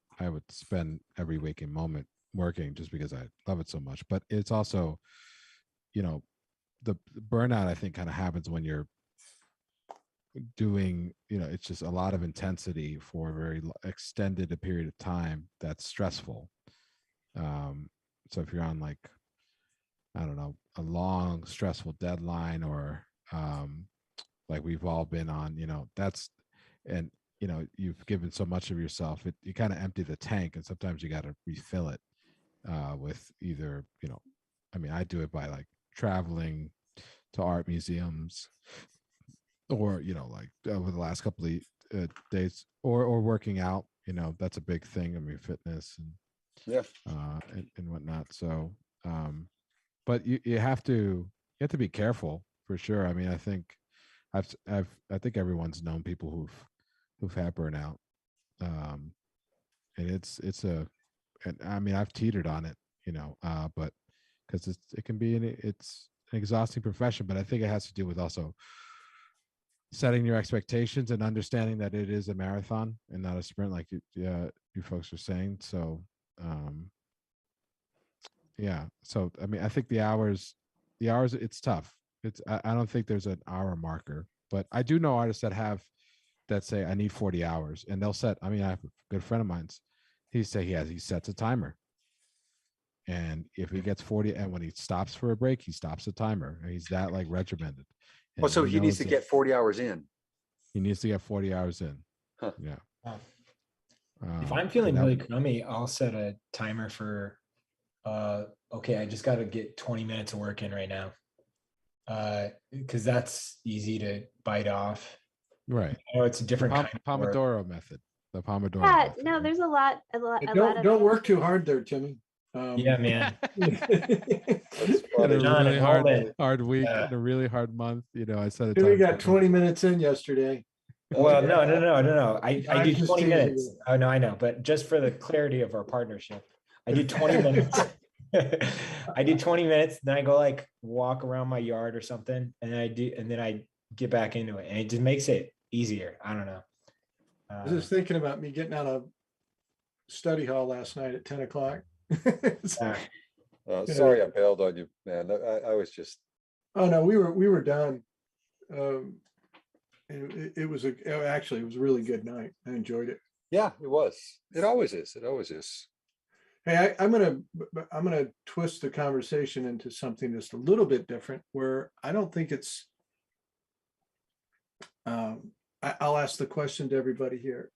Speaker 8: spend every waking moment working just because I love it so much. But it's also, the burnout I think kind of happens when you're doing, it's just a lot of intensity for a very extended a period of time that's stressful. So if you're on like, I don't know, a long stressful deadline or like we've all been on, that's, and you've given so much of yourself, you kind of empty the tank, and sometimes you got to refill it with either, I mean, I do it by like traveling to art museums or, like over the last couple of days or working out, that's a big thing. I mean, fitness and
Speaker 6: Yeah.
Speaker 8: and whatnot. So, but you have to be careful for sure. I mean, I think I think everyone's known people who've had burnout, and and I mean, I've teetered on it, but because it can be it's an exhausting profession, but I think it has to do with also setting your expectations and understanding that it is a marathon and not a sprint, like you folks are saying. So, yeah. So, I mean, I think the hours, it's tough. I don't think there's an hour marker, but I do know artists that have that say I need 40 hours, and they'll set. I mean, I have a good friend of mine's. He sets a timer, and if he gets 40, and when he stops for a break, he stops the timer, and he's that like regimented.
Speaker 6: Well,
Speaker 8: And
Speaker 6: so he needs
Speaker 8: knows
Speaker 6: to
Speaker 8: that
Speaker 6: get 40 hours in.
Speaker 8: he needs to get 40 hours in.
Speaker 6: Huh.
Speaker 8: Yeah.
Speaker 2: If
Speaker 8: Um,
Speaker 2: I'm feeling
Speaker 8: and that-
Speaker 2: really crummy, I'll set a timer for, okay, I just got to get 20 minutes of work in right now. Because that's easy to bite off.
Speaker 8: right.
Speaker 2: I know it's a different kind of work.
Speaker 8: Pomodoro method. The Pomodoro.
Speaker 1: Yeah,
Speaker 8: method,
Speaker 1: no,
Speaker 8: right?
Speaker 1: there's a lot
Speaker 3: Don't work too hard there, Timmy.
Speaker 2: Yeah, man.
Speaker 6: That's
Speaker 8: In
Speaker 6: funny.
Speaker 8: a
Speaker 2: John,
Speaker 8: really
Speaker 2: hold it.
Speaker 8: hard week,
Speaker 2: Yeah.
Speaker 8: in a really hard month, I set a
Speaker 3: Timmy
Speaker 8: timer.
Speaker 3: got 20 minutes in yesterday.
Speaker 2: Well, no. I
Speaker 3: I'm
Speaker 2: do
Speaker 3: just
Speaker 2: 20
Speaker 3: teasing
Speaker 2: minutes.
Speaker 3: you.
Speaker 2: Oh, no, I know. But just for the clarity of our partnership, I do 20 minutes. I do 20 minutes, then I go like walk around my yard or something, and then I get back into it, and it just makes it easier. I don't know.
Speaker 3: I was just thinking about me getting out of study hall last night at 10 o'clock.
Speaker 6: Sorry I bailed on you, man. I was just,
Speaker 3: Oh no, we were done. And it was actually it was a really good night. I enjoyed it.
Speaker 6: yeah, it was. It always is. It always is.
Speaker 3: Hey, I'm gonna twist the conversation into something just a little bit different, where I don't think it's. I'll ask the question to everybody here: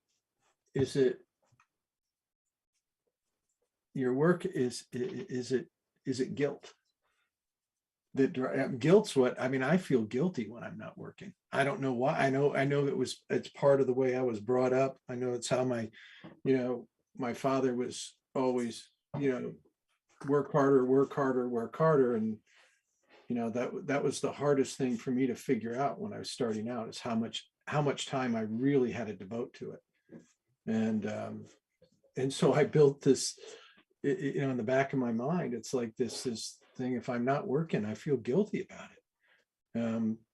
Speaker 3: is it your work? Is it guilt? Guilt's what I mean. I feel guilty when I'm not working. I don't know why. I know it's part of the way I was brought up. I know it's how my father was always, work harder. And, that was the hardest thing for me to figure out when I was starting out, is how much time I really had to devote to it. And so I built this, in the back of my mind, it's like this thing. If I'm not working, I feel guilty about it.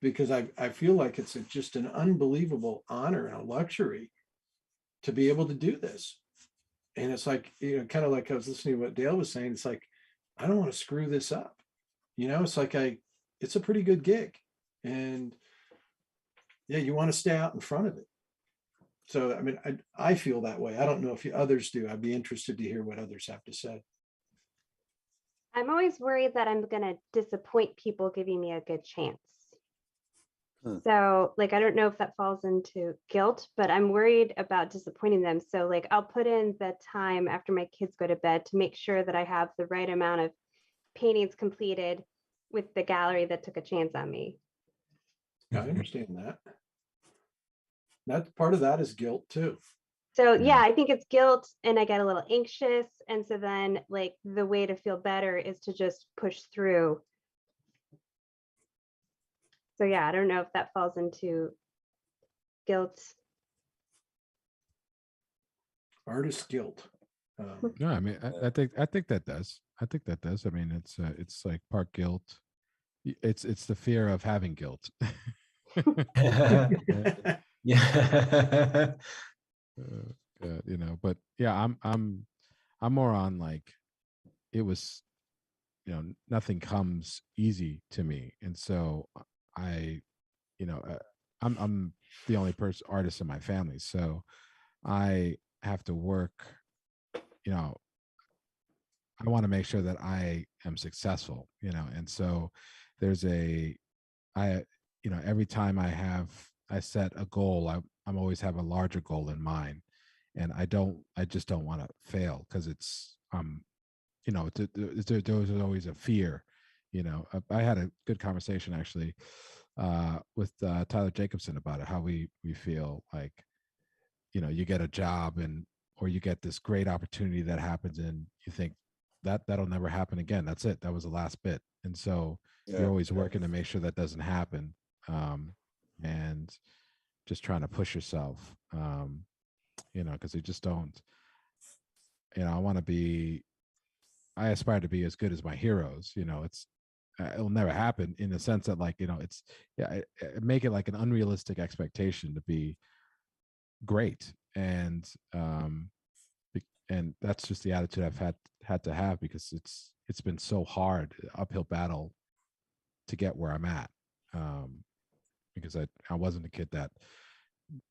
Speaker 3: Because I feel like it's just an unbelievable honor and a luxury to be able to do this. And it's like, kind of like I was listening to what Dale was saying. It's like, I don't want to screw this up. It's like it's a pretty good gig. And yeah, you want to stay out in front of it. So, I mean, I feel that way. I don't know if others do. I'd be interested to hear what others have to say.
Speaker 1: I'm always worried that I'm going to disappoint people giving me a good chance. So like, I don't know if that falls into guilt, but I'm worried about disappointing them. So like, I'll put in the time after my kids go to bed to make sure that I have the right amount of paintings completed with the gallery that took a chance on me.
Speaker 3: I understand that. That's part of that is guilt too.
Speaker 1: So yeah, I think it's guilt, and I get a little anxious. And so then like the way to feel better is to just push through. So yeah, I don't know if that falls into guilt.
Speaker 3: Artist guilt.
Speaker 8: No, I mean, I think that does. I think that does. I mean, it's like part guilt. It's the fear of having guilt.
Speaker 2: Yeah.
Speaker 8: But yeah, I'm more on like, it was, nothing comes easy to me, and so I'm the only artist in my family, so I have to work. I want to make sure that I am successful, and so there's every time I set a goal, I'm always have a larger goal in mind, and I just don't want to fail, because it's there's always a fear. I had a good conversation actually with Tyler Jacobson about it, how we feel like, you get a job or you get this great opportunity that happens, and you think that'll never happen again. That's it. That was the last bit. And so you're always working to make sure that doesn't happen. And just trying to push yourself, because you just don't, I aspire to be as good as my heroes. It'll never happen, in the sense that like, make it like an unrealistic expectation to be great. And that's just the attitude I've had to have, because it's been so hard, uphill battle to get where I'm at. Because I wasn't a kid that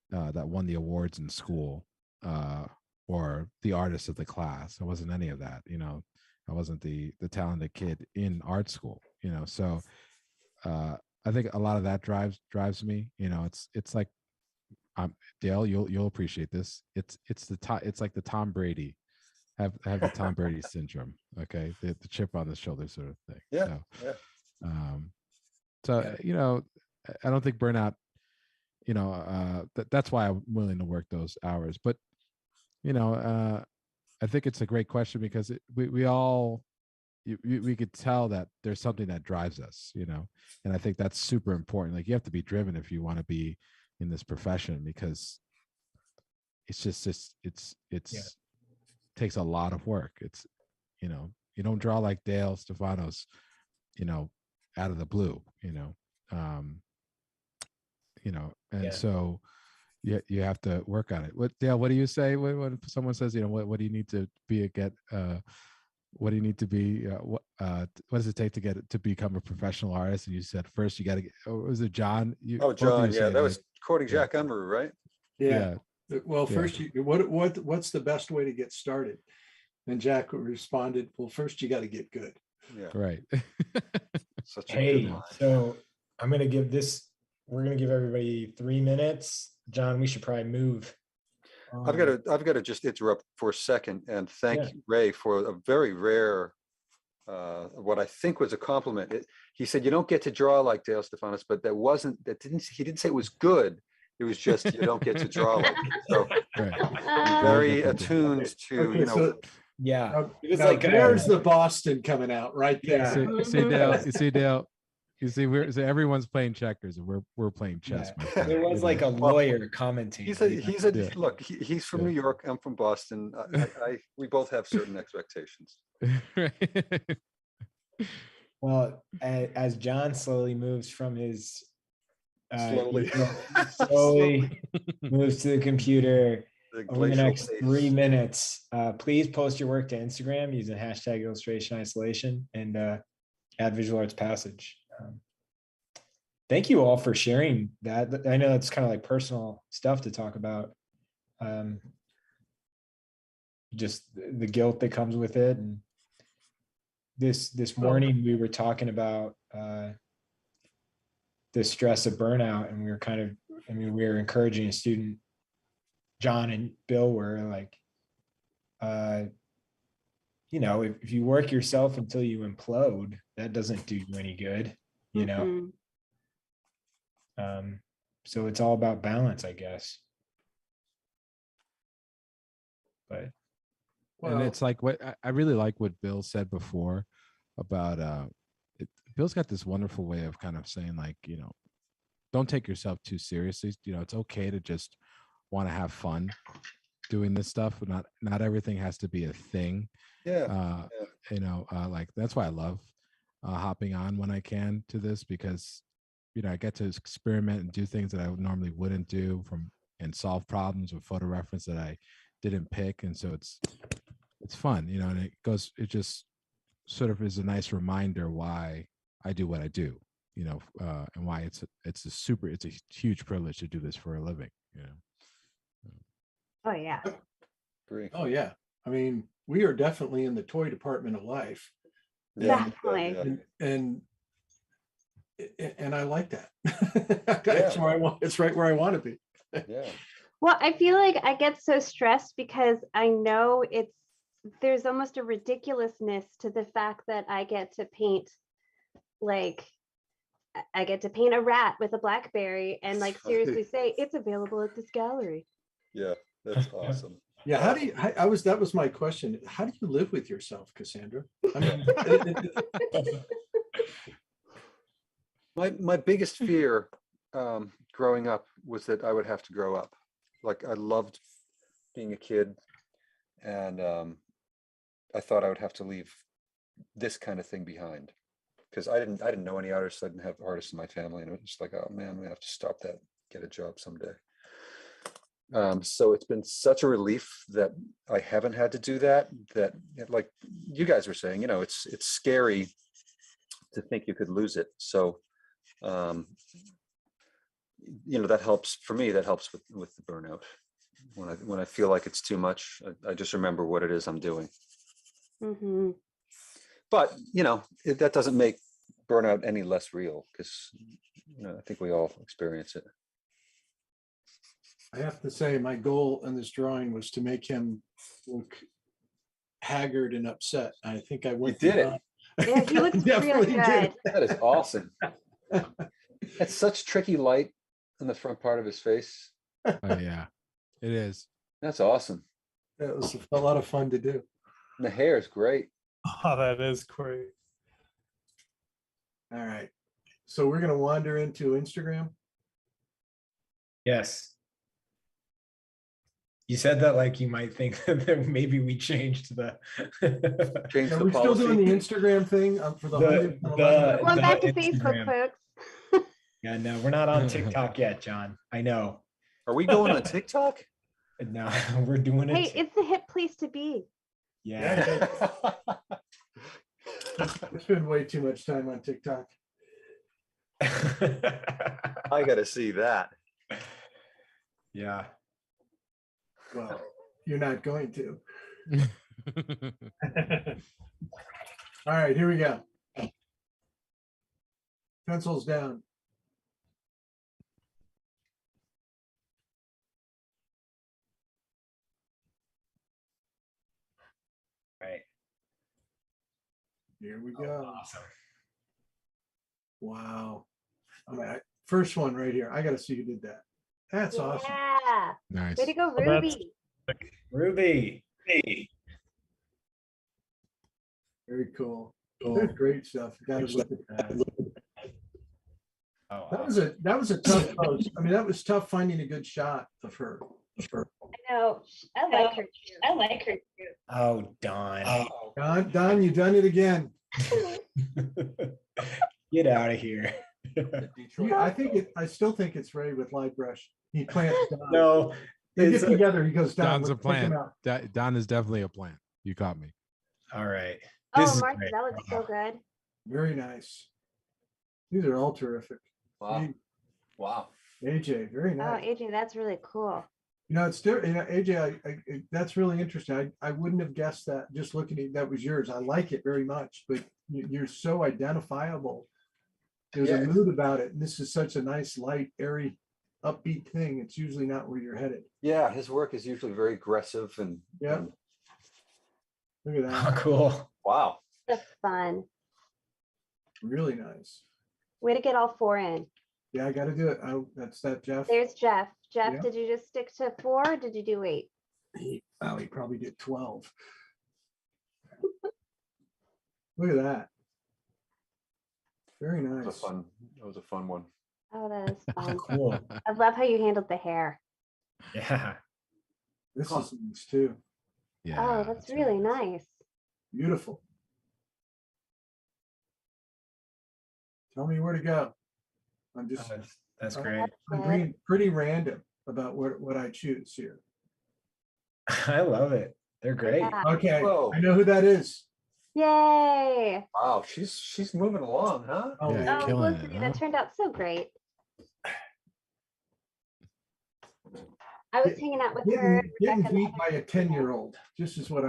Speaker 8: that won the awards in school, or the artist of the class. I wasn't any of that, you know. I wasn't the talented kid in art school, you know. So I think a lot of that drives me. You know, it's like, Dale, you'll appreciate this. It's like the Tom Brady, have the Tom Brady syndrome. Okay, the chip on the shoulder sort of thing.
Speaker 6: Yeah,
Speaker 8: So,
Speaker 6: yeah.
Speaker 2: Yeah.
Speaker 8: You know, I don't think burnout. You know, that's why I'm willing to work those hours. But you know, I think it's a great question because we all we could tell that there's something that drives us, you know, and I think that's super important. Like, you have to be driven if you want to be in this profession, because it's just takes a lot of work. It's, you know, you don't draw like Dale Stefanos, you know, out of the blue, you know. And
Speaker 2: Yeah.
Speaker 8: so you have to work on it. What, Dale, what do you say when someone says, you know, what do you need to be what do you need to be, what does it take to become a professional artist? And you said first you got to get, was it John?
Speaker 6: Oh, John, yeah, that was quoting Jack Unruh, right?
Speaker 3: Yeah.
Speaker 8: Yeah.
Speaker 3: Well, first, what's the best way to get started? And Jack responded, well, first you got to get good.
Speaker 6: Yeah.
Speaker 8: Right.
Speaker 6: Such a good
Speaker 2: Hey,
Speaker 6: line.
Speaker 2: so we're going to give everybody 3 minutes. John, we should probably move.
Speaker 6: I've got to just interrupt for a second and thank Ray for a very rare, what I think was a compliment. He said, you don't get to draw like Dale Stefanos, but he didn't say it was good. It was just, you don't get to draw like him. So I'm very attuned to,
Speaker 3: Okay,
Speaker 6: you know.
Speaker 3: so
Speaker 2: Yeah. It was
Speaker 3: now
Speaker 2: like,
Speaker 3: there's the Boston coming out right there.
Speaker 2: Yeah.
Speaker 8: You see Dale, everyone's playing checkers and we're playing chess.
Speaker 2: Yeah.
Speaker 8: My friend,
Speaker 2: There was
Speaker 8: you
Speaker 2: like
Speaker 8: know?
Speaker 2: a lawyer commentating.
Speaker 6: Look, he's from New York. I'm from Boston. We both have certain expectations.
Speaker 2: Well, as John slowly moves from his
Speaker 6: Slowly.
Speaker 2: slowly moves to the computer
Speaker 6: The
Speaker 2: over the
Speaker 6: glacial
Speaker 2: next
Speaker 6: pace.
Speaker 2: 3 minutes, please post your work to Instagram using hashtag illustration isolation and add visual arts passage. Thank you all for sharing that. I know it's kind of like personal stuff to talk about. Just the guilt that comes with it. And this morning we were talking about the stress of burnout, and we were encouraging a student, John and Bill were like, you know, if you work yourself until you implode, that doesn't do you any good, you know? So it's all about balance, I guess. But
Speaker 8: and it's like what I really like what Bill said before about Bill's got this wonderful way of kind of saying, like, you know, don't take yourself too seriously. You know, it's okay to just want to have fun doing this stuff, but not everything has to be a thing.
Speaker 6: Yeah.
Speaker 8: You know, like that's why I love hopping on when I can to this, because, you know, I get to experiment and do things that I normally wouldn't do and solve problems with photo reference that I didn't pick. And so it's fun, you know, and it just sort of is a nice reminder why I do what I do, you know, and why it's a huge privilege to do this for a living, you know.
Speaker 1: Oh yeah.
Speaker 6: Agree.
Speaker 3: Oh yeah. I mean, we are definitely in the toy department of life.
Speaker 6: Yeah.
Speaker 1: Definitely.
Speaker 3: And I like that. That's where I want. It's right where I want to be.
Speaker 6: Yeah.
Speaker 1: Well, I feel like I get so stressed because I know there's almost a ridiculousness to the fact that I get to paint, like, I get to paint a rat with a BlackBerry and like seriously say it's available at this gallery.
Speaker 6: Yeah, that's awesome.
Speaker 3: Yeah. How do you, that was my question. How do you live with yourself, Cassandra? I mean,
Speaker 6: My biggest fear growing up was that I would have to grow up. Like, I loved being a kid, and I thought I would have to leave this kind of thing behind, because I didn't know any artists. I didn't have artists in my family, and it was just like, oh man, I'm gonna have to stop that, get a job someday. So it's been such a relief that I haven't had to do that. That, like you guys were saying, you know, it's scary to think you could lose it. So that helps for me. That helps with the burnout. When I feel like it's too much, I just remember what it is I'm doing.
Speaker 1: Mhm.
Speaker 6: But that doesn't make burnout any less real, because I think we all experience it.
Speaker 3: I have to say, my goal in this drawing was to make him look haggard and upset. I think I went.
Speaker 6: You did it.
Speaker 1: Yeah, he looks really good.
Speaker 6: That is awesome. That's such tricky light in the front part of his face.
Speaker 8: Oh yeah, it is.
Speaker 6: That's awesome.
Speaker 3: It was a lot of fun to do.
Speaker 6: And the hair is great.
Speaker 7: Oh, that is great.
Speaker 3: All right. So we're going to wander into Instagram.
Speaker 2: Yes. You said that like you might think that maybe we changed the.
Speaker 6: Change
Speaker 3: Are
Speaker 6: the
Speaker 3: we still doing the
Speaker 6: policy.
Speaker 3: Instagram thing for the
Speaker 2: The-
Speaker 3: 100?
Speaker 2: the-
Speaker 1: Going back to
Speaker 2: Instagram.
Speaker 1: Facebook, folks.
Speaker 2: Yeah, no, we're not on TikTok yet, John. I know.
Speaker 6: Are we going on TikTok?
Speaker 2: No, we're doing it.
Speaker 1: Hey, it's the hip place to be.
Speaker 2: Yeah.
Speaker 3: I spend way too much time on TikTok.
Speaker 6: I got to see that.
Speaker 2: Yeah.
Speaker 3: Well, you're not going to. All right, here we go. Pencils down.
Speaker 2: Right.
Speaker 3: Here we go.
Speaker 2: Awesome.
Speaker 3: Wow. All right, first one right here. I got to see who did that. That's awesome.
Speaker 1: Yeah.
Speaker 8: Nice.
Speaker 1: Way to go,
Speaker 7: Well, that's-
Speaker 1: Ruby.
Speaker 2: Ruby. Hey.
Speaker 3: Very cool. That's great stuff. Got to look at that.
Speaker 2: Oh,
Speaker 3: That was a tough post. I mean, that was tough finding a good shot of her.
Speaker 1: I know. I like her too. I like her too.
Speaker 2: oh, Don.
Speaker 3: Don, you done it again.
Speaker 2: Get out of here.
Speaker 3: I still think it's Ray with light brush. He plants Don.
Speaker 2: No,
Speaker 3: They get
Speaker 2: it's
Speaker 3: together. He goes, Don,
Speaker 8: Don's a
Speaker 3: let's pick him
Speaker 8: plant.
Speaker 3: out.
Speaker 8: Don is definitely a plant. You caught me.
Speaker 2: all right.
Speaker 1: Oh,
Speaker 2: This is
Speaker 1: Martha,
Speaker 2: great.
Speaker 1: that looks so good.
Speaker 3: Very nice. These are all terrific.
Speaker 6: Wow. Wow.
Speaker 3: AJ, very
Speaker 1: Oh,
Speaker 3: nice.
Speaker 1: AJ, that's really cool.
Speaker 3: It's different. AJ, that's really interesting. I wouldn't have guessed that just looking at that was yours. I like it very much, but you're so identifiable. There's a
Speaker 6: Yeah.
Speaker 3: mood about it. And this is such a nice, light, airy, upbeat thing. It's usually not where you're headed.
Speaker 6: Yeah, his work is usually very aggressive and
Speaker 3: Yeah.
Speaker 6: and-
Speaker 3: Look at
Speaker 2: Oh,
Speaker 3: that.
Speaker 6: wow.
Speaker 1: That's fun.
Speaker 3: Really nice.
Speaker 1: Way to get all four in.
Speaker 3: Yeah, I got to do it. That's that, Jeff.
Speaker 1: There's Jeff. Jeff,
Speaker 3: Yeah.
Speaker 1: did you just stick to 4 or did you do 8?
Speaker 3: He probably did 12. Look at that. Very
Speaker 6: That was
Speaker 3: nice.
Speaker 6: a fun one.
Speaker 1: Oh, that is fun.
Speaker 2: Cool.
Speaker 1: I love how you handled the hair.
Speaker 2: Yeah.
Speaker 3: This
Speaker 6: Huh.
Speaker 3: is nice too.
Speaker 8: Yeah.
Speaker 1: Oh, that's really nice.
Speaker 3: Beautiful. Tell me where to go. I'm just
Speaker 2: That's
Speaker 3: Oh,
Speaker 2: great.
Speaker 3: I'm being pretty random about what I choose here.
Speaker 2: I love it. They're great.
Speaker 1: Yeah.
Speaker 3: Okay,
Speaker 6: Whoa.
Speaker 3: I know who that is.
Speaker 1: Yay.
Speaker 6: Wow, she's moving along, huh?
Speaker 3: Oh,
Speaker 8: Yeah.
Speaker 3: man.
Speaker 1: Oh,
Speaker 8: killing it,
Speaker 1: Felicity,
Speaker 8: huh?
Speaker 1: that turned out so great. I was hanging out with her.
Speaker 3: Getting
Speaker 1: Rebecca, and the
Speaker 3: beat by a 10-year-old. Just is what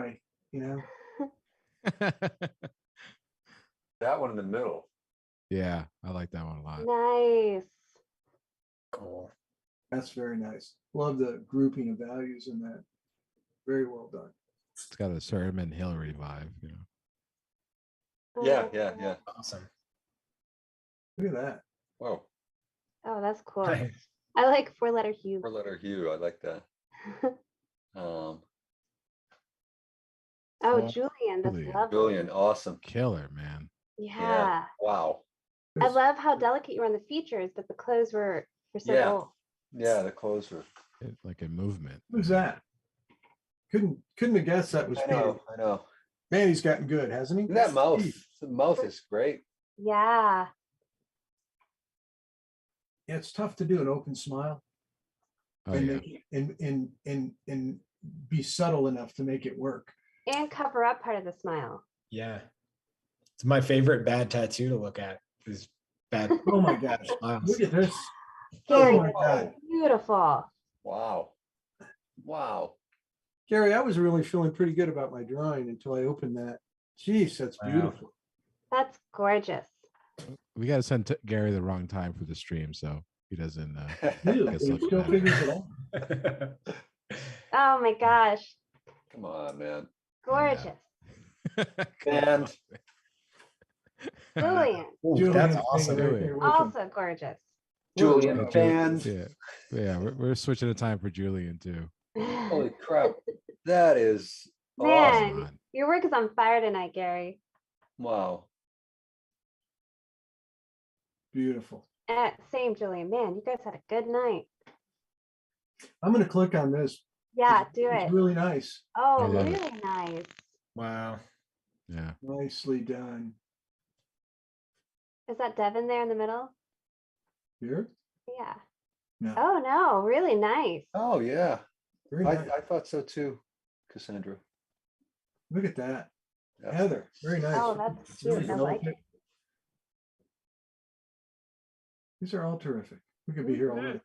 Speaker 6: That one in the middle.
Speaker 8: Yeah, I like that one a lot.
Speaker 1: Nice.
Speaker 2: Cool.
Speaker 3: that's very nice. Love the grouping of values in that. Very well done.
Speaker 8: It's got a Sermon Hillary vibe, you know.
Speaker 1: Oh,
Speaker 6: Yeah,
Speaker 1: that's
Speaker 6: yeah,
Speaker 1: cool.
Speaker 6: yeah.
Speaker 2: Awesome.
Speaker 3: Look at that.
Speaker 6: Whoa.
Speaker 1: Oh, that's cool.
Speaker 2: Nice.
Speaker 1: I like 4-letter Hugh.
Speaker 6: 4-letter hue. I like that.
Speaker 1: Oh,
Speaker 2: Cool.
Speaker 1: Julian, that's
Speaker 8: Julian.
Speaker 1: lovely.
Speaker 6: Brilliant. Awesome.
Speaker 8: Killer, man.
Speaker 1: Yeah.
Speaker 6: Wow.
Speaker 1: I love how delicate you were on the features, but the clothes were so
Speaker 6: Yeah.
Speaker 1: bold.
Speaker 6: Yeah, the clothes were.
Speaker 8: Like a movement.
Speaker 3: Who's that? Couldn't have guessed that was
Speaker 6: I
Speaker 3: Peter.
Speaker 6: know. I know.
Speaker 3: Man, he's gotten good, hasn't he?
Speaker 6: That mouth.
Speaker 3: Steve.
Speaker 6: The mouth is great.
Speaker 1: Yeah.
Speaker 3: Yeah, it's tough to do an open smile
Speaker 8: Oh
Speaker 3: and
Speaker 8: yeah.
Speaker 3: make it, and be subtle enough to make it work.
Speaker 1: And cover up part of the smile.
Speaker 2: Yeah. It's my favorite bad tattoo to look at is bad
Speaker 3: Oh my gosh.
Speaker 2: smiles.
Speaker 3: Look at this.
Speaker 1: Gary,
Speaker 3: my God.
Speaker 1: beautiful.
Speaker 6: Wow. Wow.
Speaker 3: Gary, I was really feeling pretty good about my drawing until I opened that. Jeez, that's
Speaker 2: Wow.
Speaker 3: beautiful.
Speaker 1: That's gorgeous.
Speaker 8: We got to send Gary the wrong time for the stream, so he doesn't.
Speaker 3: Dude,
Speaker 8: Guess
Speaker 3: he
Speaker 8: looking
Speaker 3: still
Speaker 8: at it.
Speaker 3: figures it out.
Speaker 1: Oh my gosh,
Speaker 6: Come on, man.
Speaker 1: gorgeous.
Speaker 6: And
Speaker 1: Julian,
Speaker 2: Ooh, that's
Speaker 3: Julian's
Speaker 2: awesome.
Speaker 3: hanging right there with him.
Speaker 1: also gorgeous.
Speaker 6: Julian
Speaker 8: Yeah,
Speaker 6: and
Speaker 8: yeah, we're switching the time for Julian too.
Speaker 6: holy crap. That is awesome.
Speaker 1: Man, your work is on fire tonight, Gary.
Speaker 6: Wow.
Speaker 3: Beautiful.
Speaker 1: Same, Julian. Man, you guys had a good night.
Speaker 3: I'm going to click on this.
Speaker 1: Yeah, do
Speaker 3: It's
Speaker 1: it.
Speaker 3: really nice.
Speaker 1: Oh,
Speaker 8: I love it.
Speaker 1: really nice.
Speaker 2: Wow.
Speaker 8: Yeah.
Speaker 3: Nicely done.
Speaker 1: Is that Devin there in the middle?
Speaker 3: Here?
Speaker 1: Yeah.
Speaker 3: No.
Speaker 1: Oh no, really nice.
Speaker 6: Oh yeah.
Speaker 3: Very
Speaker 6: I,
Speaker 3: nice.
Speaker 6: I thought so too, Cassandra.
Speaker 3: Look at that.
Speaker 6: Yeah.
Speaker 3: Heather, very nice.
Speaker 1: Oh, that's
Speaker 3: Really
Speaker 1: cute. I like
Speaker 3: delicate.
Speaker 1: it.
Speaker 3: These are all terrific. We could be here all
Speaker 1: Mhm.
Speaker 3: night.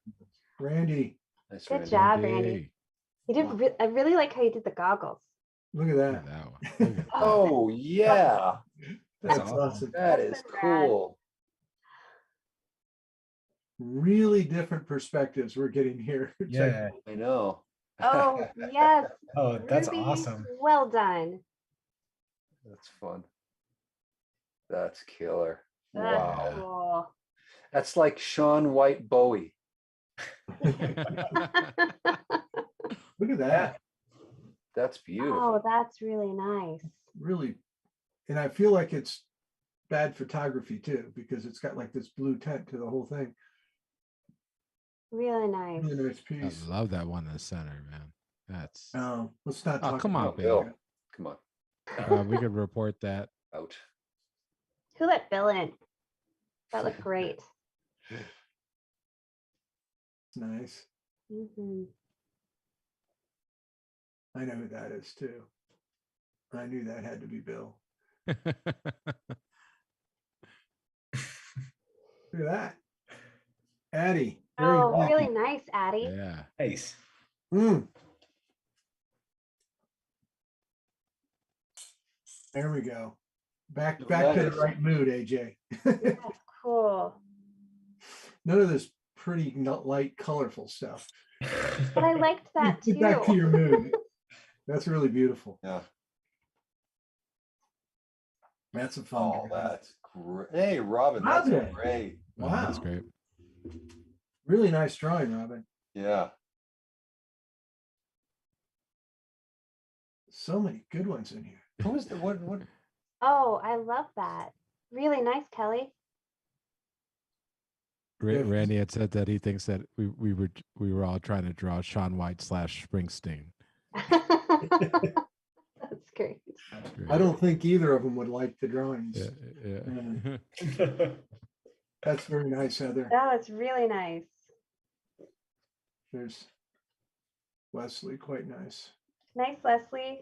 Speaker 3: Randy,
Speaker 6: Nice,
Speaker 1: Good
Speaker 6: Randy.
Speaker 1: job, Randy. You did.
Speaker 6: Wow.
Speaker 1: I really like how you did the goggles.
Speaker 3: look at
Speaker 8: Look at
Speaker 3: that.
Speaker 8: that one. Look at that.
Speaker 6: Oh yeah.
Speaker 3: That's
Speaker 2: awesome.
Speaker 3: awesome.
Speaker 6: That
Speaker 1: That's
Speaker 6: is
Speaker 1: been rad.
Speaker 6: cool.
Speaker 3: Really different perspectives we're getting here. Check-
Speaker 2: Yeah.
Speaker 6: I know.
Speaker 1: Oh yes.
Speaker 2: Oh, that's
Speaker 1: Ruby,
Speaker 2: awesome.
Speaker 1: Well done.
Speaker 6: That's fun. That's killer.
Speaker 1: That's
Speaker 6: Wow.
Speaker 1: cool.
Speaker 6: That's like Sean White Bowie.
Speaker 3: Look at that.
Speaker 6: That's beautiful.
Speaker 1: Oh, that's really nice.
Speaker 3: Really. And I feel like it's bad photography too, because it's got like this blue tint to the whole thing.
Speaker 1: Really nice.
Speaker 3: Really nice
Speaker 8: I
Speaker 3: piece.
Speaker 8: love that one in the center, man. That's
Speaker 3: Let's not
Speaker 8: Oh,
Speaker 3: talk
Speaker 8: come on,
Speaker 3: about
Speaker 8: Bill.
Speaker 3: that.
Speaker 6: Come on.
Speaker 8: we could report that.
Speaker 6: Out.
Speaker 1: Who let Bill in? That looked great.
Speaker 3: It's nice.
Speaker 1: Mhm.
Speaker 3: I know who that is too. I knew that had to be Bill. Look at that. Addie. Very
Speaker 1: Oh,
Speaker 3: nice.
Speaker 1: really nice, Addie.
Speaker 8: Yeah.
Speaker 2: Nice.
Speaker 3: Mm. There we go. Back to the
Speaker 6: Nice.
Speaker 3: right mood, AJ.
Speaker 1: That's cool.
Speaker 3: None of this pretty light, colorful stuff.
Speaker 1: But I liked that
Speaker 3: Get back to
Speaker 1: too.
Speaker 3: your mood. That's really beautiful.
Speaker 6: Yeah.
Speaker 3: That's a fun.
Speaker 6: Oh,
Speaker 3: drawing.
Speaker 6: that's great. Hey, Robin, that's
Speaker 3: Robin.
Speaker 6: great.
Speaker 8: Oh,
Speaker 3: Wow.
Speaker 8: that's great.
Speaker 3: Really nice drawing, Robin.
Speaker 6: Yeah.
Speaker 3: So many good ones in here.
Speaker 6: Who was the what?
Speaker 1: Oh, I love that. Really nice, Kelly.
Speaker 3: Yeah.
Speaker 8: Randy had said that he thinks that we were all trying to draw Sean White / Springsteen.
Speaker 1: That's great.
Speaker 2: That's
Speaker 8: Great.
Speaker 3: I don't think either of them would like the drawings.
Speaker 8: Yeah, yeah.
Speaker 2: great.
Speaker 3: That's very nice, Heather.
Speaker 1: Oh, it's really nice.
Speaker 3: There's Wesley, quite nice.
Speaker 1: Nice, Leslie.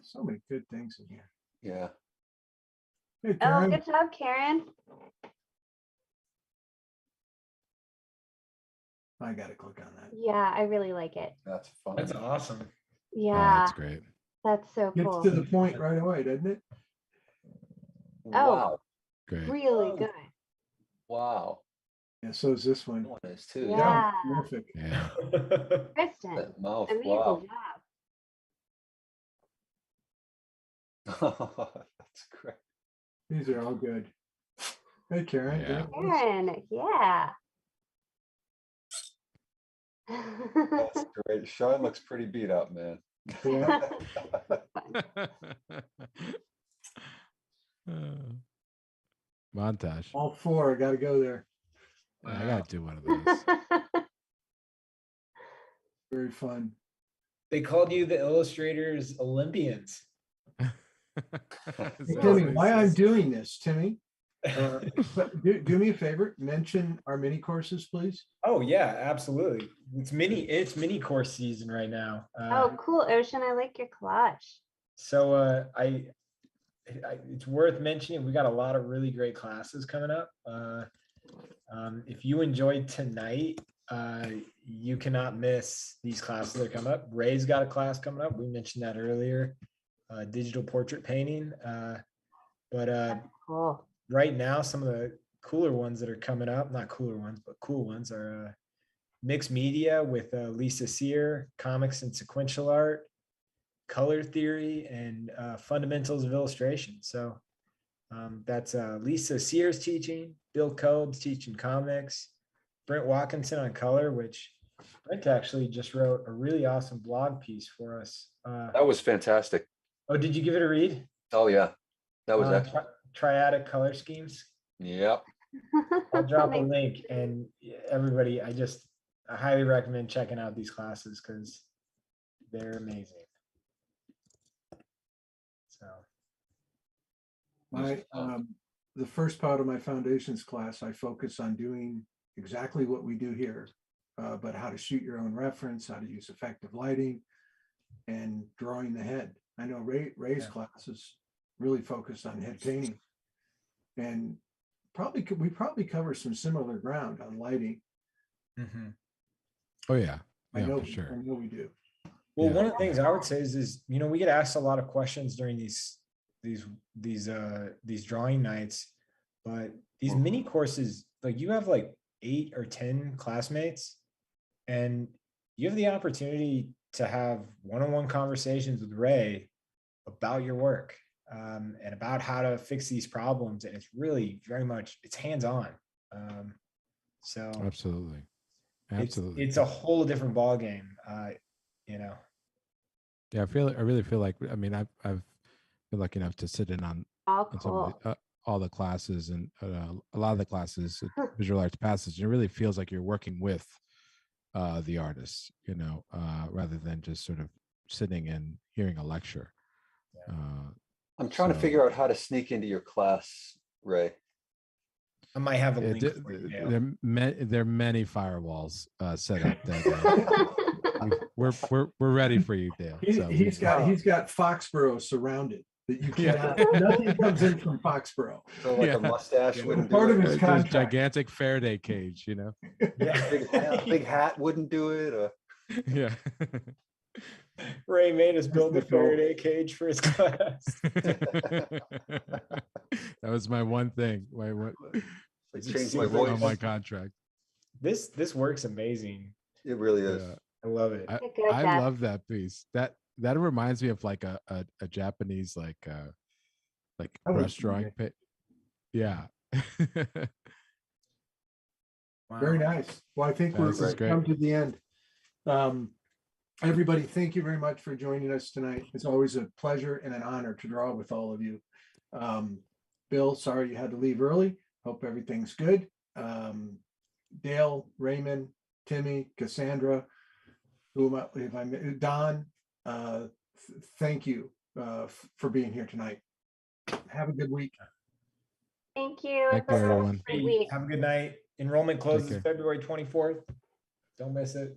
Speaker 3: So many good things in here.
Speaker 6: Yeah.
Speaker 3: Hey,
Speaker 1: Oh,
Speaker 3: Karen.
Speaker 1: good job, Karen.
Speaker 3: I gotta click on that.
Speaker 1: Yeah, I really like it.
Speaker 6: That's fun.
Speaker 2: That's awesome.
Speaker 8: Oh,
Speaker 1: Yeah,
Speaker 8: that's great.
Speaker 1: that's so
Speaker 3: Gets
Speaker 1: cool.
Speaker 3: to the point right away, doesn't it?
Speaker 1: Oh.
Speaker 6: Wow.
Speaker 8: Great.
Speaker 1: Really
Speaker 6: Oh.
Speaker 1: good.
Speaker 6: Wow.
Speaker 3: Yeah, so is this one.
Speaker 6: That one is too.
Speaker 1: Yeah.
Speaker 3: Terrific.
Speaker 8: Yeah.
Speaker 1: Kristen,
Speaker 6: That mouth.
Speaker 1: amazing
Speaker 6: Wow.
Speaker 1: job.
Speaker 6: That's great.
Speaker 3: These are all good. Hey, Karen.
Speaker 8: Yeah.
Speaker 3: there it is.
Speaker 1: Karen, yeah.
Speaker 6: That's great. Sean looks pretty beat up, man.
Speaker 3: Yeah.
Speaker 8: Montage.
Speaker 3: All four. I gotta go there.
Speaker 8: Yeah, I gotta do one of those.
Speaker 3: Very fun.
Speaker 2: They called you the illustrators Olympians.
Speaker 8: Is
Speaker 3: Hey,
Speaker 8: that
Speaker 3: Timmy,
Speaker 8: what
Speaker 3: why
Speaker 8: it
Speaker 3: I'm
Speaker 8: says?
Speaker 3: doing this, Timmy? But do me a favor. Mention our mini courses, please.
Speaker 2: Oh yeah, absolutely. It's mini course season right now.
Speaker 1: Oh, cool, Ocean. I like your collage.
Speaker 2: So it's worth mentioning. We got a lot of really great classes coming up. If you enjoyed tonight, you cannot miss these classes that are coming up. Ray's got a class coming up. We mentioned that earlier, digital portrait painting. But
Speaker 1: Cool.
Speaker 2: right now, some of the cooler ones that are coming up, not cooler ones, but cool ones are mixed media with Lisa Sear, comics and sequential art, color theory, and fundamentals of illustration. So that's Lisa Sear's teaching, Bill Cobb's teaching comics, Brent Watkinson on color, which Brent actually just wrote a really awesome blog piece for us.
Speaker 4: That was fantastic.
Speaker 2: Oh, did you give it a read?
Speaker 4: Oh, yeah. That was excellent.
Speaker 2: Triadic color schemes.
Speaker 4: Yep.
Speaker 2: I'll drop a link, and everybody, I highly recommend checking out these classes because they're amazing. So
Speaker 3: My, the first part of my foundations class, I focus on doing exactly what we do here, but how to shoot your own reference, how to use effective lighting, and drawing the head. I know Ray's class is really focused on head painting, and we probably cover some similar ground on lighting.
Speaker 8: Oh yeah,
Speaker 3: I know
Speaker 8: for sure.
Speaker 3: I know we do.
Speaker 2: Well,
Speaker 8: Yeah.
Speaker 2: one of the things I would say is we get asked a lot of questions during these drawing nights, but these mini courses, like you have like 8 or 10 classmates, and you have the opportunity to have one-on-one conversations with Ray about your work and about how to fix these problems. And it's really very much, it's hands-on. So
Speaker 8: Absolutely.
Speaker 2: it's a whole different ball game.
Speaker 8: Yeah, I really feel like, I mean, I've been lucky enough to sit in on
Speaker 1: All
Speaker 8: some
Speaker 1: cool.
Speaker 8: of the, all the classes, and a lot of the classes at Visual Arts Passage. It really feels like you're working with the artists, rather than just sort of sitting and hearing a lecture.
Speaker 4: I'm trying to figure out how to sneak into your class, Ray.
Speaker 2: I might have a link for you, Dale.
Speaker 8: There are many firewalls set up that we're ready for you, Dale.
Speaker 3: He's got Foxborough surrounded that you cannot. Nothing comes in from Foxborough.
Speaker 4: So like a mustache wouldn't do
Speaker 3: Part of
Speaker 4: it.
Speaker 3: his
Speaker 8: this
Speaker 3: contract.
Speaker 8: gigantic Faraday cage,
Speaker 4: Big hat wouldn't do it.
Speaker 8: Yeah.
Speaker 2: Ray made us build the Faraday cage for his class.
Speaker 8: That was my one thing.
Speaker 4: Change my
Speaker 8: On
Speaker 4: voice.
Speaker 8: my contract.
Speaker 2: This works amazing.
Speaker 4: It really is.
Speaker 8: Yeah.
Speaker 2: I love it.
Speaker 8: I love that piece. That reminds me of like a Japanese like brush drawing pit. Yeah.
Speaker 2: Wow.
Speaker 3: Very nice. Well, I think
Speaker 8: This is
Speaker 3: we've
Speaker 8: great.
Speaker 3: come to the end. Everybody, thank you very much for joining us tonight. It's always a pleasure and an honor to draw with all of you. Bill, sorry you had to leave early. Hope everything's good. Dale, Raymond, Timmy, Cassandra, Don, thank you for being here tonight. Have a good week.
Speaker 1: Thank you.
Speaker 8: Thank you, everyone.
Speaker 1: Great week.
Speaker 2: Have a good night. Enrollment closes
Speaker 8: care.
Speaker 2: February 24th. Don't miss it.